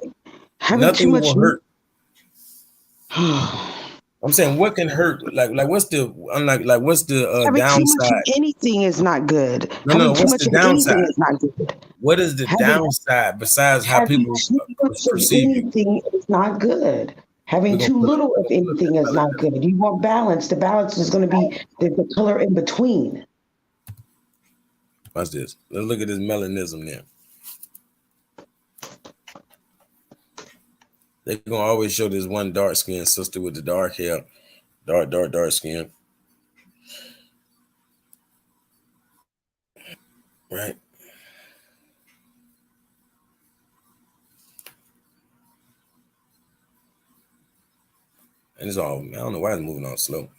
S4: too
S3: Nothing
S4: much.
S3: will hurt. I'm saying what can hurt? Like what's the what's the
S4: Having too much of
S3: downside?
S4: anything is not good.
S3: No.
S4: Having too
S3: What's
S4: much
S3: the
S4: of anything
S3: downside?
S4: is not good.
S3: What is the
S4: Having
S3: downside besides how
S4: having
S3: people
S4: too much of
S3: perceive you?
S4: anything is not good.
S3: We're
S4: Having
S3: gonna
S4: too
S3: pull
S4: little of
S3: up
S4: anything
S3: that
S4: is not
S3: melanin.
S4: good. You want balance. The balance is going to be the color in between.
S3: Watch this. Let's look at this melanism there. They're gonna always show this one dark skinned sister with the dark hair, dark skin. Right? And it's all, I don't know why it's moving on slow.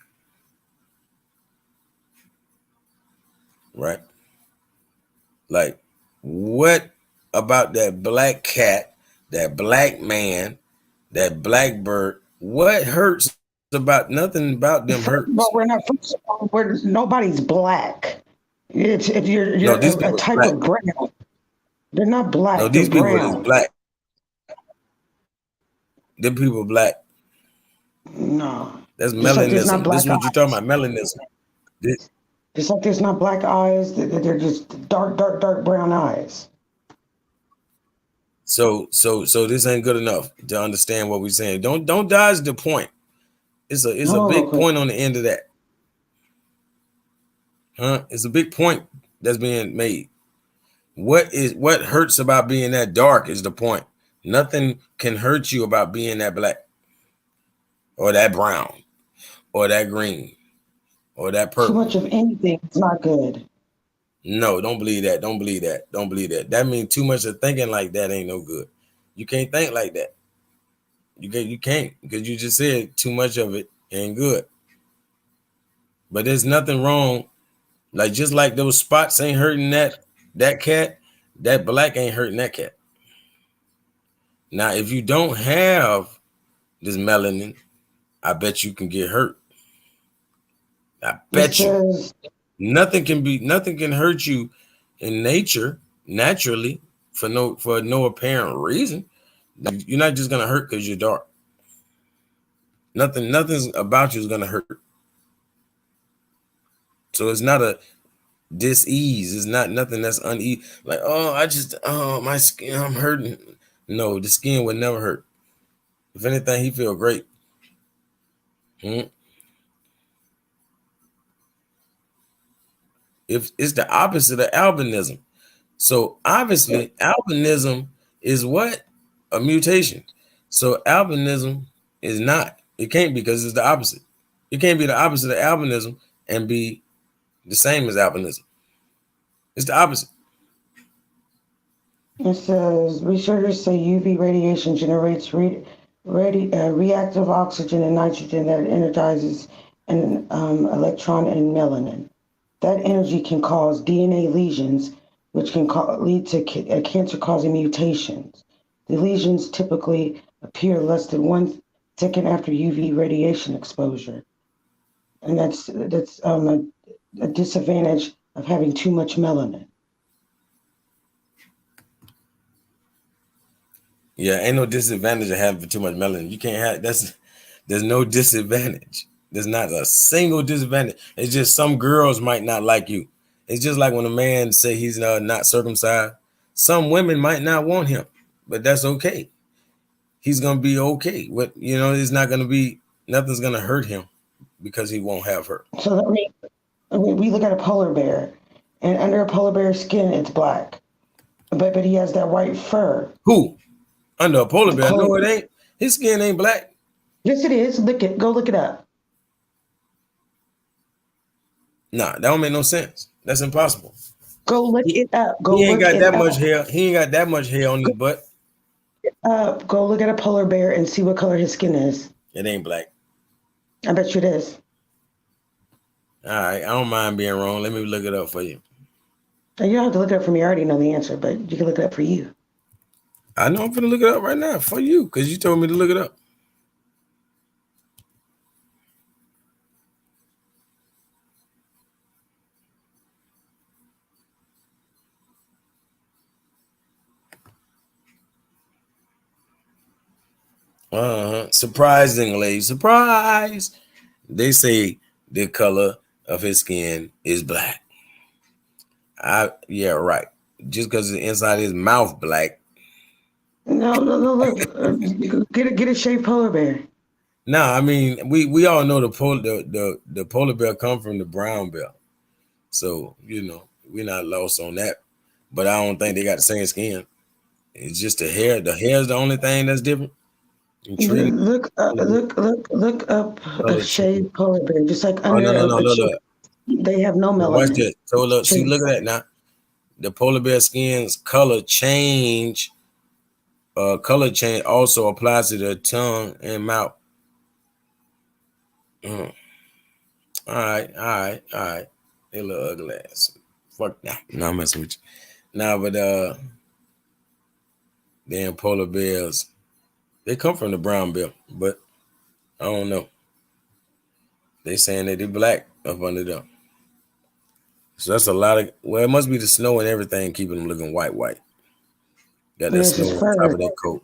S3: Right? Like, what about that black cat, that black man, that black bird? What hurts about nothing about them hurts?
S4: But we're not. First of all, nobody's black. It's if you're
S3: No,
S4: you're
S3: these
S4: a
S3: people are
S4: type
S3: black.
S4: of brown. They're not black.
S3: No,
S4: They're
S3: these people is
S4: brown.
S3: black. Them people black.
S4: No.
S3: That's
S4: Just like there's not
S3: melanism. This
S4: black
S3: is what you're talking
S4: eyes.
S3: about, melanism.
S4: Just like there's not black eyes. They're just dark, dark, dark brown eyes.
S3: So this ain't good enough to understand what we're saying. Don't dodge the point. It's a
S4: Hold on real
S3: big
S4: quick.
S3: point on the end of that. Huh? It's a big point that's being made. What hurts about being that dark is the point. Nothing can hurt you about being that black or that brown or that green or that
S4: Too
S3: purple.
S4: much of anything is not good.
S3: No, don't believe that. Don't believe that. Don't believe that. That means too much of thinking like that ain't no good. You can't think like that. You can't because you just said too much of it ain't good. But there's nothing wrong. Like just like those spots ain't hurting that cat, that black ain't hurting that cat. Now, if you don't have this melanin, I bet you can get hurt. I
S4: It
S3: bet you.
S4: says
S3: Nothing can hurt you in nature naturally for no apparent reason. You're not just gonna hurt because you're dark. Nothing's about you is gonna hurt. So it's not a dis-ease. It's not nothing that's uneasy. Like, my skin, I'm hurting. No, the skin would never hurt. If anything, he feel great. If it's the opposite of albinism. So obviously, albinism is what? A mutation. So albinism is not. It can't be because it's the opposite. It can't be the opposite of albinism and be the same as albinism. It's the opposite.
S4: it says researchers say UV radiation generates reactive oxygen and nitrogen that energizes an electron in melanin. That energy can cause DNA lesions, which can lead to cancer-causing mutations. The lesions typically appear less than 1 second after UV radiation exposure, and that's a disadvantage of having too much melanin.
S3: Yeah, ain't no disadvantage of having too much melanin. You can't have there's no disadvantage. There's not a single disadvantage. It's just some girls might not like you. It's just like when a man say he's not circumcised. Some women might not want him, but that's okay. He's gonna be okay. It's not gonna be nothing's gonna hurt him because he won't have her.
S4: So that means we look at a polar bear, and under a polar bear's skin, it's black, but he has that white fur.
S3: Who? Under a polar bear? No, it ain't. His skin ain't black.
S4: Yes, it is. Go look it up.
S3: Nah, that don't make no sense. That's impossible.
S4: Go look it up.
S3: He ain't got that much hair. He ain't got that much hair on his butt.
S4: Go look at a polar bear and see what color his skin is.
S3: It ain't black.
S4: I bet you it is.
S3: All right, I don't mind being wrong. Let me look it up for you.
S4: You don't have to look it up for me. I already know the answer, but you can look it up for you.
S3: I know I'm gonna look it up right now for you because you told me to look it up. Surprisingly, surprise. They say the color of his skin is black. Yeah, right. Just because the inside of his mouth black.
S4: No, look. Get a shaved polar bear.
S3: No, I mean we all know the polar bear come from the brown bear, so we're not lost on that. But I don't think they got the same skin. It's just the hair. The hair is the only thing that's different.
S4: Look up a shaved polar bear, just like under
S3: look.
S4: They have no melanin.
S3: Watch that. So look, see, look at that now. The polar bear skin's color change also applies to the tongue and mouth. All right. They look ugly ass. Fuck nah. No, I'm messing with you. Nah, but damn polar bears, they come from the brown bear, but I don't know. They saying that they black up under them. So that's a lot of it must be the snow and everything keeping them looking white. Got that
S4: It's
S3: snow
S4: his
S3: on top
S4: fur.
S3: of that coat.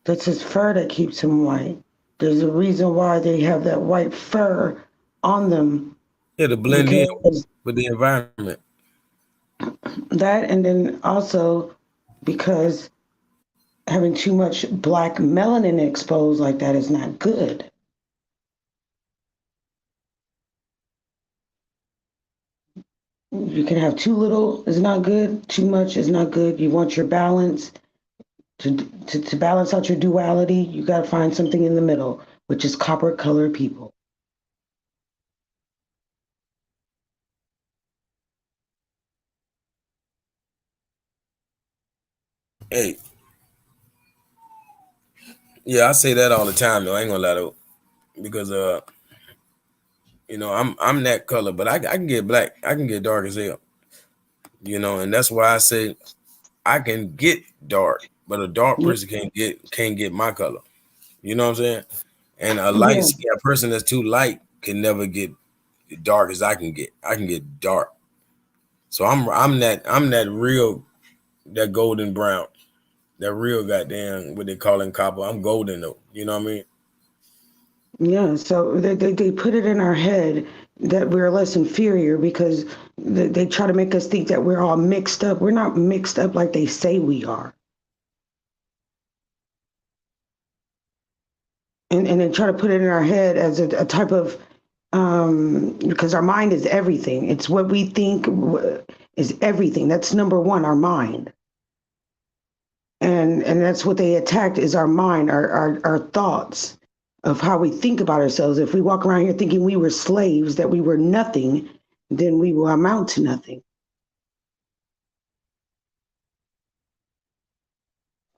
S4: That's his fur that keeps him white. There's a reason why they have that white fur on them
S3: Yeah, to blend in
S4: because
S3: with the environment.
S4: that, and then also because having too much black melanin exposed like that is not good. You can have too little is not good, too much is not good. You want your balance. To balance out your duality, you got to find something in the middle, which is copper colored people.
S3: Hey, yeah, I say that all the time though. I ain't gonna lie though, because I'm that color, but I can get black, I can get dark as hell, and that's why I say I can get dark, but a dark
S4: Yeah,
S3: person can't get my color. You know what I'm saying? And a light
S4: yeah,
S3: skin, a person that's too light can never get dark as I can get. I can get dark. So I'm that real, that golden brown, that real goddamn what they call in copper. I'm golden though. You know what I mean?
S4: yeah. So they put it in our head that we're less inferior because they try to make us think that we're all mixed up. We're not mixed up like they say we are. And they try to put it in our head as a type of because our mind is everything. It's what we think is everything. That's number one, our mind. And that's what they attacked is our mind, our thoughts of how we think about ourselves. If we walk around here thinking we were slaves, that we were nothing, then we will amount to nothing.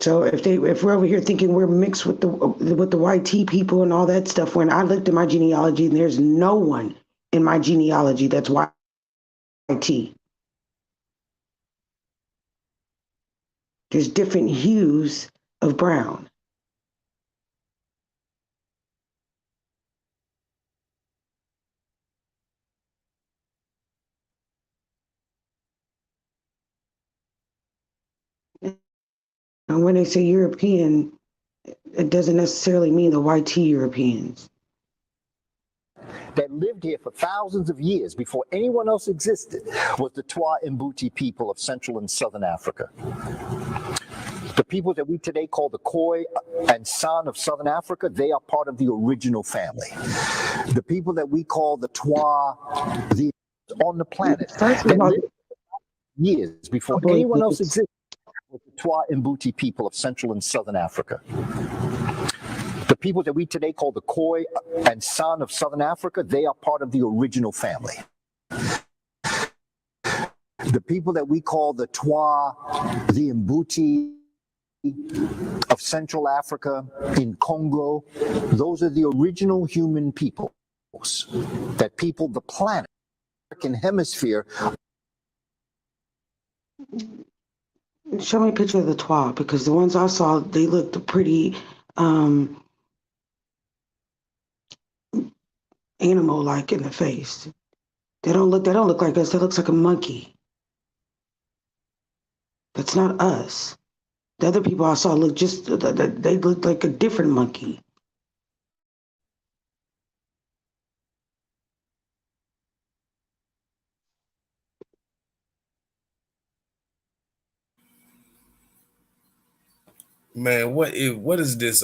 S4: So if we're over here thinking we're mixed with the white tea people and all that stuff, when I looked at my genealogy, there's no one in my genealogy that's white tea. There's different hues of brown. And when they say European, it doesn't necessarily mean the white tea Europeans.
S8: That lived here for thousands of years before anyone else existed was the Twa Mbuti people of Central and Southern Africa. The people that we today call the Khoi and San of Southern Africa, they are part of the original family. The people that we call the Twa, the on the planet,
S4: First
S8: that
S4: of all,
S8: lived years before anyone else existed was the Twa Mbuti people of Central and Southern Africa. The people that we today call the Khoi and San of Southern Africa, they are part of the original family. The people that we call the Twa, the Mbuti of Central Africa, in Congo, those are the original human peoples that peopled the planet, American hemisphere.
S4: Show me a picture of the Twa because the ones I saw, they looked pretty animal-like in the face. They don't look like us. That looks like a monkey. That's not us. The other people I saw look they looked like a different monkey.
S3: Man, what is this?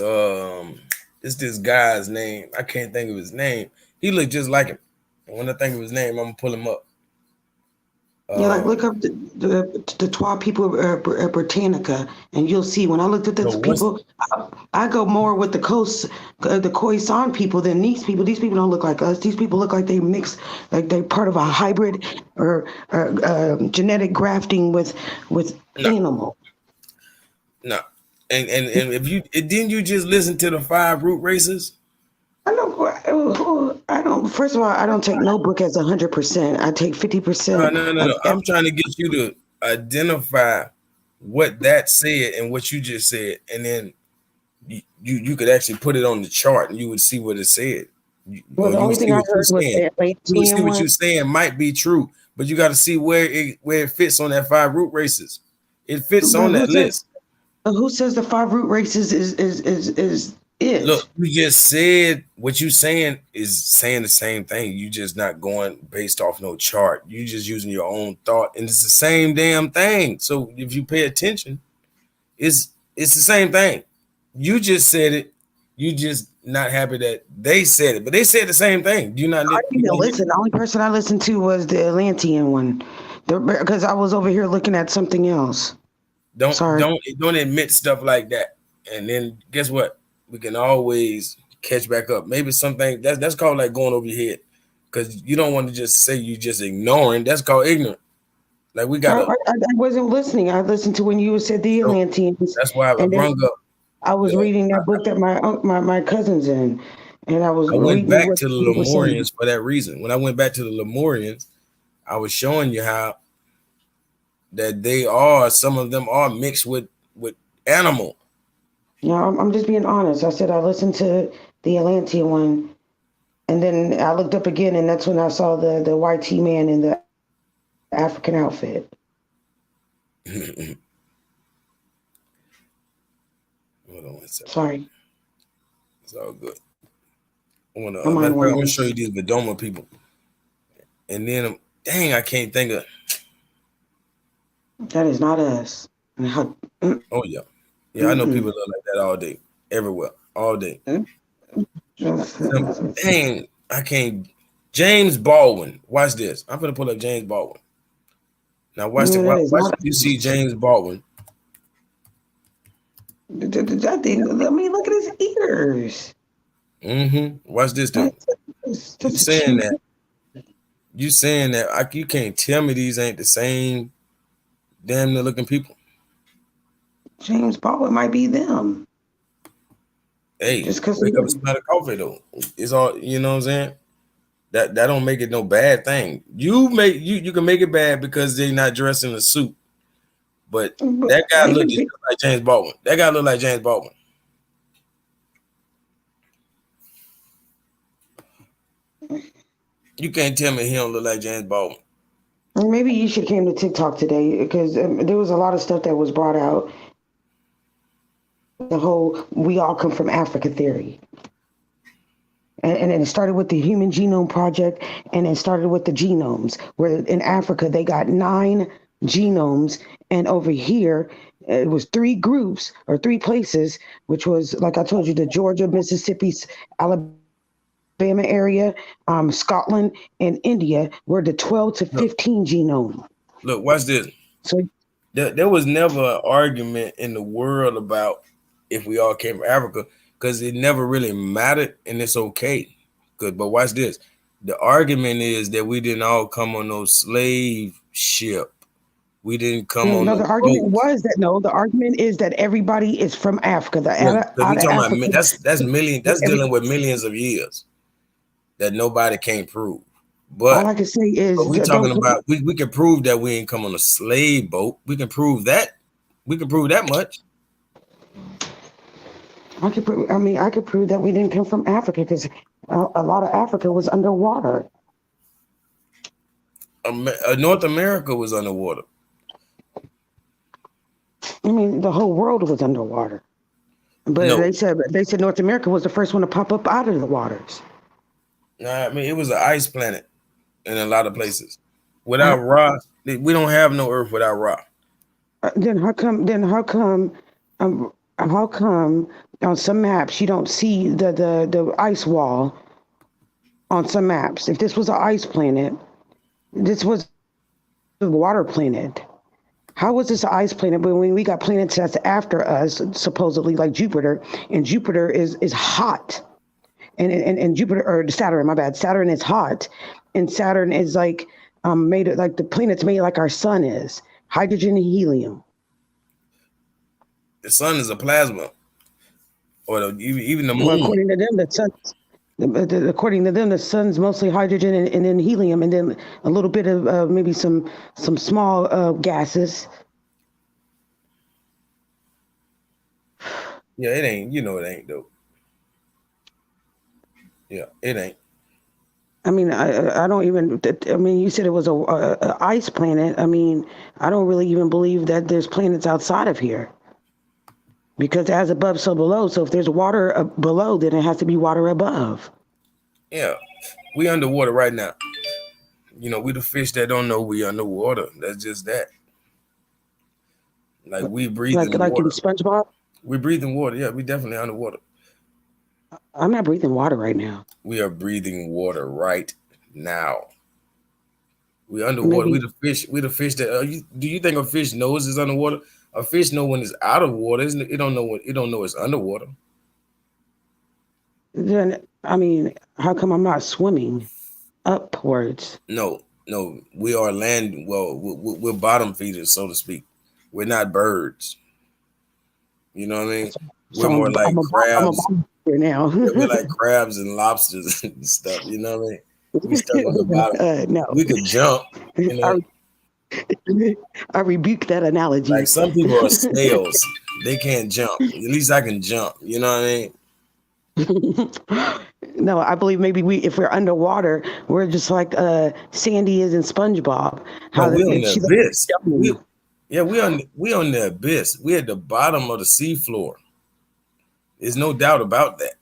S3: It's this guy's name. I can't think of his name. He looked just like him. And when I think of his name, I'm gonna pull him up.
S4: Yeah, like look up the Twa people at Britannica, and you'll see. When I looked at those people, I go more with the Khoisan people than these people. These people don't look like us. These people look like they mix, like they're part of a hybrid or genetic grafting with animal.
S3: No, and if you didn't you just listen to the 5 root races?
S4: I don't. First of all, I don't take no book as 100%. I take 50%.
S3: No. I'm trying to get you to identify what that said and what you just said, and then you could actually put it on the chart and you would see what it said.
S4: Well, the only thing I heard was the
S3: see what
S4: one.
S3: you're saying might be true, but you got to see where it fits on that 5 root races. It fits on that list.
S4: Who says the 5 root races is it?
S3: Look, you just said what you saying is saying the same thing. You just not going based off no chart. You just using your own thought, and it's the same damn thing. So if you pay attention, it's the same thing. You just said it. You just not happy that they said it, but they said the same thing. Do you not?
S4: I didn't even listen. The only person I listened to was the Atlantean one, because I was over here looking at something else.
S3: Don't admit stuff like that, and then guess what? We can always catch back up. Maybe something that's called like going over your head, because you don't want to just say you just ignoring. That's called ignorant. Like we got.
S4: I wasn't listening. I listened to when you said the Atlanteans.
S3: That's why I brung up.
S4: I was reading that book that my cousin's in, and I
S3: went back to the Lemurians for that reason. When I went back to the Lemurians, I was showing you how that some of them are mixed with animal.
S4: Yeah, I'm just being honest. I said I listened to the Atlantean one, and then I looked up again, and that's when I saw the YT man in the African outfit.
S3: Hold on one second.
S4: Sorry.
S3: It's all good. I'm gonna show you these Bedoma people, and then dang, I can't think of.
S4: That is not us.
S3: Oh yeah, I know people look like that all day, everywhere, all day. Dang, I can't. James Baldwin. Watch this. I'm gonna pull up James Baldwin. Now watch you see James Baldwin.
S4: That thing, I mean, look at his ears.
S3: Watch this thing. You saying that you can't tell me these ain't the same damn near looking people.
S4: James Baldwin might be them.
S3: Hey, just because wake up and smell the coffee though. It's all, you know what I'm saying? That don't make it no bad thing. You can make it bad because they're not dressed in a suit. But that guy look just like James Baldwin. That guy look like James Baldwin. You can't tell me he don't look like James Baldwin.
S4: Maybe you should have came to TikTok today, because there was a lot of stuff that was brought out. The whole "we all come from Africa" theory. And it started with the Human Genome Project, and it started with the genomes, where in Africa they got 9 genomes, and over here it was 3 groups or 3 places, which was, like I told you, the Georgia, Mississippi, Alabama area, Scotland, and India were the 12 to 15 genome.
S3: Look, watch this. So there was never an argument in the world about if we all came from Africa, because it never really mattered, and it's okay. Good, but watch this. The argument is that we didn't all come on no slave ship. We didn't come on.
S4: No, the argument was that the argument is that everybody is from Africa.
S3: That's million. That's dealing with millions of years that nobody can prove. But
S4: all I can say is
S3: we're talking about we can prove that we ain't come on a slave boat. We can prove that. We can prove that much.
S4: I could prove that we didn't come from Africa, because a lot of Africa was underwater.
S3: North America was underwater.
S4: I mean, the whole world was underwater. But they said North America was the first one to pop up out of the waters.
S3: Nah, I mean, it was an ice planet in a lot of places. Without Ra, we don't have no Earth without Ra.
S4: Then how come on some maps you don't see the ice wall on some maps? If this was an ice planet, this was a water planet. How was this an ice planet? But when we got planets that's after us, supposedly like Jupiter, and Jupiter is hot, and Jupiter, or Saturn, my bad, Saturn is hot, and Saturn is like made it like the planet's made like our sun is, hydrogen and helium.
S3: The sun is a plasma, or even the moon.
S4: Well, according to them, the sun's mostly hydrogen and then helium, and then a little bit of maybe some small gases.
S3: Yeah, it ain't. You know, it ain't though. Yeah, it ain't.
S4: I mean, I don't even. I mean, you said it was a ice planet. I mean, I don't really even believe that there's planets outside of here. Because as above, so below. So if there's water below, then it has to be water above.
S3: Yeah, we underwater right now. You know, we the fish that don't know we underwater. That's just that. Like we breathing
S4: Like in
S3: water.
S4: SpongeBob.
S3: We breathing water. Yeah, we definitely underwater.
S4: I'm not breathing water right now.
S3: We are breathing water right now. We underwater.
S4: Maybe
S3: We the fish. We the fish that. Do you think a fish knows it's underwater? A fish know when it's out of water. Isn't it? It don't know what. It don't know it's underwater.
S4: then I mean, how come I'm not swimming upwards?
S3: No, no. We are land. Well, we're bottom feeders, so to speak. We're not birds. You know what I mean? We're
S4: So
S3: more like
S4: I'm a
S3: crabs.
S4: bottom here now.
S3: Yeah, we're like crabs and lobsters and stuff. You know what I mean? We stuck on the bottom.
S4: No,
S3: We could jump. You know,
S4: I rebuke that analogy.
S3: like some people are snails. They can't jump. At least I can jump. You know what I mean?
S4: No, I believe maybe if we're underwater, we're just like Sandy is in SpongeBob.
S3: No, we on
S4: she's
S3: the abyss. We on the abyss. We at the bottom of the seafloor. There's no doubt about that.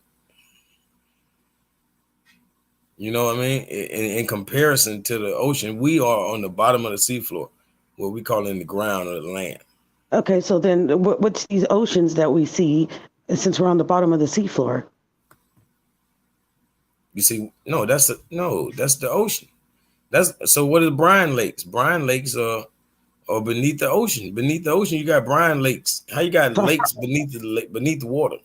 S3: You know what I mean? In comparison to the ocean, we are on the bottom of the seafloor, what we call in the ground or the land.
S4: Okay, so then what's these oceans that we see since we're on the bottom of the seafloor?
S3: You see, no, that's the ocean. So what is Brine Lakes? Brine Lakes are beneath the ocean. Beneath the ocean, you got Brine Lakes. How you got lakes beneath the water?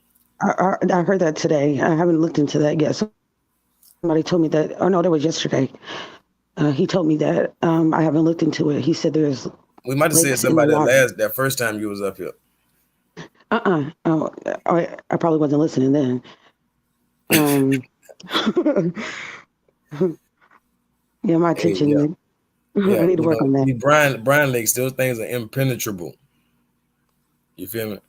S4: I heard that today. I haven't looked into that yet. Somebody told me that. Oh no, that was yesterday. He told me that. I haven't looked into it. He said there's.
S3: We might have said somebody that first time you was up here.
S4: Oh, I probably wasn't listening then. Yeah, my attention. I need to work on that.
S3: Brine Lakes, those things are impenetrable. You feel me?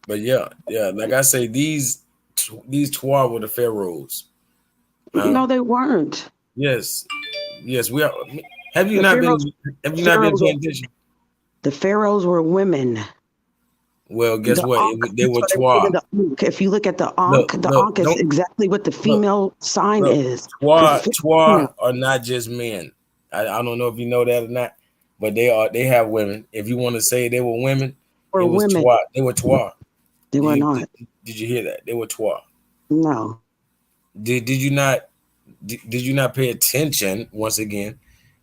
S3: But yeah, like I say, these Twa were the pharaohs.
S4: No, they weren't.
S3: Yes, we are. Have you not been paying attention?
S4: The pharaohs were women.
S3: Well, guess what? They were Twa.
S4: If you look at the Ankh, Ankh is exactly what the female sign is.
S3: Twa are not just men. I don't know if you know that or not, but they have women. If you want to say they were women, it was women. Twa. They were Twa.
S4: They were not.
S3: Did you hear that? They were Twa.
S4: No.
S3: Did you not pay attention once again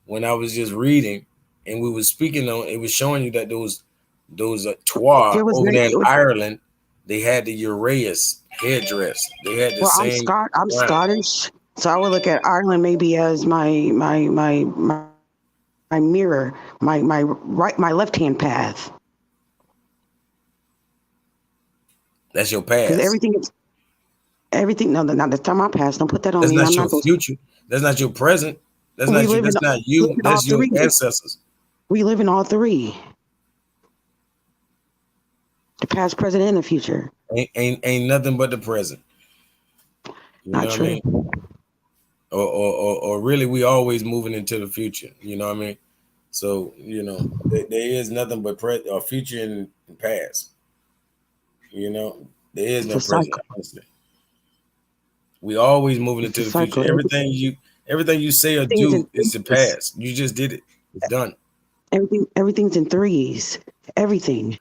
S3: when I was just reading and we were speaking on? It was showing you that those Twa over there in Ireland, they had the Uraeus headdress. They had the same.
S4: I'm Scottish, so I would look at Ireland maybe as my mirror, my left hand path.
S3: That's your past.
S4: Because everything. No, that's not my past. Don't put that on
S3: me.
S4: That's
S3: not your future. That's not your present. That's not you. That's not you. That's your ancestors.
S4: We live in all three. The past, present, and the future.
S3: Ain't nothing but the present. You
S4: Not true.
S3: I mean? Or really, we always moving into the future. You know what I mean? So there is nothing but future and past. There is no present. Honestly. We always moving into the future. Everything you say or do is the past. You just did it. It's done.
S4: Everything's in threes. Everything.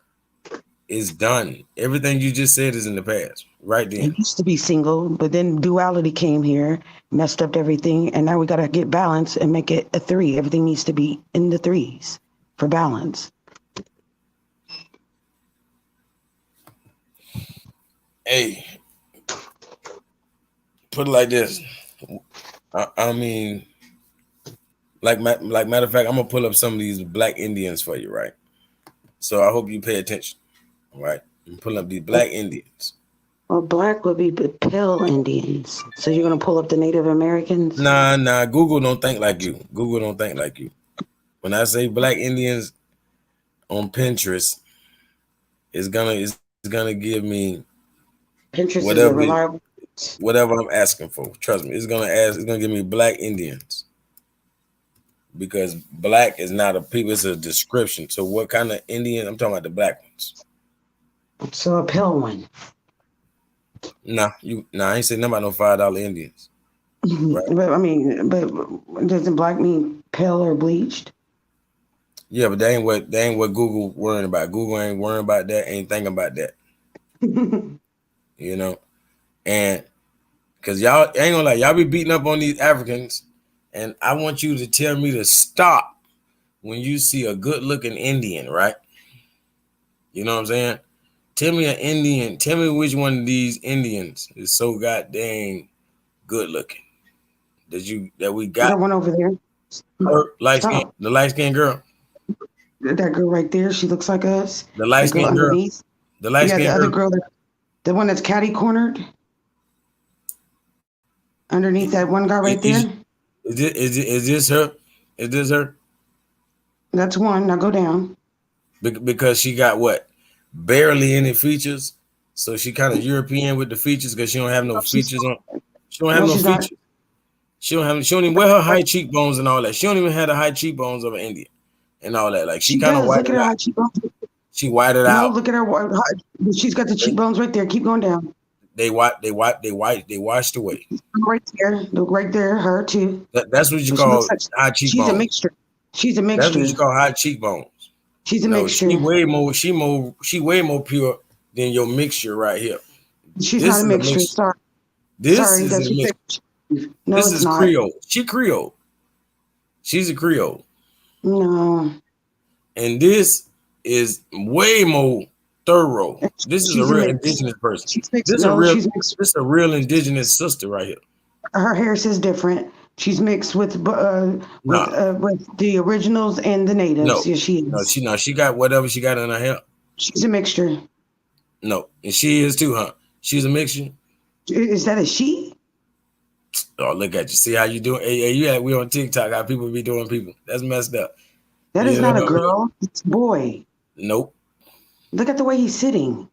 S3: Is done. Everything you just said is in the past, right then.
S4: It used to be single, but then duality came here, messed up everything, and now we got to get balance and make it a three. Everything needs to be in the threes for balance.
S3: Hey, put it like this. I mean, like matter of fact, I'm gonna pull up some of these Black Indians for you, right? So I hope you pay attention. Right, I'm pulling up these Black Indians.
S4: Well, Black would be pale Indians. So you're gonna pull up the Native Americans?
S3: Nah. Google don't think like you. When I say Black Indians on Pinterest, it's gonna give me
S4: Pinterest
S3: whatever I'm asking for. Trust me, it's gonna give me Black Indians. Because black is not a people, it's a description. So what kind of Indian? I'm talking about the black ones.
S4: So a pale one.
S3: Nah, I ain't saying nothing about no $5 Indians. Right.
S4: But I mean, but doesn't black mean pale or bleached?
S3: Yeah, but they ain't what Google worrying about. Google ain't worrying about that, ain't thinking about that. You know? And because y'all ain't gonna lie, y'all be beating up on these Africans, and I want you to tell me to stop when you see a good looking Indian, right? You know what I'm saying? Tell me an Indian, tell me which one of these Indians is so goddamn good looking that we got.
S4: That one over there.
S3: Her
S4: Stop.
S3: the light skinned girl.
S4: That girl right there, she looks like us.
S3: The light
S4: The girl
S3: skinned girl.
S4: underneath.
S3: The light
S4: Yeah, the
S3: skinned
S4: other
S3: girl.
S4: girl, the one that's catty cornered. Underneath that one guy right there.
S3: Is this her? Is this her?
S4: That's one. Now go down.
S3: Because she got what? Barely any features. So she kind of European with the features because she don't have no features on. She don't have
S4: No,
S3: no
S4: she's not.
S3: features. She don't even wear her high cheekbones and all that. She don't even have the high cheekbones of an Indian and all that. Like she
S4: She
S3: kind of
S4: does. Look
S3: whited
S4: at her
S3: out.
S4: high cheekbones.
S3: She whited
S4: No,
S3: out.
S4: look at her. She's got the cheekbones right there. Keep going down.
S3: They washed away.
S4: Right there. Look right there. Her too.
S3: That's what you
S4: And she looks
S3: call
S4: like
S3: high
S4: she's a
S3: cheekbones.
S4: mixture. She's a
S3: That's what you
S4: mixture.
S3: call high cheekbones.
S4: She's a
S3: No, she
S4: mixture.
S3: way more pure than your mixture right here.
S4: She's
S3: This
S4: not a
S3: is a
S4: mixture.
S3: mixture.
S4: Sorry.
S3: This
S4: Sorry.
S3: is a
S4: That's what
S3: mixture.
S4: No,
S3: This
S4: it's
S3: is
S4: not.
S3: Creole. She Creole. She's a Creole.
S4: No.
S3: And this is way more thorough. This is a
S4: She's a
S3: real
S4: mix.
S3: indigenous person.
S4: She's mixed.
S3: This
S4: No, she's mixed.
S3: is a real indigenous sister right here.
S4: Her hair is different. She's mixed with
S3: Nah.
S4: with the originals and the natives.
S3: No.
S4: Yes, she
S3: No,
S4: is.
S3: she got whatever she got in her hair.
S4: She's a mixture.
S3: No. And she is too, huh? She's a mixture.
S4: Is that a she?
S3: Oh, look at you. See how you doing? Hey, we on TikTok, how people be doing people. That's messed up.
S4: That is
S3: You know
S4: not a
S3: what I mean?
S4: girl. It's a boy.
S3: Nope.
S4: Look at the way he's sitting.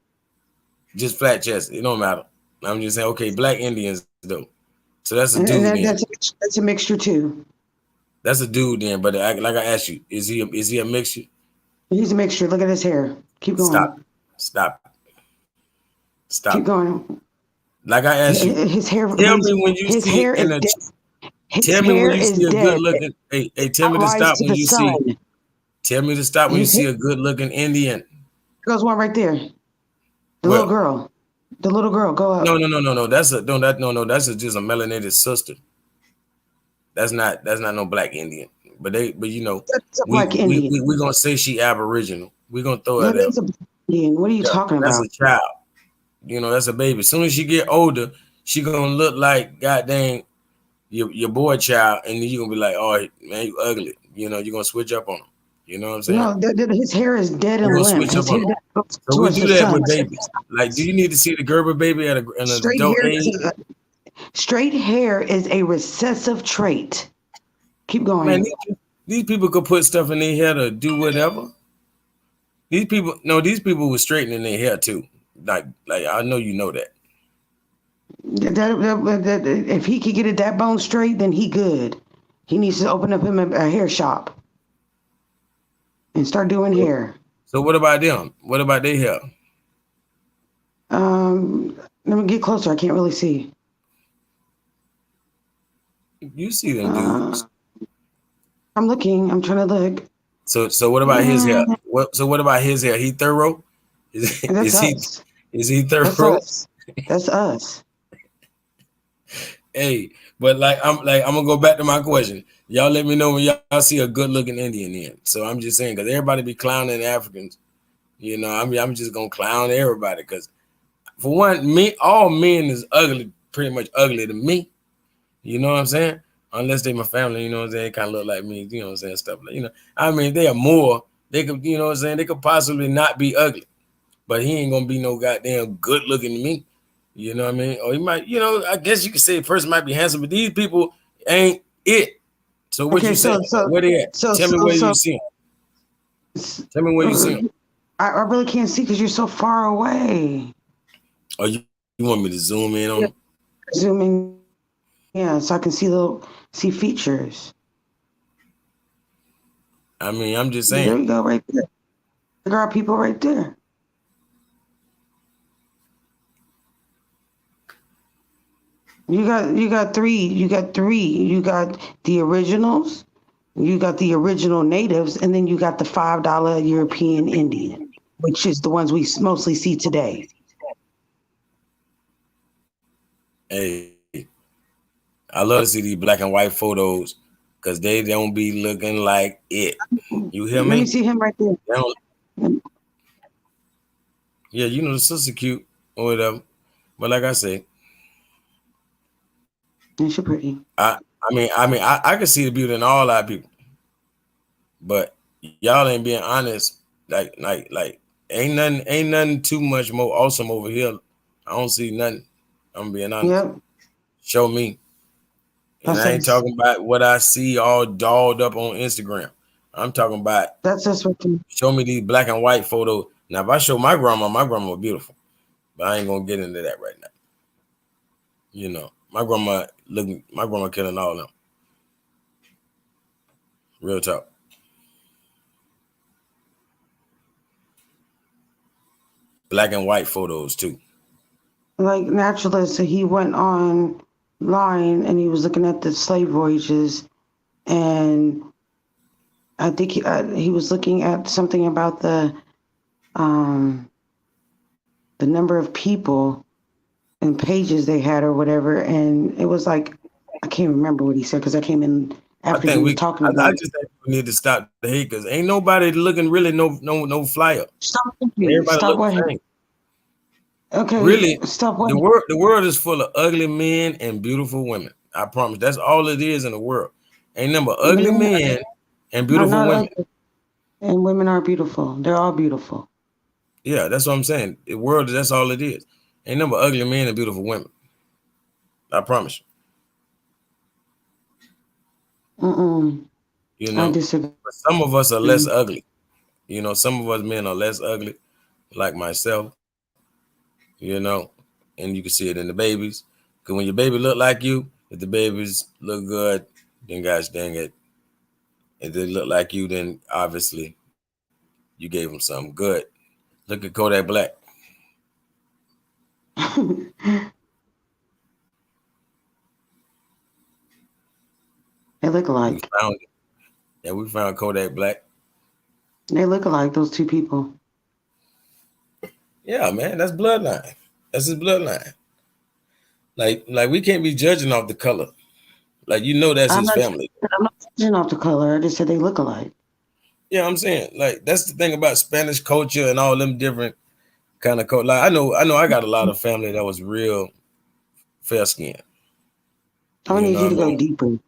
S3: Just flat chest. It don't matter. I'm just saying, okay, black Indians though. So that's a
S4: And
S3: dude then.
S4: that's a mixture too.
S3: That's a dude then. But like I asked you, is he a mixture?
S4: He's a mixture. Look at his hair. Keep going.
S3: Stop.
S4: Keep going.
S3: Like I asked you,
S4: His hair.
S3: tell me when you
S4: His
S3: see
S4: hair is dead. His
S3: tell me when
S4: hair
S3: you
S4: is
S3: see a good
S4: dead.
S3: looking. Hey, tell me to
S4: Rise
S3: stop
S4: to
S3: when
S4: the
S3: you
S4: sun.
S3: see. Tell me to stop when you
S4: His
S3: see
S4: hair-
S3: a good looking Indian.
S4: Goes one right there. The
S3: Well,
S4: little girl. The little girl. Go up.
S3: No. That's just a melanated sister. That's not no black Indian. But you know,
S4: That's a black Indian.
S3: we gonna say she Aboriginal. We gonna throw her
S4: That
S3: there.
S4: is a black Indian. What are you
S3: Yeah,
S4: talking
S3: that's
S4: about?
S3: a child. You know, that's a baby. As soon as she get older, she gonna look like goddamn your boy child, and then you gonna be like, oh man, you ugly. You know, you're gonna switch up on him. You know what I'm saying?
S4: No, his hair is dead
S3: You're
S4: and
S3: gonna
S4: limp.
S3: switch up
S4: His
S3: on
S4: hair
S3: him.
S4: goes
S3: So we
S4: towards
S3: do
S4: the
S3: that
S4: sun.
S3: with babies. Like, do you need to see the Gerber baby at an adult age?
S4: Straight hair is a recessive trait. Keep
S3: Man,
S4: going.
S3: these people could put stuff in their hair to do whatever. These people were straightening their hair too. Like I know you know that.
S4: If he could get it that bone straight, then he good. He needs to open up him a hair shop and start doing hair.
S3: So what about them? What about their hair?
S4: Let me get closer. I can't really see.
S3: You see them dudes.
S4: I'm looking. I'm trying to look.
S3: So what about his hair? What about his hair? He thorough? Is
S4: Us.
S3: he
S4: That's
S3: thorough?
S4: us. That's us.
S3: Hey, but I'm gonna go back to my question. Y'all let me know when y'all see a good looking Indian in. So I'm just saying, because everybody be clowning Africans. You know, I'm just gonna clown everybody because for one, all men is ugly, pretty much ugly to me. You know what I'm saying? Unless they my family, you know what I'm saying? They kind of look like me, you know what I'm saying? Stuff like, I mean, they are more, they could, you know what I'm saying? They could possibly not be ugly, but he ain't gonna be no goddamn good looking to me. You know what I mean? Or he might, I guess you could say a person might be handsome, but these people ain't it. So what you say? Where they at? Tell me where you see them. Tell me where you see them.
S4: I really can't see because you're so far away.
S3: Oh, you want me to zoom in on them?
S4: Zooming, yeah, so I can see features.
S3: I mean, I'm just saying.
S4: There you go, right there. There are people right there. You got three. You got three. You got the originals. You got the original natives, and then you got the $5 European Indian, which is the ones we mostly see today.
S3: Hey, I love to see these black and white photos because they don't be looking like it. You hear
S4: Let
S3: me?
S4: me see him right there.
S3: They don't- yeah, you know the sister cute or whatever. But like I say,
S4: And she pretty.
S3: I can see the beauty in all our people, but y'all ain't being honest. Like ain't nothing too much more awesome over here. I don't see nothing. I'm being honest.
S4: Yep.
S3: Show me. And
S4: That's
S3: I ain't
S4: us.
S3: talking about what I see all dolled up on Instagram. I'm talking about
S4: That's us.
S3: show me these black and white photos. Now, if I show my grandma was beautiful, but I ain't gonna get into that right now. You know, my grandma killing all of them. Real talk. Black and white photos too.
S4: Like naturalist, so he went online and he was looking at the slave voyages, and I think he was looking at something about the number of people and pages they had or whatever, and it was like I can't remember what he said because I came in after he was talking
S3: I
S4: about.
S3: just think we need to stop the hate because ain't nobody looking really no flyer.
S4: Stop thinking.
S3: Everybody
S4: Stop
S3: look
S4: what?
S3: the same.
S4: Okay.
S3: Really,
S4: Stop what?
S3: the world is full of ugly men and beautiful women. I promise. That's all it is in the world. Ain't number ugly men and
S4: Are
S3: beautiful
S4: not
S3: women.
S4: ugly, and women are beautiful. They're all beautiful.
S3: Yeah, that's what I'm saying. The world, that's all it is. Ain't number ugly men and beautiful women. I promise you.
S4: Mm-mm.
S3: You
S4: I
S3: know,
S4: disagree.
S3: but some of us are less ugly. You know, some of us men are less ugly, like myself. You know, and you can see it in the babies. Because when your baby look like you, if the babies look good, then gosh dang it. If they look like you, then obviously you gave them something good. Look at Kodak Black.
S4: They look
S3: We
S4: alike.
S3: found it. Yeah, we found Kodak Black.
S4: They look alike, those two people.
S3: Yeah, man, that's bloodline. That's his bloodline. Like we can't be judging off the color. Like that's
S4: I'm
S3: his
S4: not.
S3: family.
S4: I'm not judging off the color. I just said they look alike.
S3: Yeah, I'm saying like that's the thing about Spanish culture and all them different kind of culture. Like I know I got a lot of family that was real fair skinned.
S4: I
S3: You
S4: need
S3: know
S4: you
S3: what
S4: to
S3: I
S4: go
S3: mean?
S4: deeper.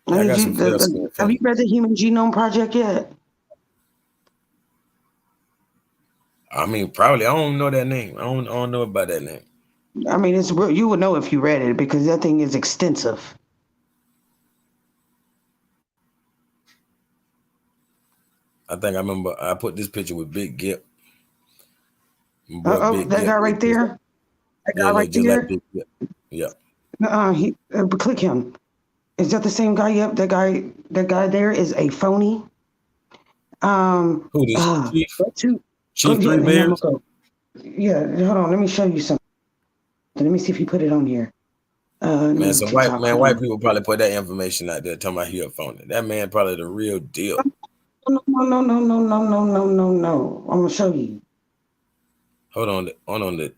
S4: I
S3: Yeah, I
S4: need
S3: got
S4: you.
S3: some fair skinned
S4: Have you
S3: family.
S4: read the Human Genome Project yet?
S3: I mean, probably I don't know that name. I don't know about that name.
S4: I mean, it's real. You would know if you read it because that thing is extensive.
S3: I think I remember I put this picture with Big Gip. Boy, Big
S4: That guy
S3: Gip
S4: right
S3: look just like
S4: there. That guy right
S3: look just like
S4: there.
S3: Big Gip. Yeah.
S4: He click him. Is that the same guy? Yep, that guy. That guy there is a phony.
S3: Who this Chief?
S4: Go to go.
S3: Chief
S4: Yeah,
S3: Three
S4: him.
S3: Bears?
S4: Go. Yeah, hold on. Let me show you something. Let me see if he put it on here. Let me
S3: Man,
S4: go to
S3: some
S4: TikTok. Hold
S3: white
S4: on.
S3: people probably put that information out there talking about he a phony. That man probably the real deal.
S4: No, no, no, no, no, no, no, no, no. I'm gonna show you.
S3: Hold on, the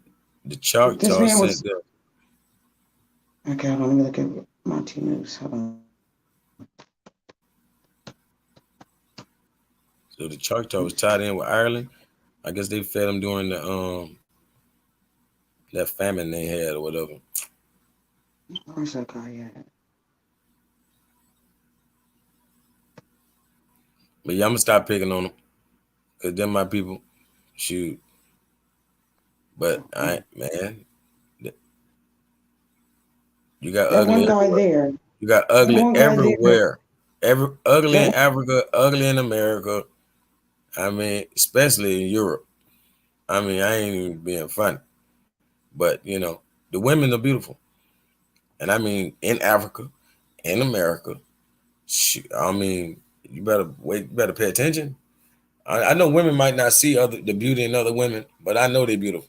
S4: This
S3: Choctaw
S4: man
S3: sent
S4: was
S3: the
S4: okay. Hold on. Let me look at Monty News. Hold on.
S3: so the Choctaw was tied in with Ireland. I guess they fed them during the that famine they had or whatever.
S4: Where's that guy at?
S3: But yeah, I'm gonna stop picking on them because they're my people. Shoot. But I man, you got
S4: That one
S3: ugly
S4: guy
S3: everywhere.
S4: there.
S3: You got
S4: That
S3: ugly
S4: one guy there.
S3: everywhere. Ugly in
S4: That
S3: Africa, ugly in America. I mean, especially in Europe. I mean, I ain't even being funny. But the women are beautiful. And I mean in Africa, in America. I mean, you better pay attention. I know women might not see the beauty in other women, but I know they're beautiful.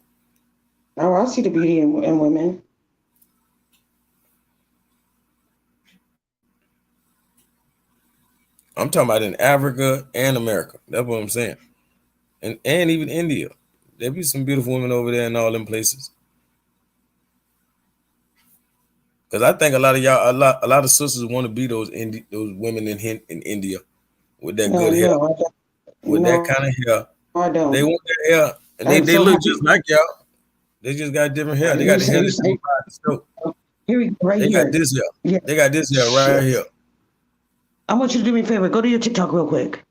S4: Oh, I see the beauty in women.
S3: I'm talking about in Africa and America. That's what I'm saying. And even India. There be some beautiful women over there in all them places. Because I think a lot of y'all, a lot of sisters want to be those women in India with that
S4: No,
S3: good hair,
S4: no, I don't.
S3: with that
S4: No,
S3: kind of hair.
S4: I
S3: They
S4: don't.
S3: want that hair, and
S4: I'm
S3: they
S4: so
S3: look
S4: happy.
S3: just like y'all. They just got different hair. They got the hair
S4: You
S3: that
S4: say,
S3: come by the stroke.
S4: here we go, right
S3: They got
S4: here.
S3: this hair.
S4: Yeah.
S3: They got this hair right
S4: Shit.
S3: here.
S4: I want you to do me a favor. Go to your TikTok real quick.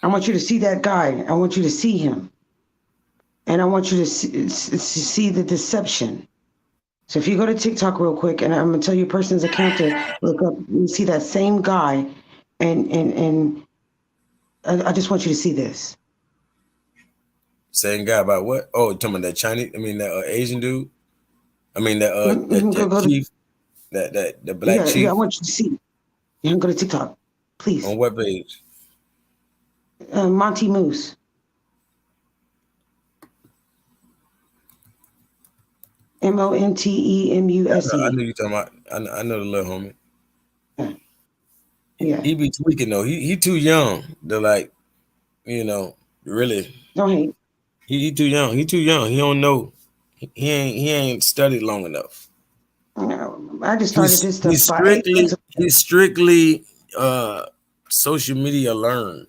S4: I want you to see that guy. I want you to see him. And I want you to see the deception. So if you go to TikTok real quick, and I'm gonna tell you a person's account to look up, you see that same guy, and I just want you to see this.
S3: Same guy about what? Oh, you talking about that Chinese? I mean that Asian dude. I mean that
S4: Go,
S3: that
S4: go to,
S3: chief, that the black
S4: yeah. I
S3: chief.
S4: want you to see. You can go to TikTok, please.
S3: On what page?
S4: Monty Moose.
S3: I
S4: Montemuse.
S3: knew you talking about. I know the little homie.
S4: Yeah.
S3: He be tweaking though. He too young to like, really.
S4: Don't hate.
S3: He too young. He too young. He don't know. He ain't studied long enough.
S4: I just started this stuff
S3: He's
S4: about 8 months ago.
S3: strictly social media learned.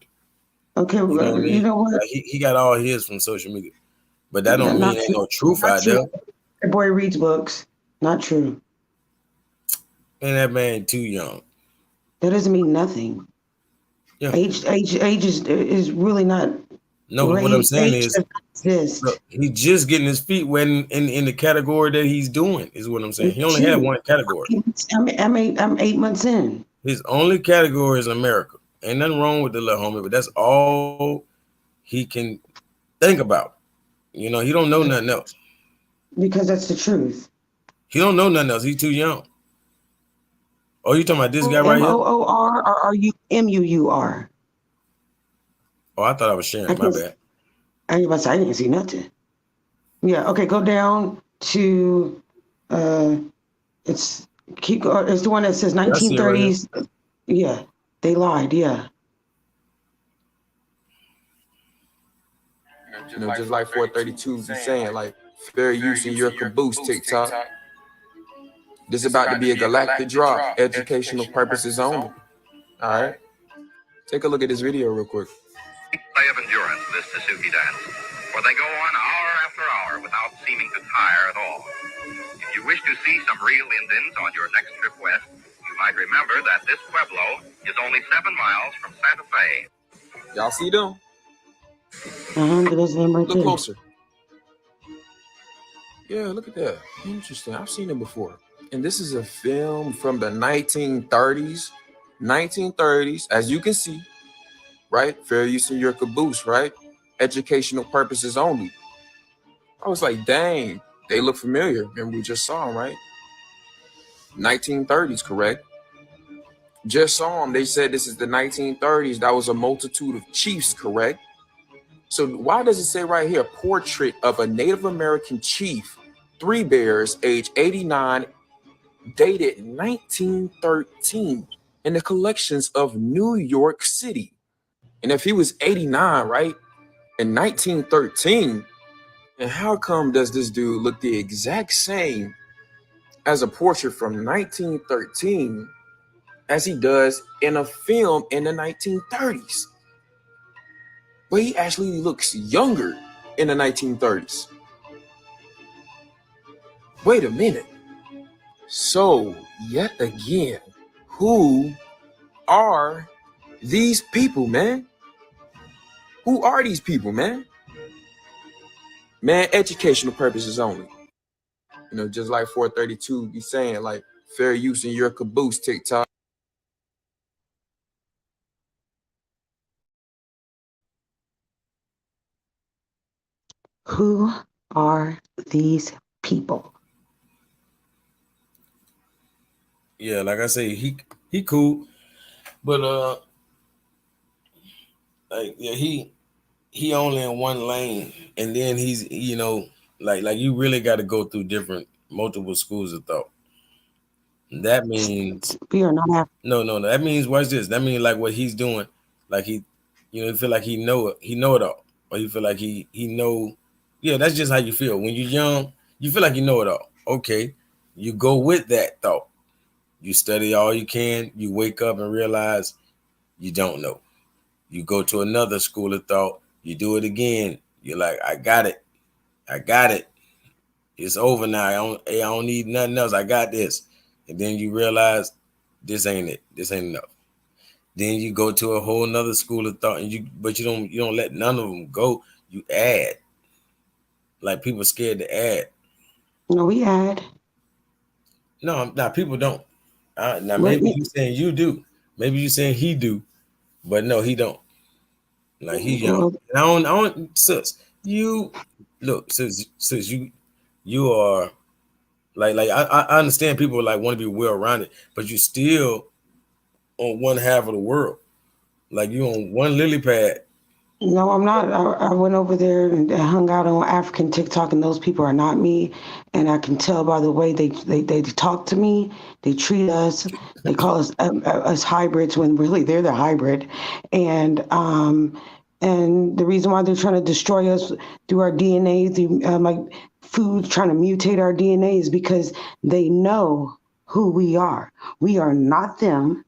S4: Okay,
S3: You know what I
S4: you
S3: mean?
S4: know what?
S3: Like he got all his from social media, but that don't mean
S4: Not
S3: ain't
S4: true.
S3: no truth
S4: Not
S3: out there.
S4: true. That boy reads books. Not true.
S3: And that man too young.
S4: That doesn't mean nothing.
S3: Yeah.
S4: Age is really not.
S3: No, but what I'm saying
S4: Age
S3: is,
S4: does not exist.
S3: look, he's just getting his feet wet in the category that he's doing. Is what I'm saying. He only had
S4: Two.
S3: one category.
S4: I'm 8 months in.
S3: His only category is America. Ain't nothing wrong with the little homie, but that's all he can think about. He don't know nothing else.
S4: Because that's the truth.
S3: He don't know nothing else. He's too young. Oh, you talking about this guy right here?
S4: Moor or are you Muur?
S3: Oh, I thought I was sharing. My bad.
S4: I didn't see nothing. Yeah. Okay. Go down to. It's keep going. It's the one that says
S3: I see it right here.
S4: 1930s. Yeah, they lied. Yeah.
S9: Just like 432 be saying, like, fair use in your caboose, TikTok. This is about to be a galactic drop, educational purposes only. All right? Take a look at this video real quick.
S10: Play of endurance, this Suzuki dance, for they go on hour after hour without seeming to tire at all. If you wish to see some real Indians on your next trip west, you might remember that this Pueblo is only 7 miles from Santa Fe.
S9: Y'all see them?
S4: There's them right
S9: Look
S4: there.
S9: closer. Yeah, look at that. Interesting. I've seen it before. And this is a film from the 1930s. 1930s, as you can see, right? Fair use in your caboose, right? Educational purposes only. I was like, dang, they look familiar. And we just saw them, right? 1930s, correct? Just saw them. They said this is the 1930s. That was a multitude of chiefs, correct? So why does it say right here, portrait of a Native American chief, Three Bears, age 89, dated 1913 in the collections of New York City? And if he was 89, right, in 1913, then how come does this dude look the exact same as a portrait from 1913 as he does in a film in the 1930s? But he actually looks younger in the 1930s. Wait a minute. So, yet again, who are these people, man? Who are these people, man? Man, educational purposes only. Just like 432 be saying, like, fair use in your caboose, TikTok.
S4: Who are these people?
S3: Yeah, like I say, he cool, but like yeah, he only in one lane, and then he's like you really got to go through different multiple schools of thought. That means
S4: We are not African.
S3: no. That means what's this? That means like what he's doing, like you feel like he know it all, or you feel like he know. Yeah, that's just how you feel when you're young. You feel like you know it all. Okay, you go with that thought. You study all you can. You wake up and realize you don't know. You go to another school of thought. You do it again. You're like, I got it. I got it. It's over now. I don't need nothing else. I got this. And then you realize this ain't it. This ain't enough. Then you go to a whole nother school of thought, and you don't let none of them go. You add. Like people scared to add.
S4: No, we had.
S3: No, now people don't. Now maybe you saying you do. Maybe you saying he do, but no, he don't. Like he young.
S4: Well,
S3: And I don't sis. You look, sis you are like I understand people like want to be well rounded, but you still on one half of the world. Like you on one lily pad.
S4: no, I'm not. I went over there and hung out on African TikTok, and those people are not me. And I can tell by the way they talk to me, they treat us, they call us hybrids when really they're the hybrid. And the reason why they're trying to destroy us through our DNA, through like food, trying to mutate our DNA, is because they know who we are. We are not them.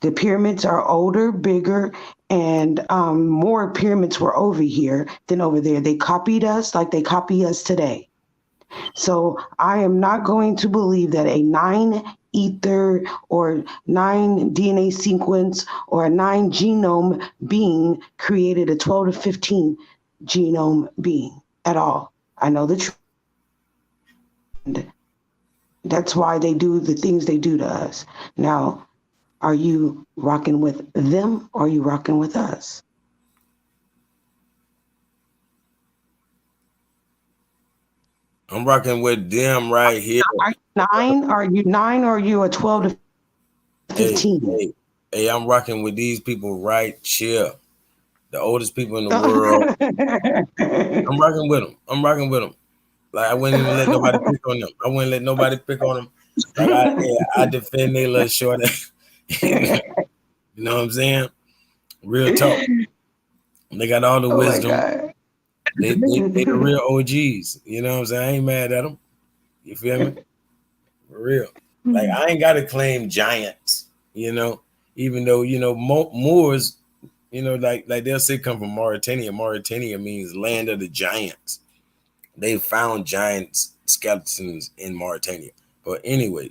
S4: The pyramids are older, bigger, and more pyramids were over here than over there. They copied us like they copy us today. So I am not going to believe that a 9 ether or 9 DNA sequence or a 9 genome being created a 12 to 15 genome being at all. I know the truth. That's why they do the things they do to us. Now, are you rocking with them or are you rocking with us?
S3: I'm rocking with them right here.
S4: Are you 9? Are you 9 or are you a 12 to 15?
S3: Hey, I'm rocking with these people right here. The oldest people in the world. I'm rocking with them. I'm rocking with them. Like I wouldn't even let nobody pick on them. I wouldn't let nobody pick on them. Like I defend they little short. You know what I'm saying? Real talk. They got all the wisdom. They the real OGs. You know what I'm saying? I ain't mad at them. You feel me? For real. Like I ain't gotta claim giants. You know, even though Moors. Like they'll say come from Mauritania. Mauritania means land of the giants. They found giants skeletons in Mauritania. But anyway,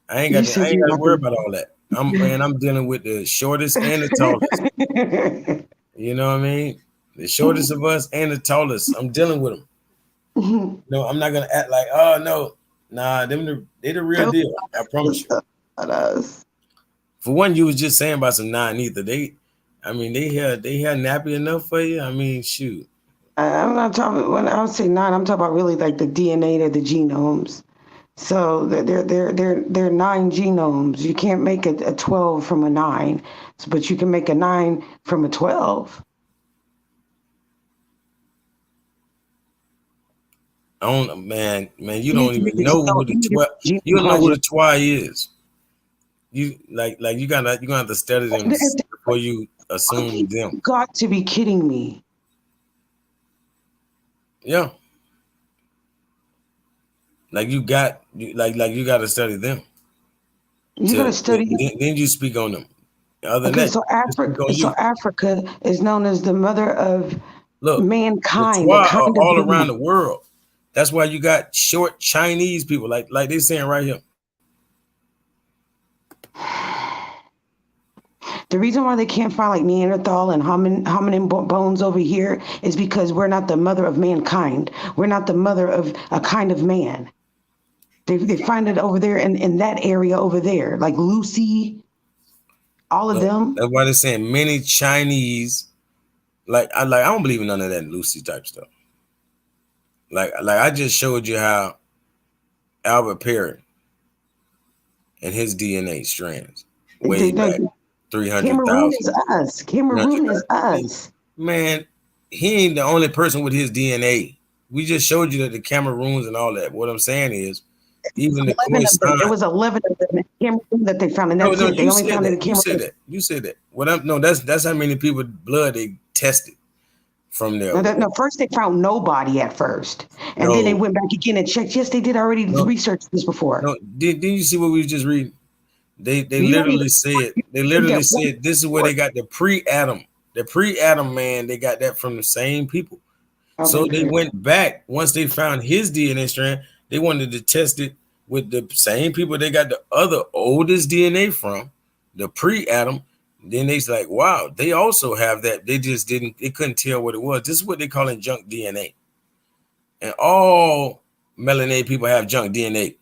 S3: I ain't got to worry about all that. I'm dealing with the shortest and the tallest. You know what I mean? The shortest of us and the tallest. I'm dealing with them. No, I'm not gonna act like, oh no, nah, they the real deal. I promise you. For one, you was just saying about some 9 ether. They had nappy enough for you. I mean, shoot.
S4: I'm not talking when I say 9. I'm talking about really like the DNA of the genomes. So they're 9 genomes. You can't make a 12 from a 9, but you can make a 9 from a 12.
S3: Man, you don't even know who the 12. You don't know who the 12 is. You you're gonna have to study them before you assume them.
S4: You got to be kidding me.
S3: Yeah. Like you got to study them.
S4: You got to study.
S3: Then you speak on them. Other than that,
S4: so Africa is known as the mother of mankind.
S3: The Twa are all around the world. That's why you got short Chinese people, like they're saying right here.
S4: The reason why they can't find like Neanderthal and hominin bones over here is because we're not the mother of mankind. We're not the mother of a kind of man. They find it over there in that area over there, like Lucy, all of them.
S3: That's why they're saying many Chinese. I don't believe in none of that Lucy type stuff. Like I just showed you how Albert Perry and his DNA strands way back.
S4: Cameroon
S3: 300,000.
S4: is us. Cameroon is us.
S3: Man, he ain't the only person with his DNA. We just showed you that the Cameroons and all that. What I'm saying is, even the
S4: 11 of them. It
S3: Khoisan.
S4: was 11 of them in Cameroon that they found, and that's
S3: No,
S4: it. They
S3: you
S4: only
S3: said
S4: found it in
S3: that. You said
S4: Cameroon.
S3: that. You said that. That's how many people blood they tested from there.
S4: No, first they found nobody at first, and then they
S3: No,
S4: went back again and checked. Yes, they did already
S3: no,
S4: research this before.
S3: no. Didn't you see what we was just reading? They
S4: You don't even
S3: literally
S4: that one
S3: said this is where they got the pre-atom. The pre-atom man, they got that from the same people. So they went back once they found his DNA strand. They wanted to test it with the same people they got the other oldest DNA from, the pre-atom. Then they's like, wow, they also have that. They just didn't. They couldn't tell what it was. This is what they call it junk DNA. And all melanated people have junk DNA.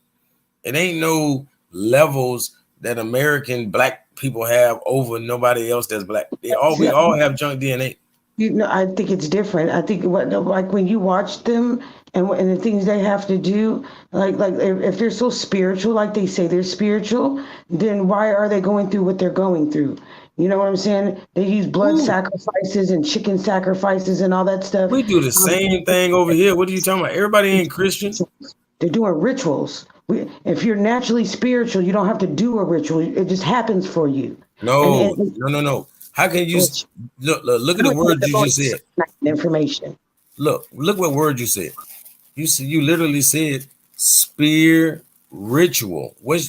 S3: It ain't no levels that American black people have over nobody else that's black. We all have junk DNA.
S4: I think it's different. I think like when you watch them and the things they have to do, like if they're so spiritual, like they say they're spiritual, then why are they going through what they're going through? You know what I'm saying? They use blood sacrifices and chicken sacrifices and all that stuff.
S3: We do the same thing over here. What are you talking about? Everybody ain't Christian.
S4: They're doing rituals. If you're naturally spiritual, you don't have to do a ritual. It just happens for you.
S3: No. How can you look at the word you just said?
S4: Information.
S3: Look what word you said. You literally said spiritual.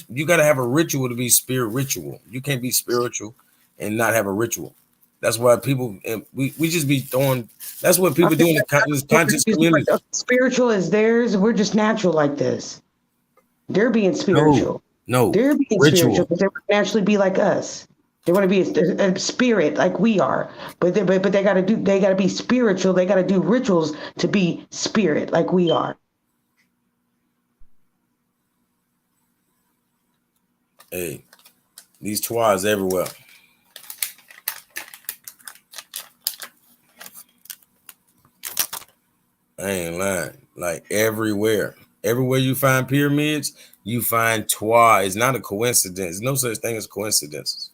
S3: You got to have a ritual to be spiritual. You can't be spiritual and not have a ritual. That's why people we just be throwing. That's what people do in the conscious community.
S4: Spiritual is theirs. We're just natural like this. They're being spiritual.
S3: No,
S4: they're being
S3: ritual.
S4: Spiritual because they would naturally be like us. They want to be a spirit like we are, but they got to be spiritual. They got to do rituals to be spirit like we are.
S3: Hey, these twas everywhere. I ain't lying. Like everywhere. Everywhere you find pyramids, you find twa. It's not a coincidence. There's no such thing as coincidences.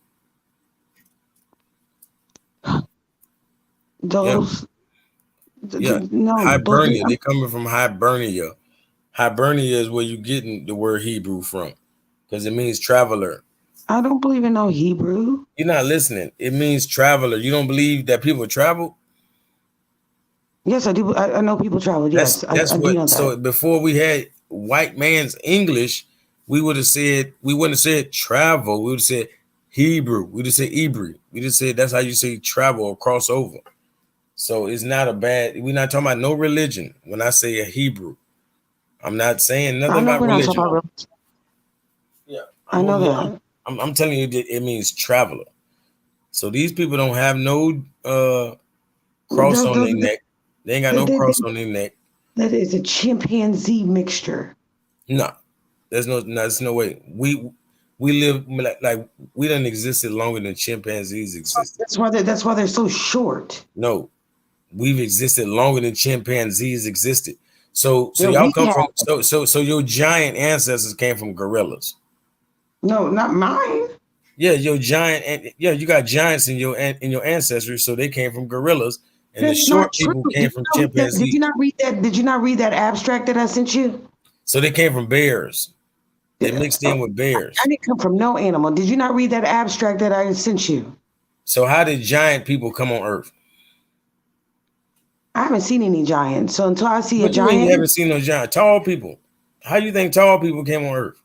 S4: Those,
S3: no, Hibernia. They coming from Hibernia. Hibernia is where you getting the word Hebrew from, because it means traveler.
S4: I don't believe in no Hebrew.
S3: You're not listening. It means traveler. You don't believe that people travel?
S4: Yes, I do. I know people travel. Yes, I do know that.
S3: So before we had white man's English, we wouldn't have said travel. We would have said Hebrew. We'd have said Hebrew. We'd have said that's how you say travel or cross over. So it's not a bad. We're not talking about no religion. When I say a Hebrew, I'm not saying nothing about religion. Yeah,
S4: I know that.
S3: I'm telling you that it means traveler. So these people don't have no cross on their neck. They ain't got no cross on their neck.
S4: That is a chimpanzee mixture.
S3: No, there's no way. We live like we done existed longer than chimpanzees existed.
S4: That's why they're so short.
S3: No, we've existed longer than chimpanzees existed. So y'all come from so your giant ancestors came from gorillas.
S4: No, not mine.
S3: Yeah, your giant. Yeah, you got giants in your ancestry, so they came from gorillas, and
S4: That's
S3: the short people came from chimpanzees.
S4: Did you not read that? Did you not read that abstract that I sent you?
S3: So they came from bears. They mixed in with bears.
S4: I didn't come from no animal. Did you not read that abstract that I sent you?
S3: So how did giant people come on Earth?
S4: I haven't seen any giants. So until I see a giant,
S3: you haven't seen no giant. Tall people. How do you think tall people came on Earth?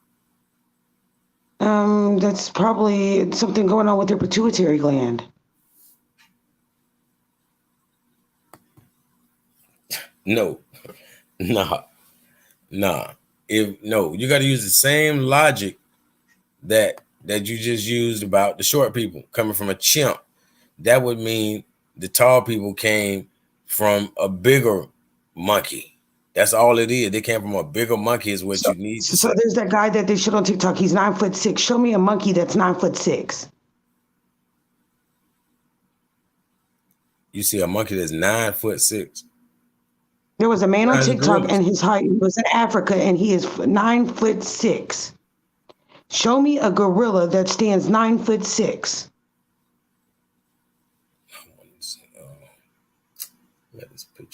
S4: That's probably something going on with their pituitary gland.
S3: No. Nah. You got to use the same logic that you just used about the short people coming from a chimp. That would mean the tall people came from a bigger monkey. That's all it is. They came from a bigger monkey is what you need to say.
S4: So there's that guy that they showed on TikTok. He's 9'6". Show me a monkey that's 9'6".
S3: You see a monkey that's 9'6".
S4: There was a man on TikTok and his height was in Africa and he is 9'6". Show me a gorilla that stands 9'6".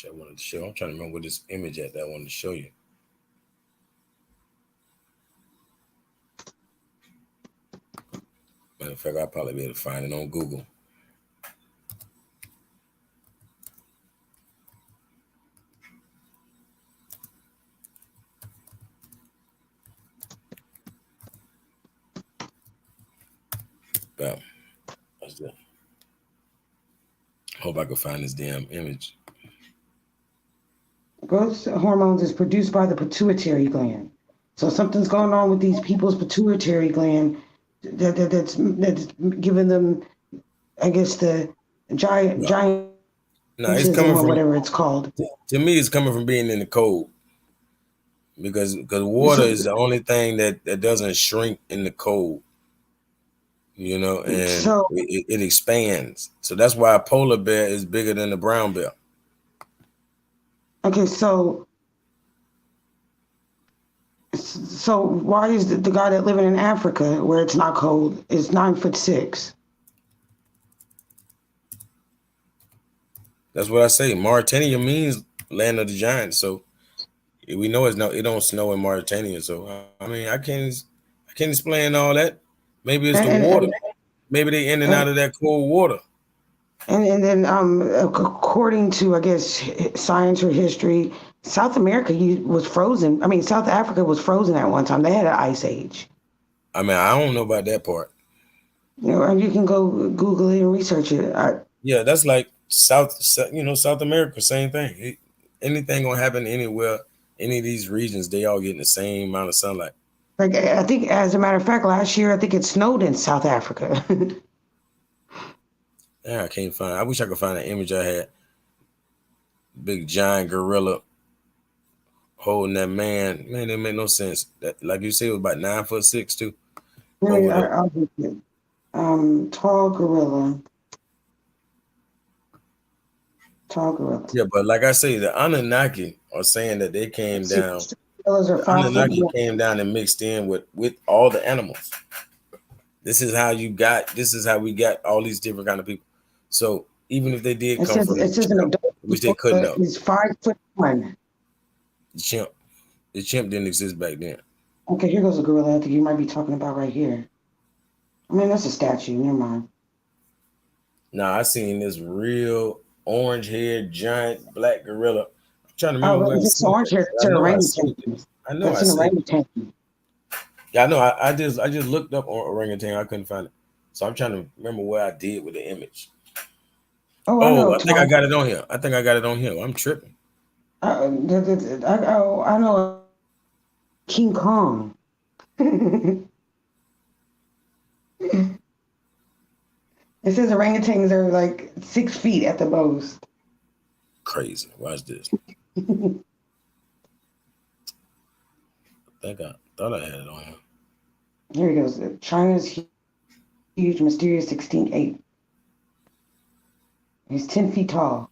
S3: image I wanted to show. I'm trying to remember what this image at that I wanted to show you. Matter of fact, I'll probably be able to find it on Google. Bam. What's that? Hope I can find this damn image.
S4: Growth hormones is produced by the pituitary gland. So something's going on with these people's pituitary gland that's giving them, I guess, the giant
S3: No, it's coming from
S4: whatever it's called.
S3: To me, it's coming from being in the cold. Because water is the only thing that doesn't shrink in the cold. You know, and
S4: So-
S3: it expands. So that's why a polar bear is bigger than the brown bear.
S4: Okay, so why is the guy that living in Africa where it's not cold is 9'6"?
S3: That's what I say. Mauritania means land of the giants. So we know it don't snow in Mauritania. So I mean, I can't explain all that. Maybe it's the water. Maybe they in and out of that cold water.
S4: And then according to, I guess, science or history, South America was frozen. I mean, South Africa was frozen at one time. They had an ice age.
S3: I mean, I don't know about that part.
S4: You know, you can go Google it and research it.
S3: Yeah, that's like South America, same thing. Anything gonna happen anywhere, any of these regions, they all getting the same amount of sunlight.
S4: Like, I think, as a matter of fact, last year, I think it snowed in South Africa.
S3: Yeah, I can't find. I wish I could find an image I had. Big giant gorilla holding that man. Man, it made no sense. That, like you said, it was about 9'6" too.
S4: I'll get it. Tall gorilla.
S3: Yeah, but like I say, the Anunnaki are saying that they came down.
S4: The
S3: Anunnaki came down and mixed in with all the animals. This is how we got all these different kind of people. So even if they did come from the chimp, which they couldn't know.
S4: He's 5'1".
S3: The chimp didn't exist back then.
S4: Okay, here goes a gorilla I think you might be talking about right here. I mean, that's a statue. Never mind.
S3: Nah, I seen this real orange-haired giant black gorilla. I'm trying to remember.
S4: Oh, it's orange hair. It's an orangutan.
S3: I know.
S4: That's an orangutan.
S3: Yeah, I know. I just looked up orangutan. I couldn't find it. So I'm trying to remember what I did with the image. I think I got it on here. I'm tripping.
S4: I know. King Kong. It says orangutans are like 6 feet at the most.
S3: Crazy. Watch this. I thought I had it on here.
S4: Here he goes. China's huge, mysterious extinct ape. He's 10 feet tall.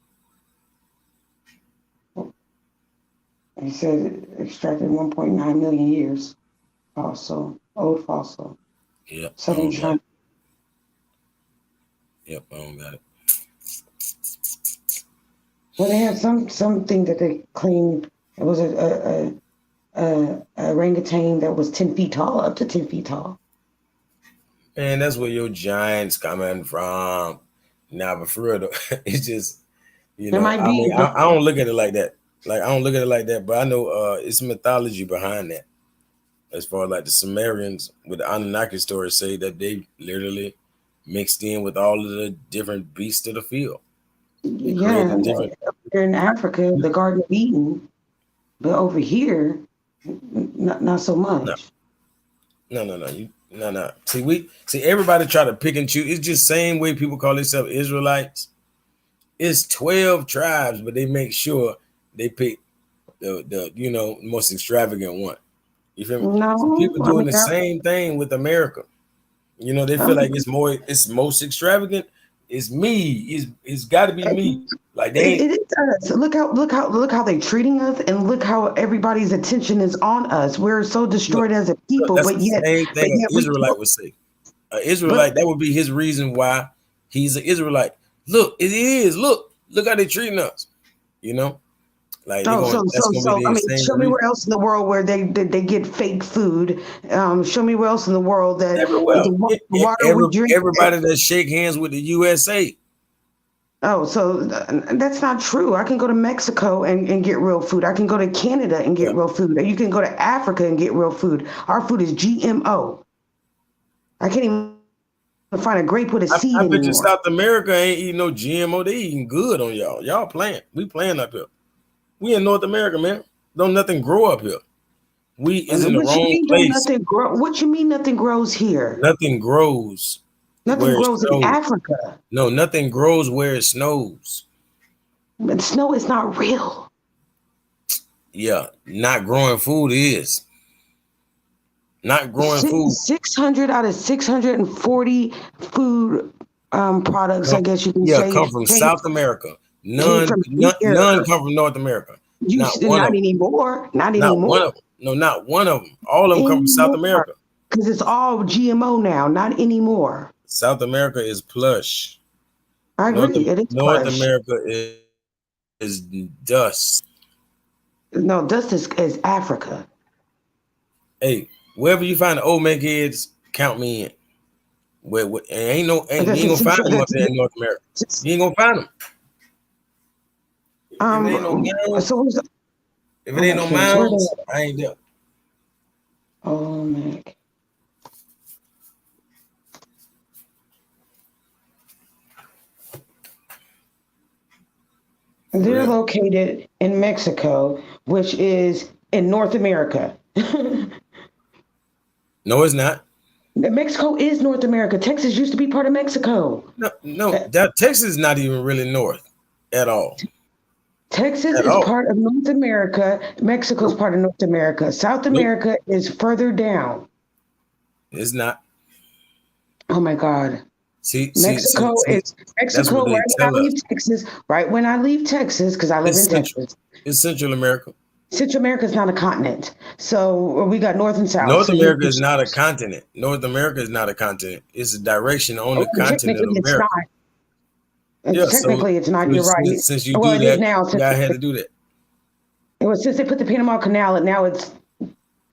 S4: He said extracted 1.9 million years. Old fossil.
S3: Yep.
S4: Southern China.
S3: Yep, I don't got it.
S4: Well, they had something that they claimed it was a orangutan that was 10 feet tall, up to 10 feet tall.
S3: Man, that's where your giants coming from. Nah, but for real though, it's just, you know, I don't look at it like that. But I know it's mythology behind that. As far as like the Sumerians with the Anunnaki stories say that they literally mixed in with all of the different beasts of the field.
S4: Yeah, in Africa, the Garden of Eden, but over here, not so much.
S3: No. See, everybody try to pick and choose. It's just same way people call themselves Israelites. It's 12 tribes, but they make sure they pick the most extravagant one. You feel me?
S4: No,
S3: so people doing the same thing with America. You know, they feel like it's most extravagant. It's me. It's got to be me. Like
S4: it does. Look how they're treating us, and look how everybody's attention is on us. We're so destroyed as a people,
S3: that's
S4: but
S3: the
S4: yet,
S3: same thing an Israelite would say. An Israelite, that would be his reason why he's an Israelite. Look, it is. Look how they're treating us. You know, Like
S4: Oh,
S3: that's gonna be the same
S4: show me
S3: belief
S4: where else in the world where they get fake food. Show me where else in the world that
S3: everywhere.
S4: water we drink.
S3: Everybody that shake hands with the USA.
S4: Oh, so that's not true. I can go to Mexico and get real food. I can go to Canada and get
S3: Yeah.
S4: real food. You can go to Africa and get real food. Our food is GMO. I can't even find a grape with a seed
S3: I bet you
S4: anymore.
S3: South America ain't eating no GMO. They eating good on y'all. Y'all playing. We playing up here. We in North America, man. Don't nothing grow up here. We is in the
S4: What you
S3: wrong
S4: mean don't
S3: place.
S4: nothing grow? What you mean nothing grows here?
S3: Nothing grows
S4: Nothing
S3: where it
S4: grows in
S3: snows.
S4: Africa.
S3: No, nothing grows where it snows.
S4: But snow is not real.
S3: Yeah, not growing food is. Not growing food.
S4: 600 out of 640 food products, I guess you can say,
S3: come from South America.
S4: came
S3: None
S4: from here.
S3: come from North America.
S4: You
S3: Not one of them.
S4: anymore. Not
S3: Not
S4: anymore.
S3: one of them. No, not one of them. All of them come from South America.
S4: Because it's all GMO now. Not anymore.
S3: South America is plush.
S4: I agree. It is
S3: North
S4: plush.
S3: America is dust.
S4: No, dust is Africa.
S3: Hey, wherever you find the old man kids, count me in. You ain't gonna find them up there in North America. You ain't gonna find them. If it ain't no mounds, if it ain't no mounds, I ain't there.
S4: Oh man. They're located in Mexico, which is in North America.
S3: No, it's not.
S4: Mexico is North America. Texas used to be part of Mexico.
S3: No, that Texas is not even really north at all.
S4: Texas is part of North America. Mexico is part of North America. South America is further down.
S3: It's not.
S4: Oh my God.
S3: Mexico
S4: is Mexico right when I leave Texas. Right when I leave Texas, because I live in Texas.
S3: It's Central America.
S4: Central America is not a continent. So we got North and South.
S3: North America is not a continent. North America is not a continent. It's a direction on the continent of America.
S4: Technically, it's not. You're right.
S3: Since you do that, now I had to do that.
S4: It was since they put the Panama Canal, and now it's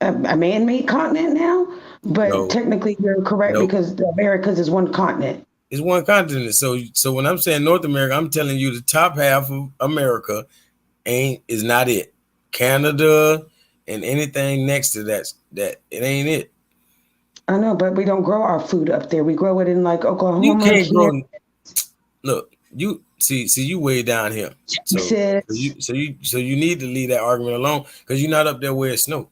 S4: a man-made continent now. But technically, you're correct because the Americas is one continent.
S3: It's one continent. So when I'm saying North America, I'm telling you the top half of America is not it. Canada and anything next to that it ain't it.
S4: I know, but we don't grow our food up there. We grow it in like Oklahoma.
S3: You can't grow. Look, you see you way down here. So you need to leave that argument alone because you're not up there where it snow.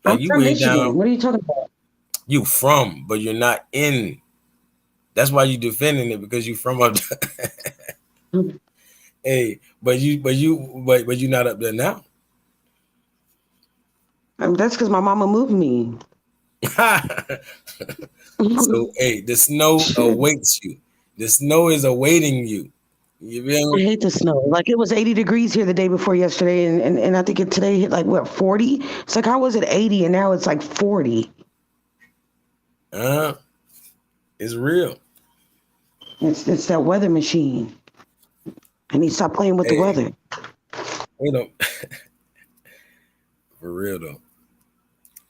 S3: Like
S4: I'm
S3: you
S4: from
S3: way
S4: Michigan.
S3: down.
S4: What are you talking about?
S3: You from, but you're not in. That's why you defending it because you from up there. Hey, but you're not up there now.
S4: That's because my mama moved me.
S3: So hey, the snow awaits you. The snow is awaiting you. You feel me?
S4: I hate the snow. Like it was 80 degrees here the day before yesterday, and I think today hit like what 40. It's like how was it 80 and now it's like 40.
S3: It's real.
S4: It's that weather machine. I need to stop playing with the weather.
S3: You know, for real though.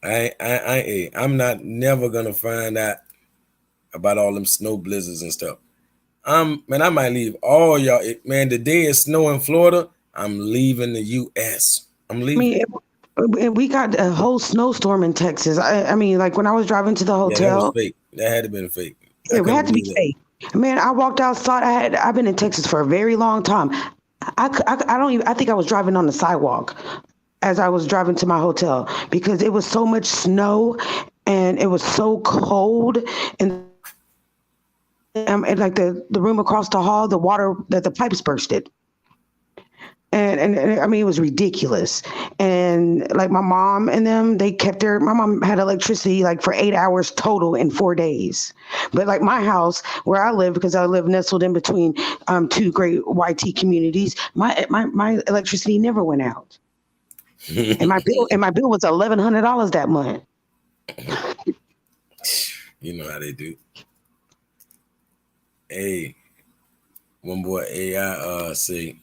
S3: I'm not never gonna find out about all them snow blizzards and stuff. Man, I might leave all y'all. Man, the day it's snow in Florida, I'm leaving the U.S. I'm leaving.
S4: I mean, we got a whole snowstorm in Texas. I mean, like when I was driving to the hotel.
S3: Yeah, that was fake. That had to been fake.
S4: It had to be fake. Man, I walked outside. I've been in Texas for a very long time. I think I was driving on the sidewalk as I was driving to my hotel because it was so much snow and it was so cold and like the room across the hall, the water that the pipes bursted. And I mean, it was ridiculous. And like my mom and them, my mom had electricity like for 8 hours total in 4 days. But like my house where I live, because I live nestled in between two great YT communities, my electricity never went out. and my bill was $1,100 that month.
S3: You know how they do. Hey, one boy AI say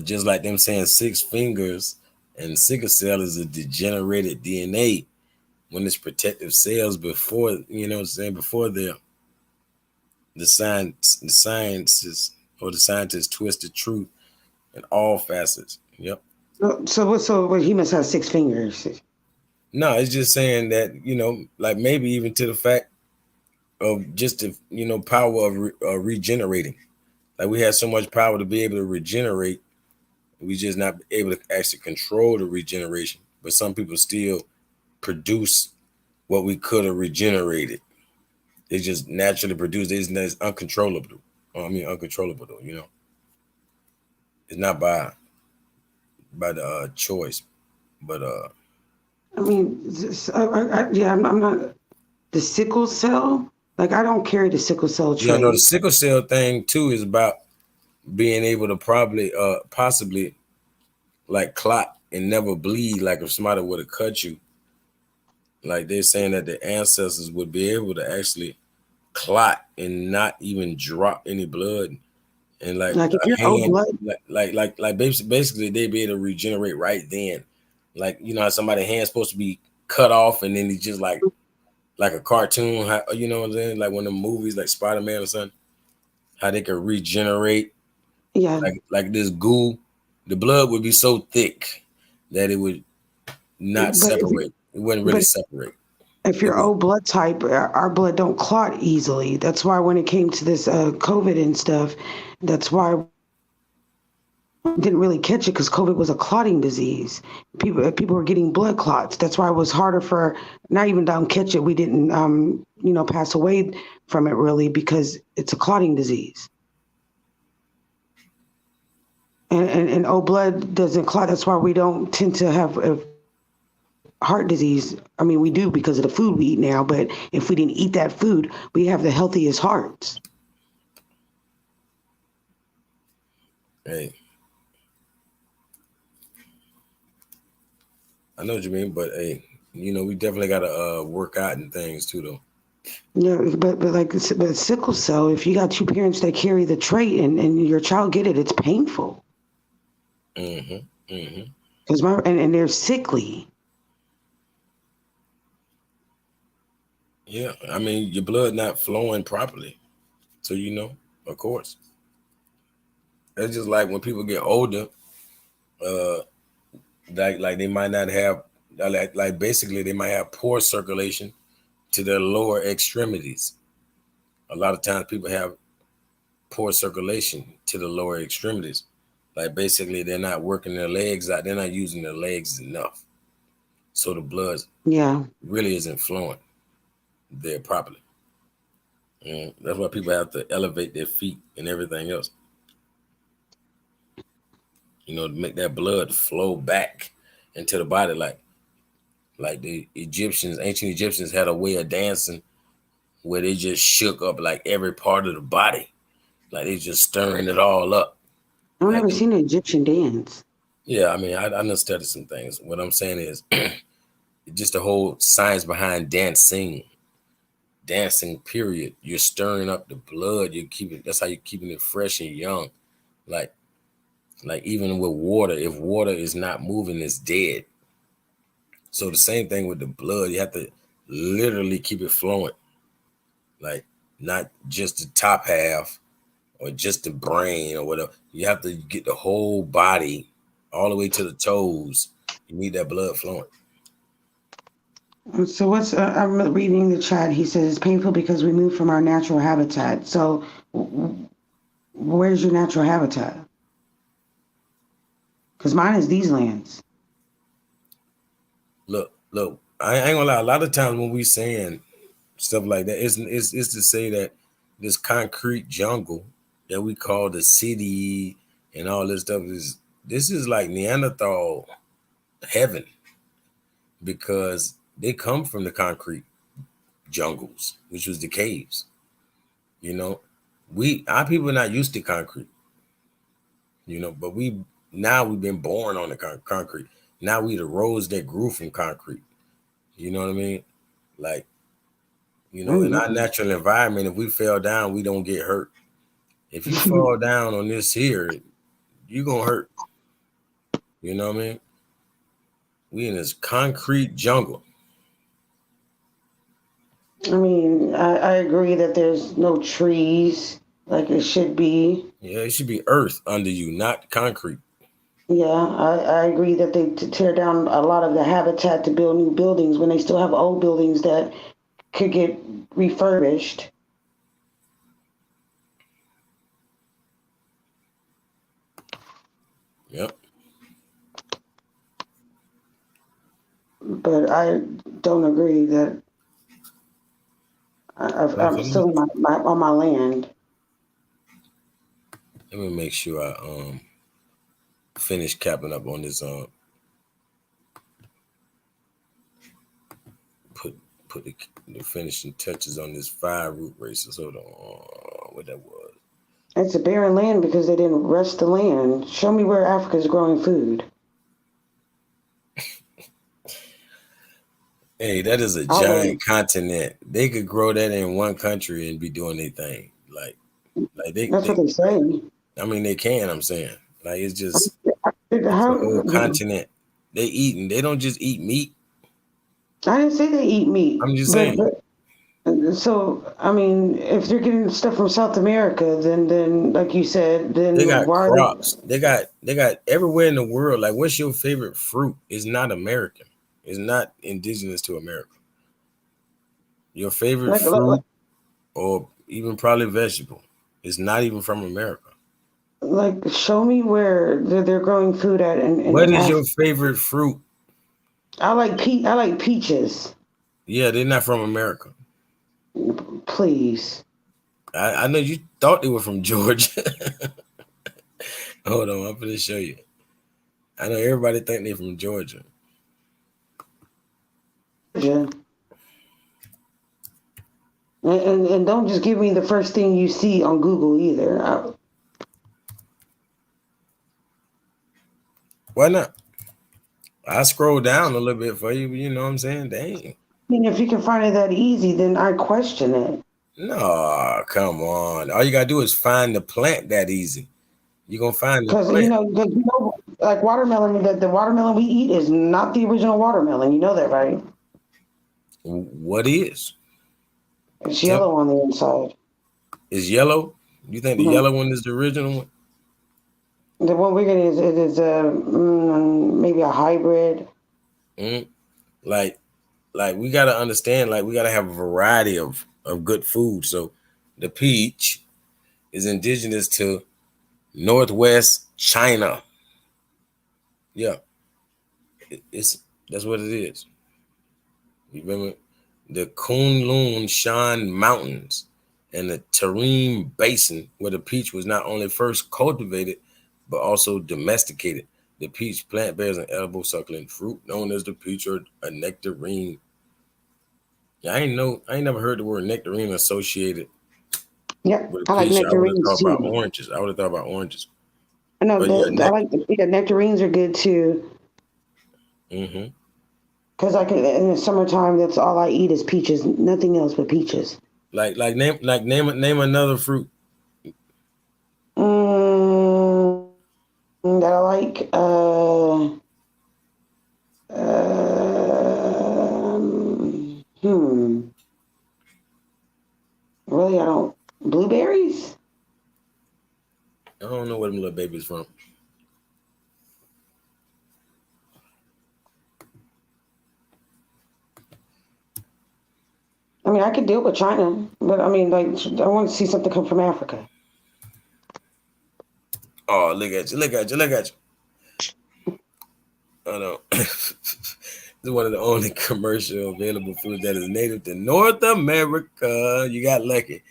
S3: Just like them saying 6 fingers and sickle cell is a degenerated DNA when it's protective cells before, you know what I'm saying, before the sciences or the scientists twist the truth in all facets. Yep.
S4: So he must have 6 fingers.
S3: No, it's just saying that, you know, like maybe even to the fact of just the, you know, power of regenerating. Like we have so much power to be able to regenerate. We just not able to actually control the regeneration. But some people still produce what we could have regenerated. They just naturally produce. It's uncontrollable. I mean, uncontrollable though. You know, it's not by the choice, but
S4: I mean, yeah, I'm not the sickle cell. Like I don't carry the sickle cell
S3: you know, the
S4: trait.
S3: sickle cell thing too is about being able to probably possibly like clot and never bleed. Like if somebody would have cut you, like they're saying that the ancestors would be able to actually clot and not even drop any blood, and like
S4: Like if you're
S3: a
S4: O
S3: hand,
S4: blood,
S3: like basically they'd be able to regenerate right then. Like you know how somebody's hand's supposed to be cut off and then he just like a cartoon, you know what I'm saying? Like one of the movies like Spider-Man or something, how they could regenerate
S4: yeah.
S3: like this goo. The blood would be so thick that it would not
S4: But
S3: separate. It wouldn't really
S4: but
S3: separate.
S4: if
S3: It
S4: you're
S3: would,
S4: O blood type, our blood don't clot easily. That's why when it came to this COVID and stuff, that's why we didn't really catch it because COVID was a clotting disease. People were getting blood clots. That's why it was harder for not even don't catch it. We didn't pass away from it really because it's a clotting disease. And O blood doesn't clot. That's why we don't tend to have heart disease. I mean, we do because of the food we eat now, but if we didn't eat that food, we have the healthiest hearts.
S3: hey, I know what you mean, but hey, you know, we definitely got to work out and things too, though.
S4: Yeah, but sickle cell, if you got two parents that carry the trait and your child get it, it's painful.
S3: Mm-hmm. Mm-hmm.
S4: Because and they're sickly.
S3: Yeah, I mean, your blood not flowing properly, so you know, of course. It's just like when people get older, uh, like they might not have, like basically they might have poor circulation to their lower extremities. A lot of times people have poor circulation to the lower extremities. Like basically they're not working their legs out. They're not using their legs enough. So the blood
S4: Yeah.
S3: really isn't flowing there properly. And that's why people have to elevate their feet and everything else, you know, to make that blood flow back into the body. Like the Egyptians, ancient Egyptians had a way of dancing where they just shook up like every part of the body. Like they just stirring it all up.
S4: I've
S3: Like
S4: never seen an Egyptian dance.
S3: yeah, I mean, I done studied some things. What I'm saying is just the whole science behind dancing period. You're stirring up the blood. You're keeping, that's how you're keeping it fresh and young. Like even with water, if water is not moving, it's dead. So the same thing with the blood, you have to literally keep it flowing. Like not just the top half or just the brain or whatever. You have to get the whole body all the way to the toes. You need that blood flowing.
S4: So I'm reading the chat. He says it's painful because we moved from our natural habitat. So where's your natural habitat? Because mine is these lands.
S3: Look, I ain't gonna lie. A lot of times when we saying stuff like that, it's to say that this concrete jungle that we call the city and all this stuff is like Neanderthal heaven because they come from the concrete jungles, which was the caves. You know, our people are not used to concrete. You know, but we've been born on the concrete. Now we the roads that grew from concrete. You know what I mean? Like, you know, in our natural environment, if we fell down, we don't get hurt. If you fall down on this here, you gonna hurt. You know what I mean? We in this concrete jungle.
S4: I mean, I agree that there's no trees like it should be.
S3: Yeah, it should be earth under you, not concrete.
S4: Yeah, I agree that they tear down a lot of the habitat to build new buildings when they still have old buildings that could get refurbished.
S3: Yep.
S4: But I don't agree that I'm still in on my land.
S3: Let me make sure I finish capping up on this put the finishing touches on this 5 root races. Hold on, what that was.
S4: It's a barren land because they didn't rest the land. Show me where Africa's growing food.
S3: Hey, that is a giant continent. They could grow that in one country and be doing their thing. Like
S4: That's what they say.
S3: I mean, they can. I'm saying, like, it's just
S4: How,
S3: a whole continent. They eating. They don't just eat meat.
S4: I didn't say they eat meat.
S3: I'm just saying.
S4: So I mean, if they're getting stuff from South America, then like you said, then
S3: They got
S4: why
S3: crops. They got everywhere in the world. Like, what's your favorite fruit? It's not American. It's not indigenous to America. Your favorite fruit, or even probably vegetable, is not even from America.
S4: Like, show me where they're growing food at.
S3: What is your favorite fruit?
S4: I like peaches.
S3: Yeah, they're not from America.
S4: Please.
S3: I know you thought they were from Georgia. Hold on, I'm gonna show you. I know everybody think they're from Georgia.
S4: Yeah. And don't just give me the first thing you see on Google either.
S3: Why not? I scroll down a little bit for you, but you know what I'm saying? Dang.
S4: I mean, if you can find it that easy, then I question it.
S3: No, come on. All you gotta do is find the plant that easy. You're gonna find the
S4: Because
S3: plant.
S4: like watermelon, the watermelon we eat is not the original watermelon. You know that, right?
S3: What is?
S4: It's yellow on the inside.
S3: Is yellow? You think the yellow one is the original one?
S4: The one we're getting is maybe a hybrid.
S3: Like we gotta understand. Like, we gotta have a variety of good food. So the peach is indigenous to Northwest China. Yeah, that's what it is. You remember the Kunlun Shan Mountains and the Tarim Basin, where the peach was not only first cultivated but also domesticated. The peach plant bears an edible succulent fruit known as the peach or a nectarine. Yeah, I ain't never heard the word nectarine associated.
S4: Yeah,
S3: with
S4: I like
S3: peach.
S4: nectarines
S3: I would have thought
S4: too.
S3: about oranges. I would have thought about oranges.
S4: No, I like nectarines are good too.
S3: Mm-hmm.
S4: Because in the summertime, that's all I eat is peaches. Nothing else but peaches.
S3: Name another fruit.
S4: That I like. Really, I don't. Blueberries?
S3: I don't know where them little babies from.
S4: I mean, I could deal with China, but I mean, like, I want to see something come from Africa.
S3: Oh, look at you. Oh no. This is one of the only commercial available foods that is native to North America. You got lucky.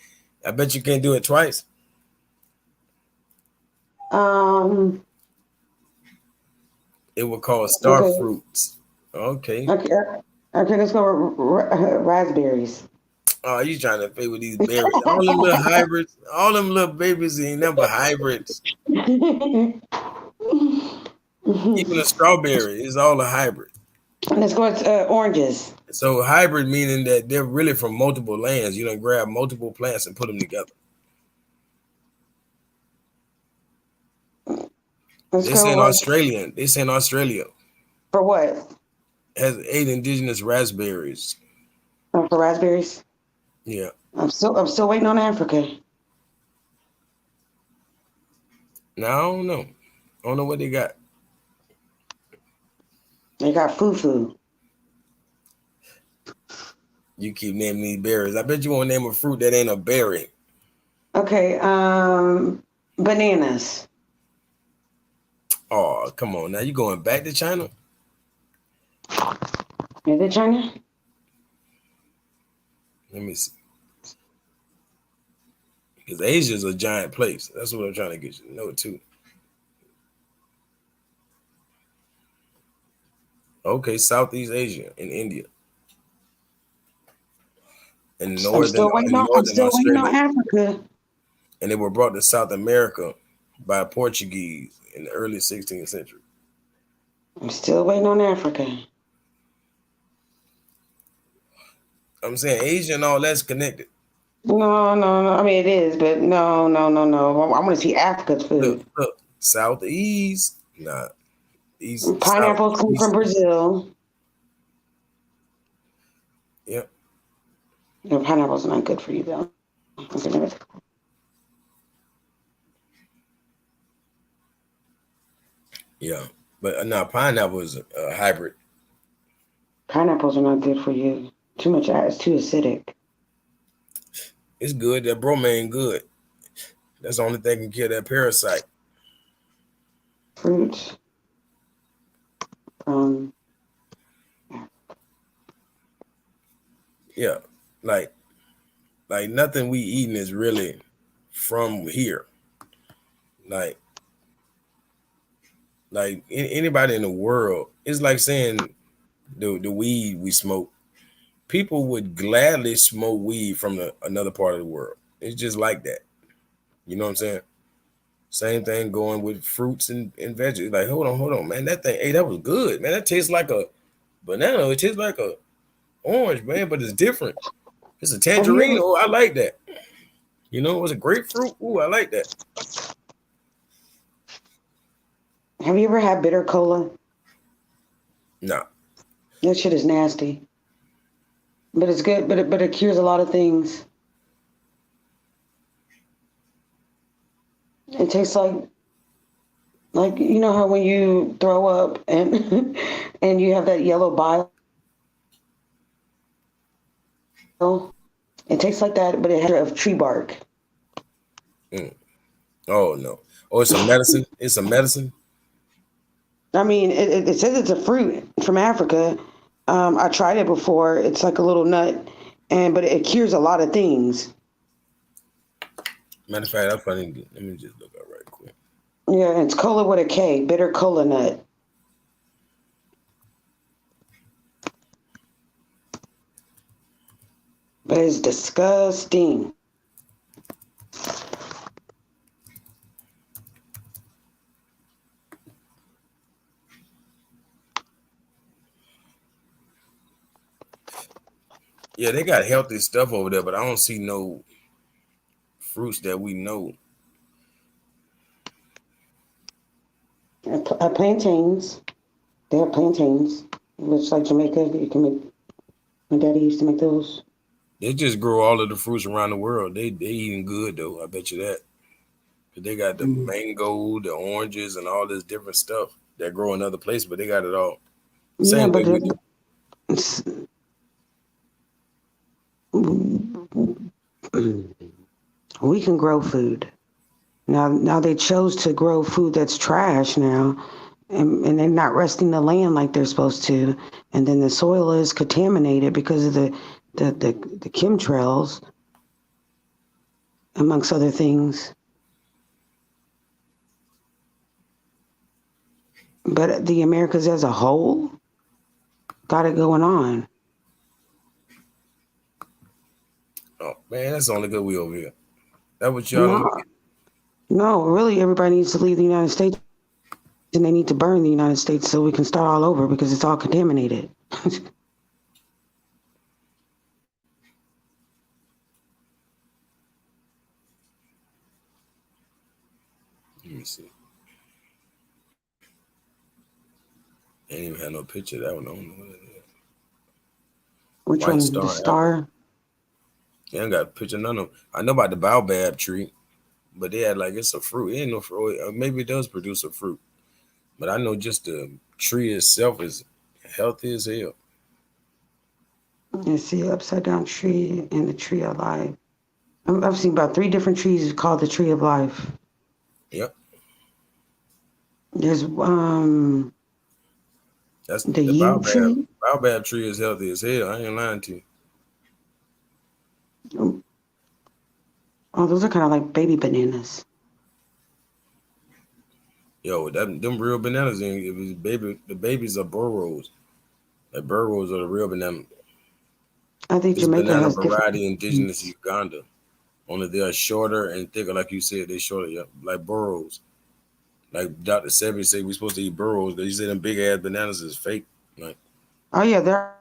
S3: I bet you can't do it twice. It will call star fruits. Okay.
S4: Okay, let's go with raspberries.
S3: Oh, you trying to play with these berries? All them little hybrids, all them little babies ain't never hybrids. Even a strawberry is all a hybrid.
S4: Let's go with oranges.
S3: So hybrid meaning that they're really from multiple lands. You don't grab multiple plants and put them together.
S4: Let's
S3: They
S4: go
S3: saying
S4: like
S3: Australian. They saying Australia
S4: for what?
S3: has 8 indigenous raspberries.
S4: For raspberries.
S3: Yeah.
S4: I'm still waiting on Africa.
S3: Now I don't know. I don't know what they got.
S4: They got fufu.
S3: You keep naming these berries. I bet you won't name a fruit that ain't a berry.
S4: Okay, bananas.
S3: Oh, come on. Now you going back to China?
S4: Is it China?
S3: Let me see. Because Asia's a giant place. That's what I'm trying to get you to know too. Okay, Southeast Asia and India. And
S4: I'm still waiting on. I'm
S3: northern
S4: still waiting on
S3: Australia.
S4: Africa.
S3: And they were brought to South America by Portuguese in the early 16th century.
S4: I'm still waiting on Africa.
S3: I'm saying Asia and all that's connected.
S4: No, no, no. I mean, it is, but no, no, no, no. I want to see Africa's food.
S3: Look, Southeast, nah, East, South,
S4: Pineapples come from
S3: East.
S4: Brazil.
S3: Yep.
S4: No, pineapples are not good for you, though. Okay,
S3: Yeah. But now pineapple is a hybrid.
S4: pineapples are not good for you. Too much. It's too acidic.
S3: It's good. That bromine good. That's the only thing can kill that parasite.
S4: Fruits.
S3: Yeah. Like nothing we eating is really from here. Like anybody in the world, it's like saying the weed we smoke. People would gladly smoke weed from another part of the world. It's just like that. You know what I'm saying? Same thing going with fruits and veggies. Like, hold on, man. That thing, hey, that was good, man. That tastes like a banana. It tastes like a orange, man, but it's different. It's a
S4: Have you
S3: tangerine.
S4: ever
S3: Oh, I like that. You know, it was a grapefruit. Ooh, I like that.
S4: have you ever had bitter cola?
S3: Nah.
S4: That shit is nasty. But it's good. But it cures a lot of things. It tastes like you know how when you throw up and and you have that yellow bile. It tastes like that, but it has of tree bark.
S3: Mm. Oh no. Oh, it's a medicine. It's a medicine.
S4: I mean, it says it's a fruit from Africa. I tried it before. It's like a little nut, but it cures a lot of things.
S3: Matter of fact, that's funny. Let me just look up right quick.
S4: Yeah, it's cola with a K, bitter cola nut. But it's disgusting.
S3: Yeah, they got healthy stuff over there, but I don't see no fruits that we know.
S4: Plantains. They have plantains. Looks like Jamaica. You can make. My daddy used to make those.
S3: They just grow all of the fruits around the world. They eating good though. I bet you that. 'Cause they got the mango, the oranges, and all this different stuff that grow in other places, but they got it all.
S4: Yeah,
S3: Same way
S4: but
S3: we do.
S4: we can grow food. Now they chose to grow food that's trash now, and they're not resting the land like they're supposed to, and then the soil is contaminated because of the chemtrails, amongst other things. But the Americas as a whole got it going on.
S3: Oh man, that's the only good we over here. That what y'all don't
S4: No,
S3: get.
S4: no, really, everybody needs to leave the United States, and they need to burn the United States so we can start all over because it's all contaminated.
S3: Let me see. ain't even had no picture of that one. I don't know what it is.
S4: Which
S3: White
S4: one?
S3: star
S4: The
S3: apple.
S4: star?
S3: They ain't got a picture of none of them. I know about the baobab tree, but they had like it's a fruit. It ain't no fruit. Maybe it does produce a fruit, but I know just the tree itself is healthy as hell.
S4: You see, upside down tree and the tree of life. I've seen about 3 different trees called the tree of life.
S3: Yep.
S4: There's
S3: That's
S4: the
S3: the
S4: yew
S3: baobab.
S4: tree.
S3: Baobab tree is healthy as hell. I ain't lying to you.
S4: Oh, those are kind of like baby bananas.
S3: Yo, them real bananas. It was baby. The babies are burros. The burros are the real banana.
S4: I think
S3: This
S4: Jamaica
S3: banana
S4: has different.
S3: variety indigenous to Uganda. Only they are shorter and thicker, like you said. They're shorter, yeah, like burros. Like Dr. Sebi said, we're supposed to eat burros. They say them big ass bananas is fake. Like,
S4: Oh yeah, they're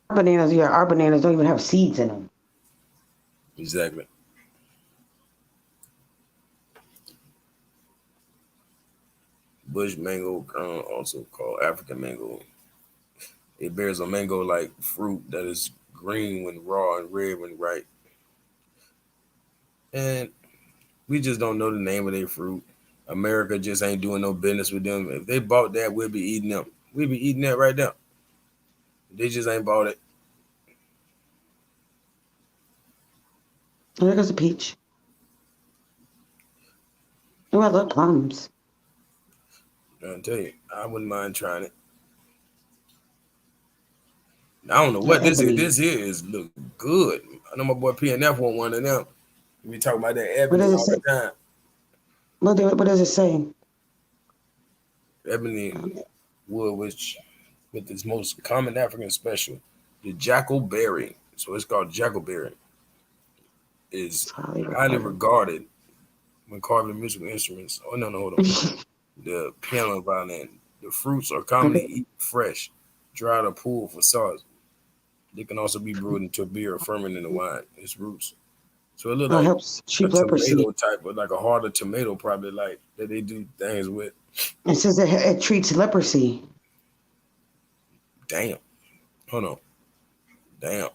S4: bananas. Yeah, our bananas don't even have seeds in them.
S3: exactly. Bush mango, also called African mango. It bears a mango-like fruit that is green when raw and red when ripe. And we just don't know the name of their fruit. America just ain't doing no business with them. If they bought that, we'll be eating them. We'll be eating that right now. They just ain't bought it.
S4: Oh, there goes a peach. Oh, I love plums.
S3: I'll tell you, I wouldn't mind trying it. I don't know
S4: They're
S3: what this is.
S4: ebony.
S3: This here is look good. I know my boy PNF want one of them. We talk about that
S4: What
S3: ebony
S4: does it
S3: all the
S4: say?
S3: time.
S4: What does it say?
S3: Ebony wood, which with its most common African special, the jackal-berry. So it's called jackal-berry. Is
S4: It's highly
S3: highly
S4: regarded.
S3: regarded when carving musical instruments. Oh no, hold on. The piano and violin. The fruits are commonly eaten fresh, dried or pulled for sauce. They can also be brewed into beer or fermented in the wine. Its roots. So it looks
S4: Oh,
S3: like
S4: helps
S3: a
S4: cheap leprosy.
S3: tomato type, but like a harder tomato, probably like that they do things with.
S4: It says it treats leprosy
S3: Damn. Hold on. Damn.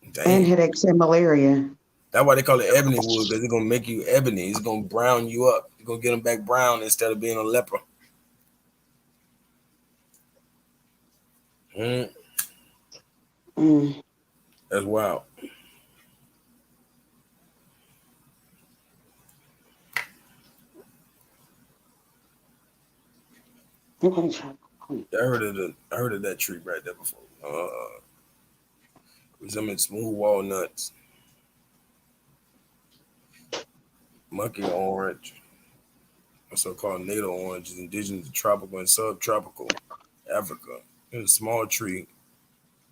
S4: and
S3: Damn.
S4: headaches and malaria.
S3: That's why they call it ebony wood, because it's gonna make you ebony. It's gonna brown you up. You're gonna get them back brown instead of being a leper.
S4: Mm.
S3: That's wild.
S4: Okay, try.
S3: I heard of that tree right there before. Resembling smooth walnuts, monkey orange, also called natal orange, is indigenous to tropical and subtropical Africa. It's a small tree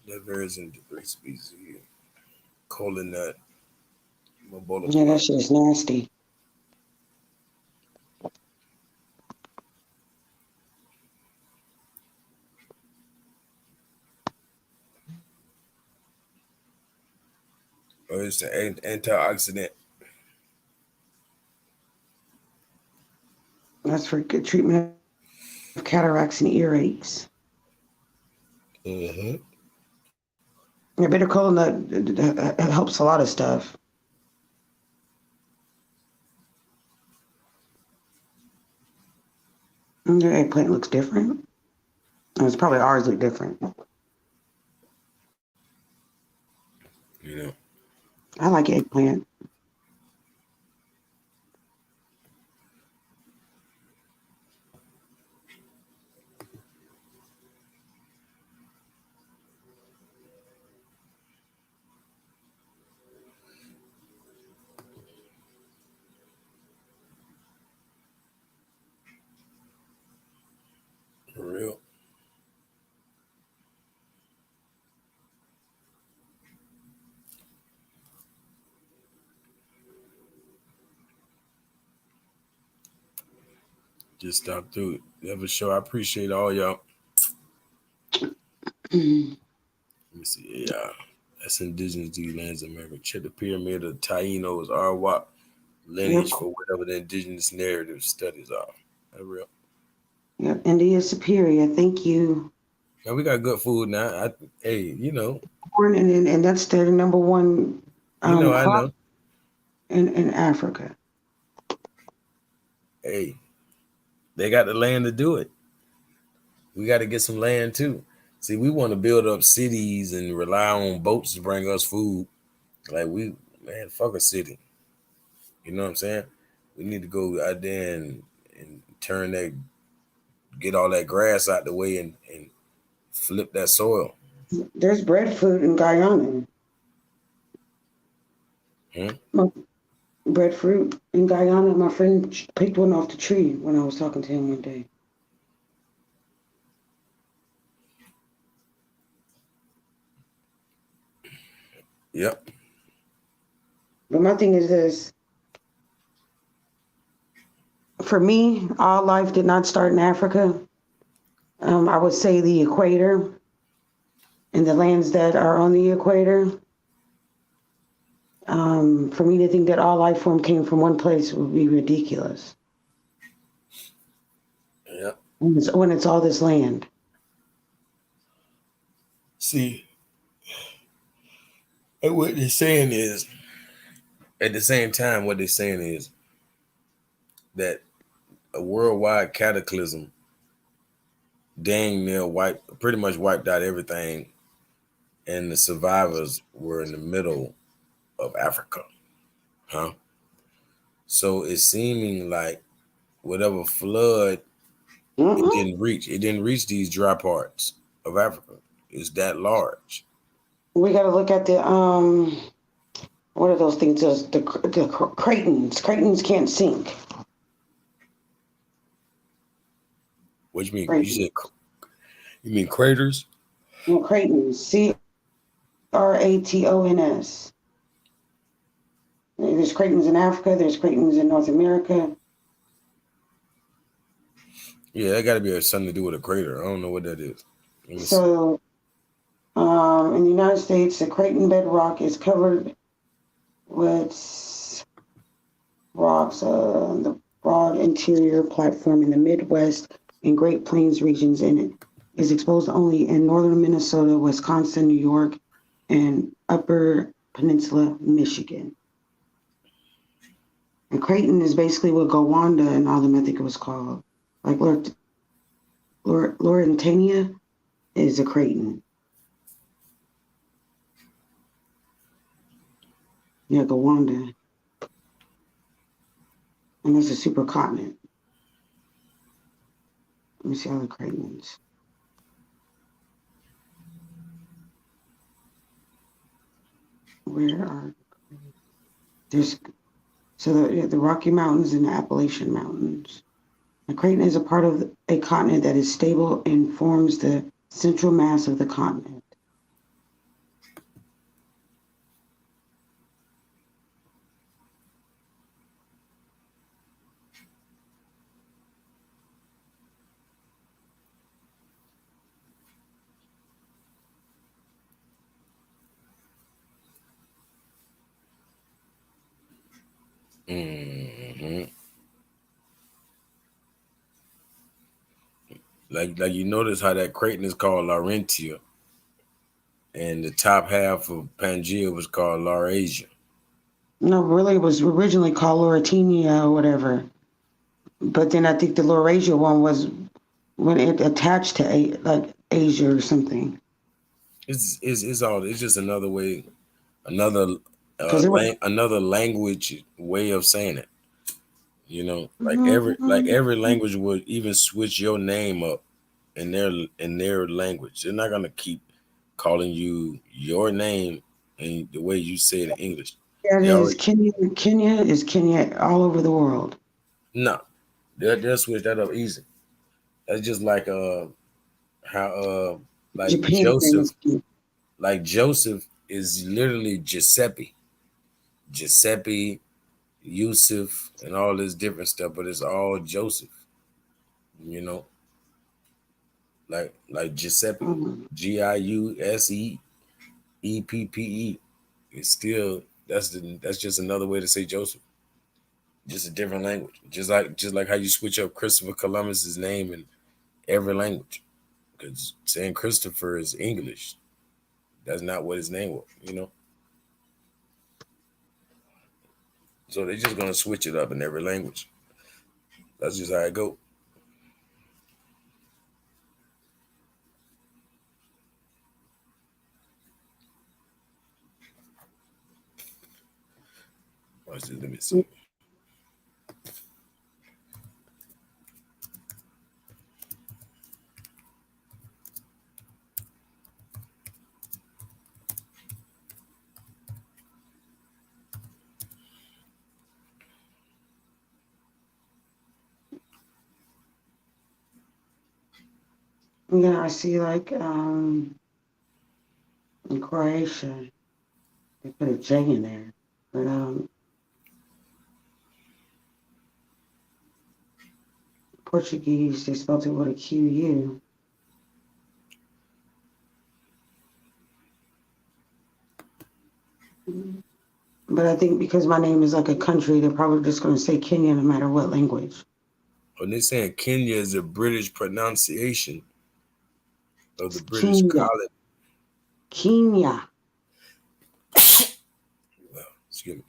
S3: that varies into 3 species here. Cola nut, Mabola
S4: Yeah, that
S3: plum.
S4: shit is nasty.
S3: Oh, it's an antioxidant.
S4: That's for good treatment of cataracts and earaches.
S3: Mm-hmm.
S4: Yeah, bitter cola nut helps a lot of stuff. Your eggplant looks different. It's probably ours look different.
S3: You know,
S4: I like eggplant.
S3: for real. Just stop through it. Never show. I appreciate all y'all.
S4: Mm.
S3: Let me see. Yeah, that's indigenous to these lands of America. Check the pyramid of Taínos, Arawak lineage
S4: Yep.
S3: for whatever the indigenous narrative studies are. That real.
S4: Yep. India is superior. Thank you.
S3: Now we got good food now. Hey,
S4: Corn, and that's their number one
S3: I
S4: crop
S3: know.
S4: in Africa.
S3: Hey, they got the land to do it. We got to get some land too. See, we want to build up cities and rely on boats to bring us food. Like man, fuck a city. You know what I'm saying? We need to go out there and get all that grass out the way and flip that soil.
S4: There's breadfruit in Guyana. Breadfruit in Guyana. My friend picked one off the tree when I was talking to him one day.
S3: Yep.
S4: But my thing is this. For me, all life did not start in Africa. I would say the equator and the lands that are on the equator. For me to think that all life form came from one place would be ridiculous.
S3: Yeah.
S4: When it's all this land.
S3: See, and what they're saying is, at the same time, what they're saying is that a worldwide cataclysm dang near pretty much wiped out everything, and the survivors were in the middle of Africa. Huh? So it's seeming like whatever flood it didn't reach these dry parts of Africa. It's that large.
S4: We got to look at the what are those things? The cratons. Cratons can't sink.
S3: What do you mean?
S4: Cratons.
S3: You mean craters?
S4: No, cratons. CRATONS. There's cratons in Africa. There's cratons in North America.
S3: Yeah, that got to be something to do with a crater. I don't know what that is.
S4: So, in the United States, the craton bedrock is covered with rocks on the broad interior platform in the Midwest and Great Plains regions, and it is exposed only in northern Minnesota, Wisconsin, New York, and Upper Peninsula, Michigan. And Creighton is basically what Gowanda and all them, I think it was called. Like Laurentia is a Creighton. Yeah, Gowanda. And that's a supercontinent. Let me see all the Creightons. Where are there's the Rocky Mountains and the Appalachian Mountains. The Creighton is a part of a continent that is stable and forms the central mass of the continent.
S3: Mm-hmm. Like you notice how that Creighton is called Laurentia, and the top half of Pangea was called Laurasia.
S4: No, really, it was originally called Laurentia or whatever. But then I think the Laurasia one was when it attached to like Asia or something.
S3: It's just another way, another another language way of saying it. You know, like every language would even switch your name up in their language. They're not gonna keep calling you your name and the way you say it in English.
S4: That is Kenya. Kenya is Kenya all over the world.
S3: No, they'll switch that up easy. That's just like how like
S4: Japan.
S3: Joseph is literally Giuseppe, Yusuf, and all this different stuff, but it's all Joseph. You know, like Giuseppe, Giuseppe. It's still that's just another way to say Joseph. Just a different language. Just like how you switch up Christopher Columbus's name in every language. Because saying Christopher is English. That's not what his name was, you know? So they're just going to switch it up in every language. That's just how it go. Watch this, let me see.
S4: And then I see like in Croatia, they put a J in there. But Portuguese, they spelled it with a QU. But I think because my name is like a country, they're probably just going to say Kenya no matter what language.
S3: When they're saying Kenya is a British pronunciation of the British
S4: Kenya.
S3: colony.
S4: Kenya.
S3: Well, excuse me.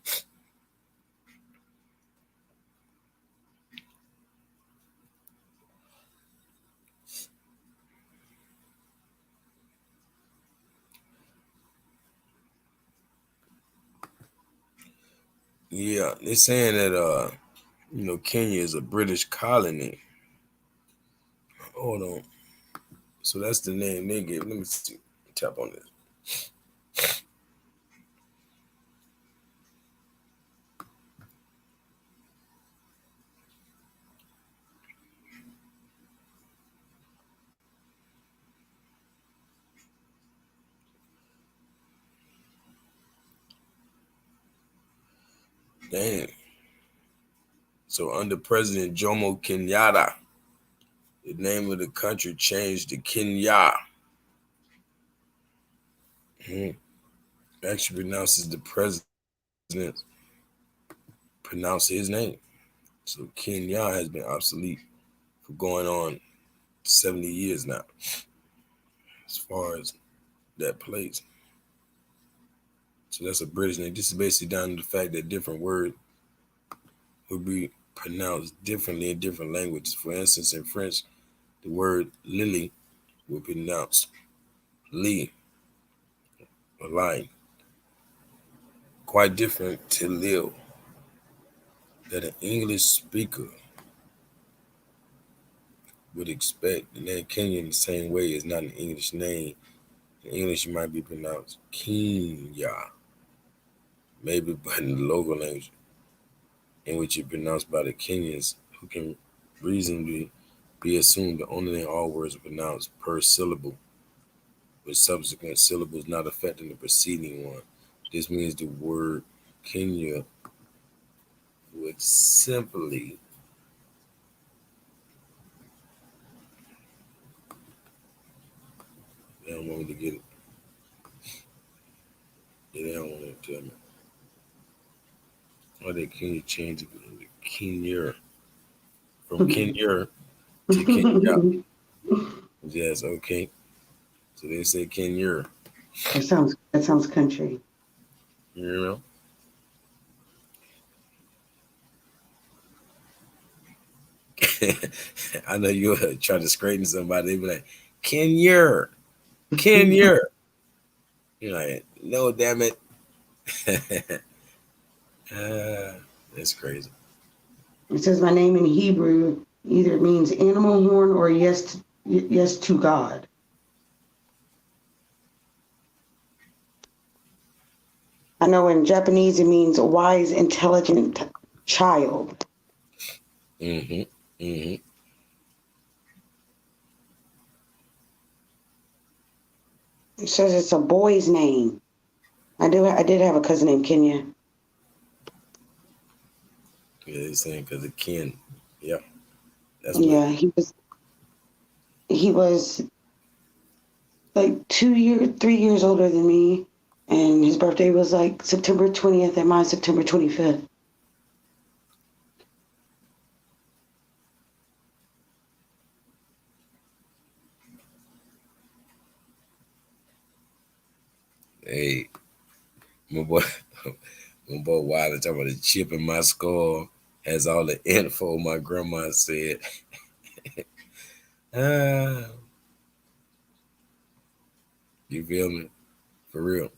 S3: Yeah, they're saying that Kenya is a British colony. Hold on. So that's the name they gave. Let me see. Tap on this. Dang. So under President Jomo Kenyatta, the name of the country changed to Kenya. Actually pronounces the president pronounce his name. So Kenya has been obsolete for going on 70 years now, as far as that place. So that's a British name. This is basically down to the fact that different words would be pronounced differently in different languages. For instance, in French, the word lily would be pronounced li, or line. Quite different to lil, that an English speaker would expect. The name Kenya in the same way is not an English name. In English, it might be pronounced Kenya, maybe, but in the local language, in which it's pronounced by the Kenyans, who can reasonably be assumed that only all words are pronounced per syllable, with subsequent syllables not affecting the preceding one. This means the word Kenya would simply they don't want me to get it. Yeah, they don't want to tell me. Or they Kenya change it to Kenya. From Kenya to Kenya. Yes, okay. So they say Kenya.
S4: That sounds country.
S3: You know? I know you'll try to straighten somebody. They be like, Kenya. Kenya. You're like, no, damn it. That's crazy.
S4: It says my name in Hebrew either means animal horn or yes to God. I know in Japanese it means wise, intelligent child.
S3: Mm-hmm. Mm-hmm.
S4: It says it's a boy's name. I did have a cousin named Kenya.
S3: Yeah, they're saying because of Ken. Yeah. That's
S4: yeah, he was like 3 years older than me, and his birthday was like September 20th and mine September 25th.
S3: Hey, my boy, my boy Wilder talking about the chip in my skull has all the info my grandma said. Ah, you feel me? For real.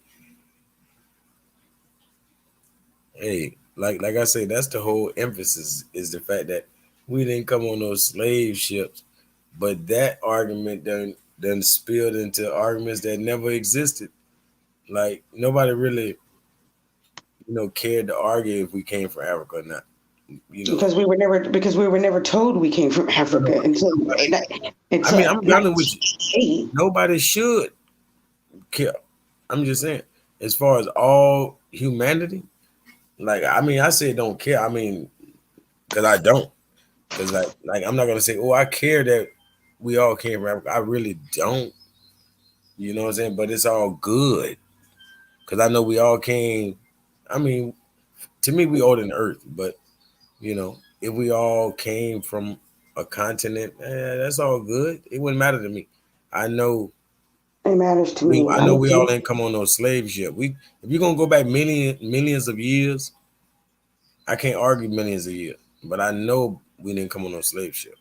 S3: Hey, like I say, that's the whole emphasis is the fact that we didn't come on those slave ships, but that argument done spilled into arguments that never existed. Like nobody really, cared to argue if we came from Africa or not. You know,
S4: Because we were never told we came from
S3: no, no,
S4: Africa until
S3: I mean, I'm be honest with you.
S4: 1988.
S3: Nobody should care. I'm just saying, as far as all humanity, like I mean, I say don't care. I mean, because I don't. Because like I'm not gonna say, oh, I care that we all came from Africa. I really don't. You know what I'm saying? But it's all good. Because I know we all came. I mean, to me, we all in the earth. But if we all came from a continent, that's all good. It wouldn't matter to me. I know.
S4: It matters to me.
S3: I know we all didn't come on no slave ship. If you're gonna go back millions of years, I can't argue millions of years. But I know we didn't come on no slave ship.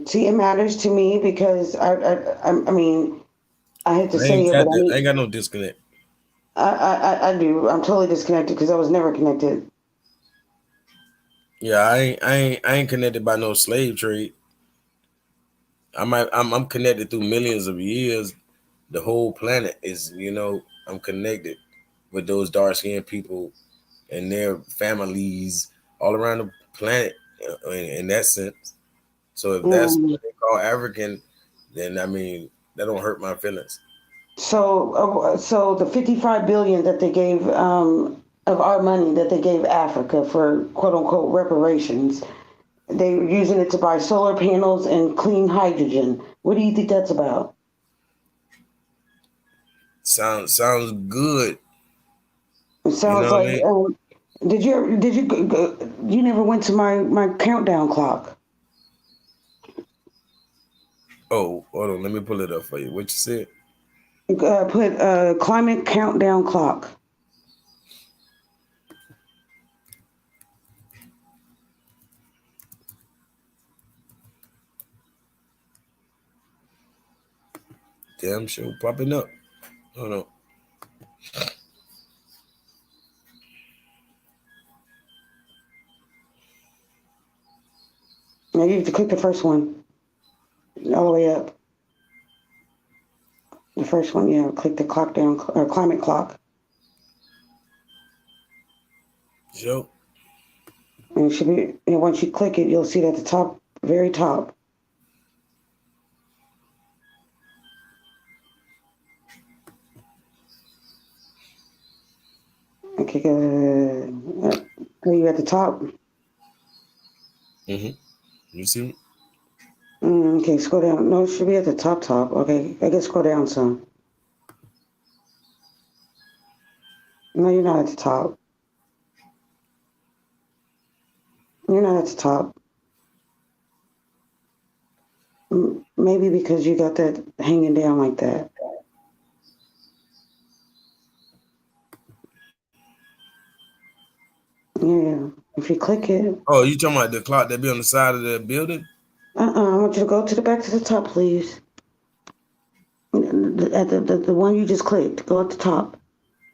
S4: See, it matters to me because I mean, I hate to say it, but
S3: I ain't got no disconnect.
S4: I do. I'm totally disconnected because I was never connected.
S3: Yeah, I ain't connected by no slave trade. I'm connected through millions of years. The whole planet is, I'm connected with those dark skinned people and their families all around the planet in that sense. So if that's what they call African, then I mean that don't hurt my feelings.
S4: So the 55 billion that they gave of our money that they gave Africa for quote unquote reparations, they were using it to buy solar panels and clean hydrogen. What do you think that's about?
S3: Sounds good.
S4: It sounds
S3: What I
S4: like.
S3: mean?
S4: You never went to my countdown clock?
S3: Oh, hold on, let me pull it up for you. What you said?
S4: Put climate countdown clock.
S3: Damn show popping up. Hold on.
S4: Now you have to click the first one, all the way up. The first one, yeah. Click the clock down or climate clock.
S3: Joe.
S4: And it should be. And once you click it, you'll see it at the top, very top. Okay, good. Are you at the top?
S3: You see me?
S4: Okay, scroll down. No, it should be at the top. Okay, I guess scroll down some. No, you're not at the top. You're not at the top. Maybe because you got that hanging down like that. Yeah, if you click it.
S3: Oh, you talking about the clock that be on the side of the building?
S4: I want you to go to the back to the top, please. At the one you just clicked, go at the top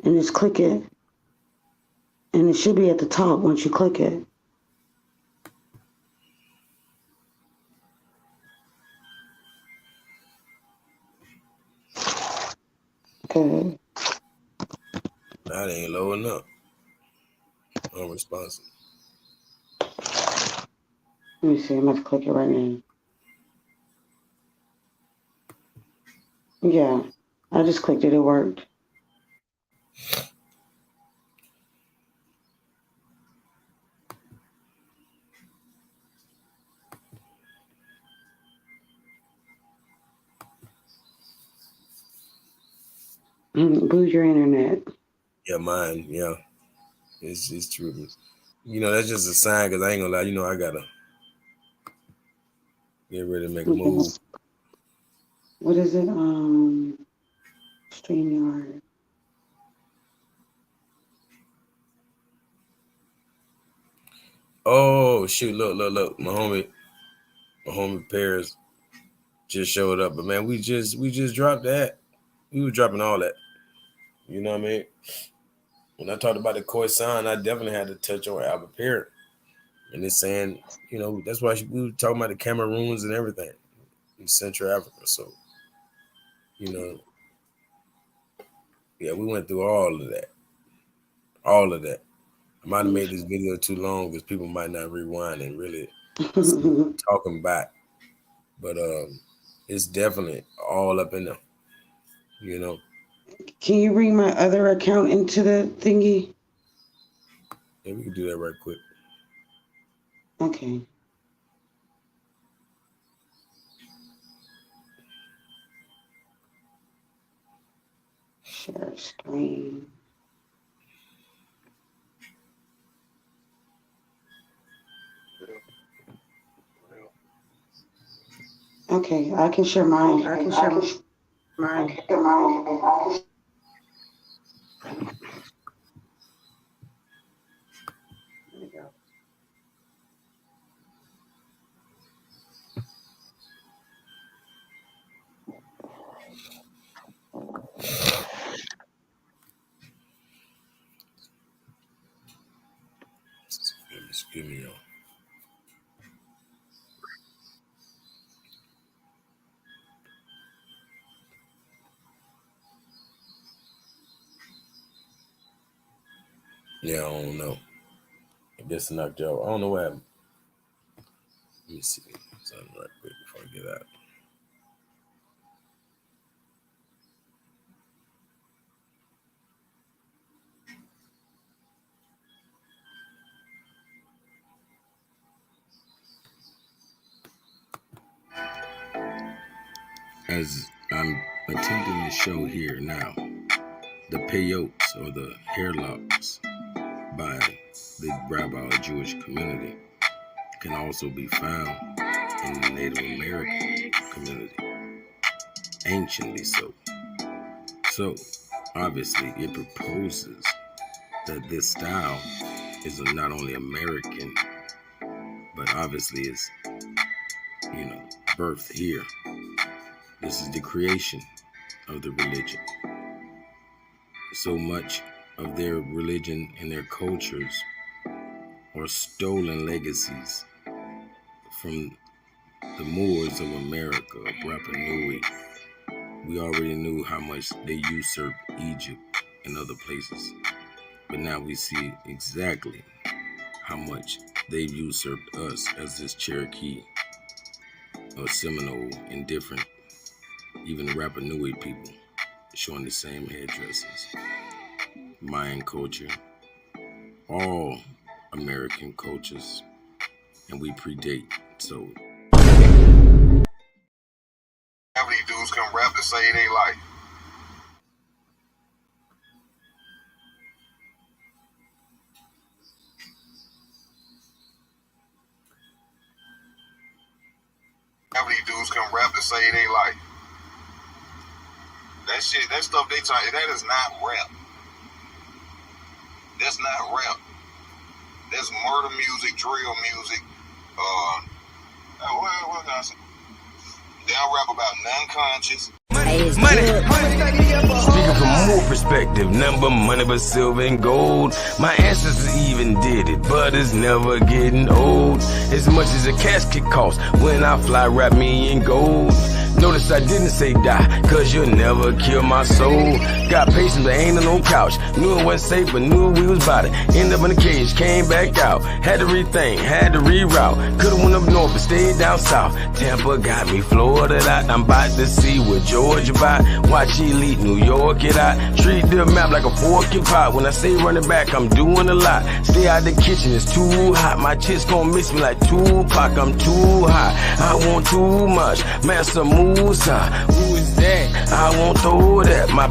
S4: and just click it. And it should be at the top once you click it. Okay.
S3: That ain't loading up. Unresponsive.
S4: Let me see. I'm going to click it right now. Yeah, I just clicked it. It worked. Boost your internet.
S3: Yeah, mine. Yeah, it's true. That's just a sign because I ain't gonna lie. I gotta get ready to make a move.
S4: What is it? StreamYard.
S3: Oh shoot! Look! My homie Paris just showed up, but man, we just dropped that. We were dropping all that. You know what I mean? When I talked about the Khoisan, I definitely had to touch on Albert Parrott. And it's saying, you know, that's why we were talking about the Cameroons and everything in Central Africa. So, you know, yeah, we went through all of that. All of that. I might have made this video too long because people might not rewind and really talking back. But it's definitely all up in there. You know.
S4: Can you bring my other account into the thingy?
S3: Yeah, we can do that right quick.
S4: Okay. Share screen. Okay, I can share mine. I can share mine. There we go.
S3: Excuse me, y'all. Yeah, I don't know. I guess knocked y'all. I don't know what happened. Let me see something right quick before I get out. As I'm attempting to show here now, the peyotes or the hair locks by the rabbi Jewish community can also be found in the Native American community, anciently so. So, obviously, it proposes that this style is not only American, but obviously it's, you know, birthed here. This is the creation of the religion. So much of their religion and their cultures are stolen legacies from the Moors of America, Rapa Nui. We already knew how much they usurped Egypt and other places, but now we see exactly how much they've usurped us as this Cherokee or Seminole and different, even the Rapa Nui people showing the same headdresses. Mayan culture, all American cultures, and we predate. So
S11: have these dudes come rap to save their life. Have these dudes come rap to save their life. That shit, that stuff they talk, that is not rap. That's not rap. That's murder music, drill music. What can I say? They don't rap about non-conscious.
S1: Money. Speaking from more perspective, nothing but money but silver and gold. My ancestors even did it, but it's never getting old. As much as a casket costs, when I fly, wrap me in gold. Notice I didn't say die, cause you'll never kill my soul. Got patience, but ain't on no couch. Knew it wasn't safe, but knew we was about it. Ended up in the cage, came back out. Had to rethink, had to reroute. Could've went up north, but stayed down south. Tampa got me Florida out. I'm about to see what Georgia about. Watch Elite, New York it out. Treat the map like a fork and pot. When I say running back, I'm doing a lot. Stay out the kitchen, it's too hot. My chicks gon' miss me like Tupac. I'm too hot, I want too much. Master Musa, who is that? I won't throw that. My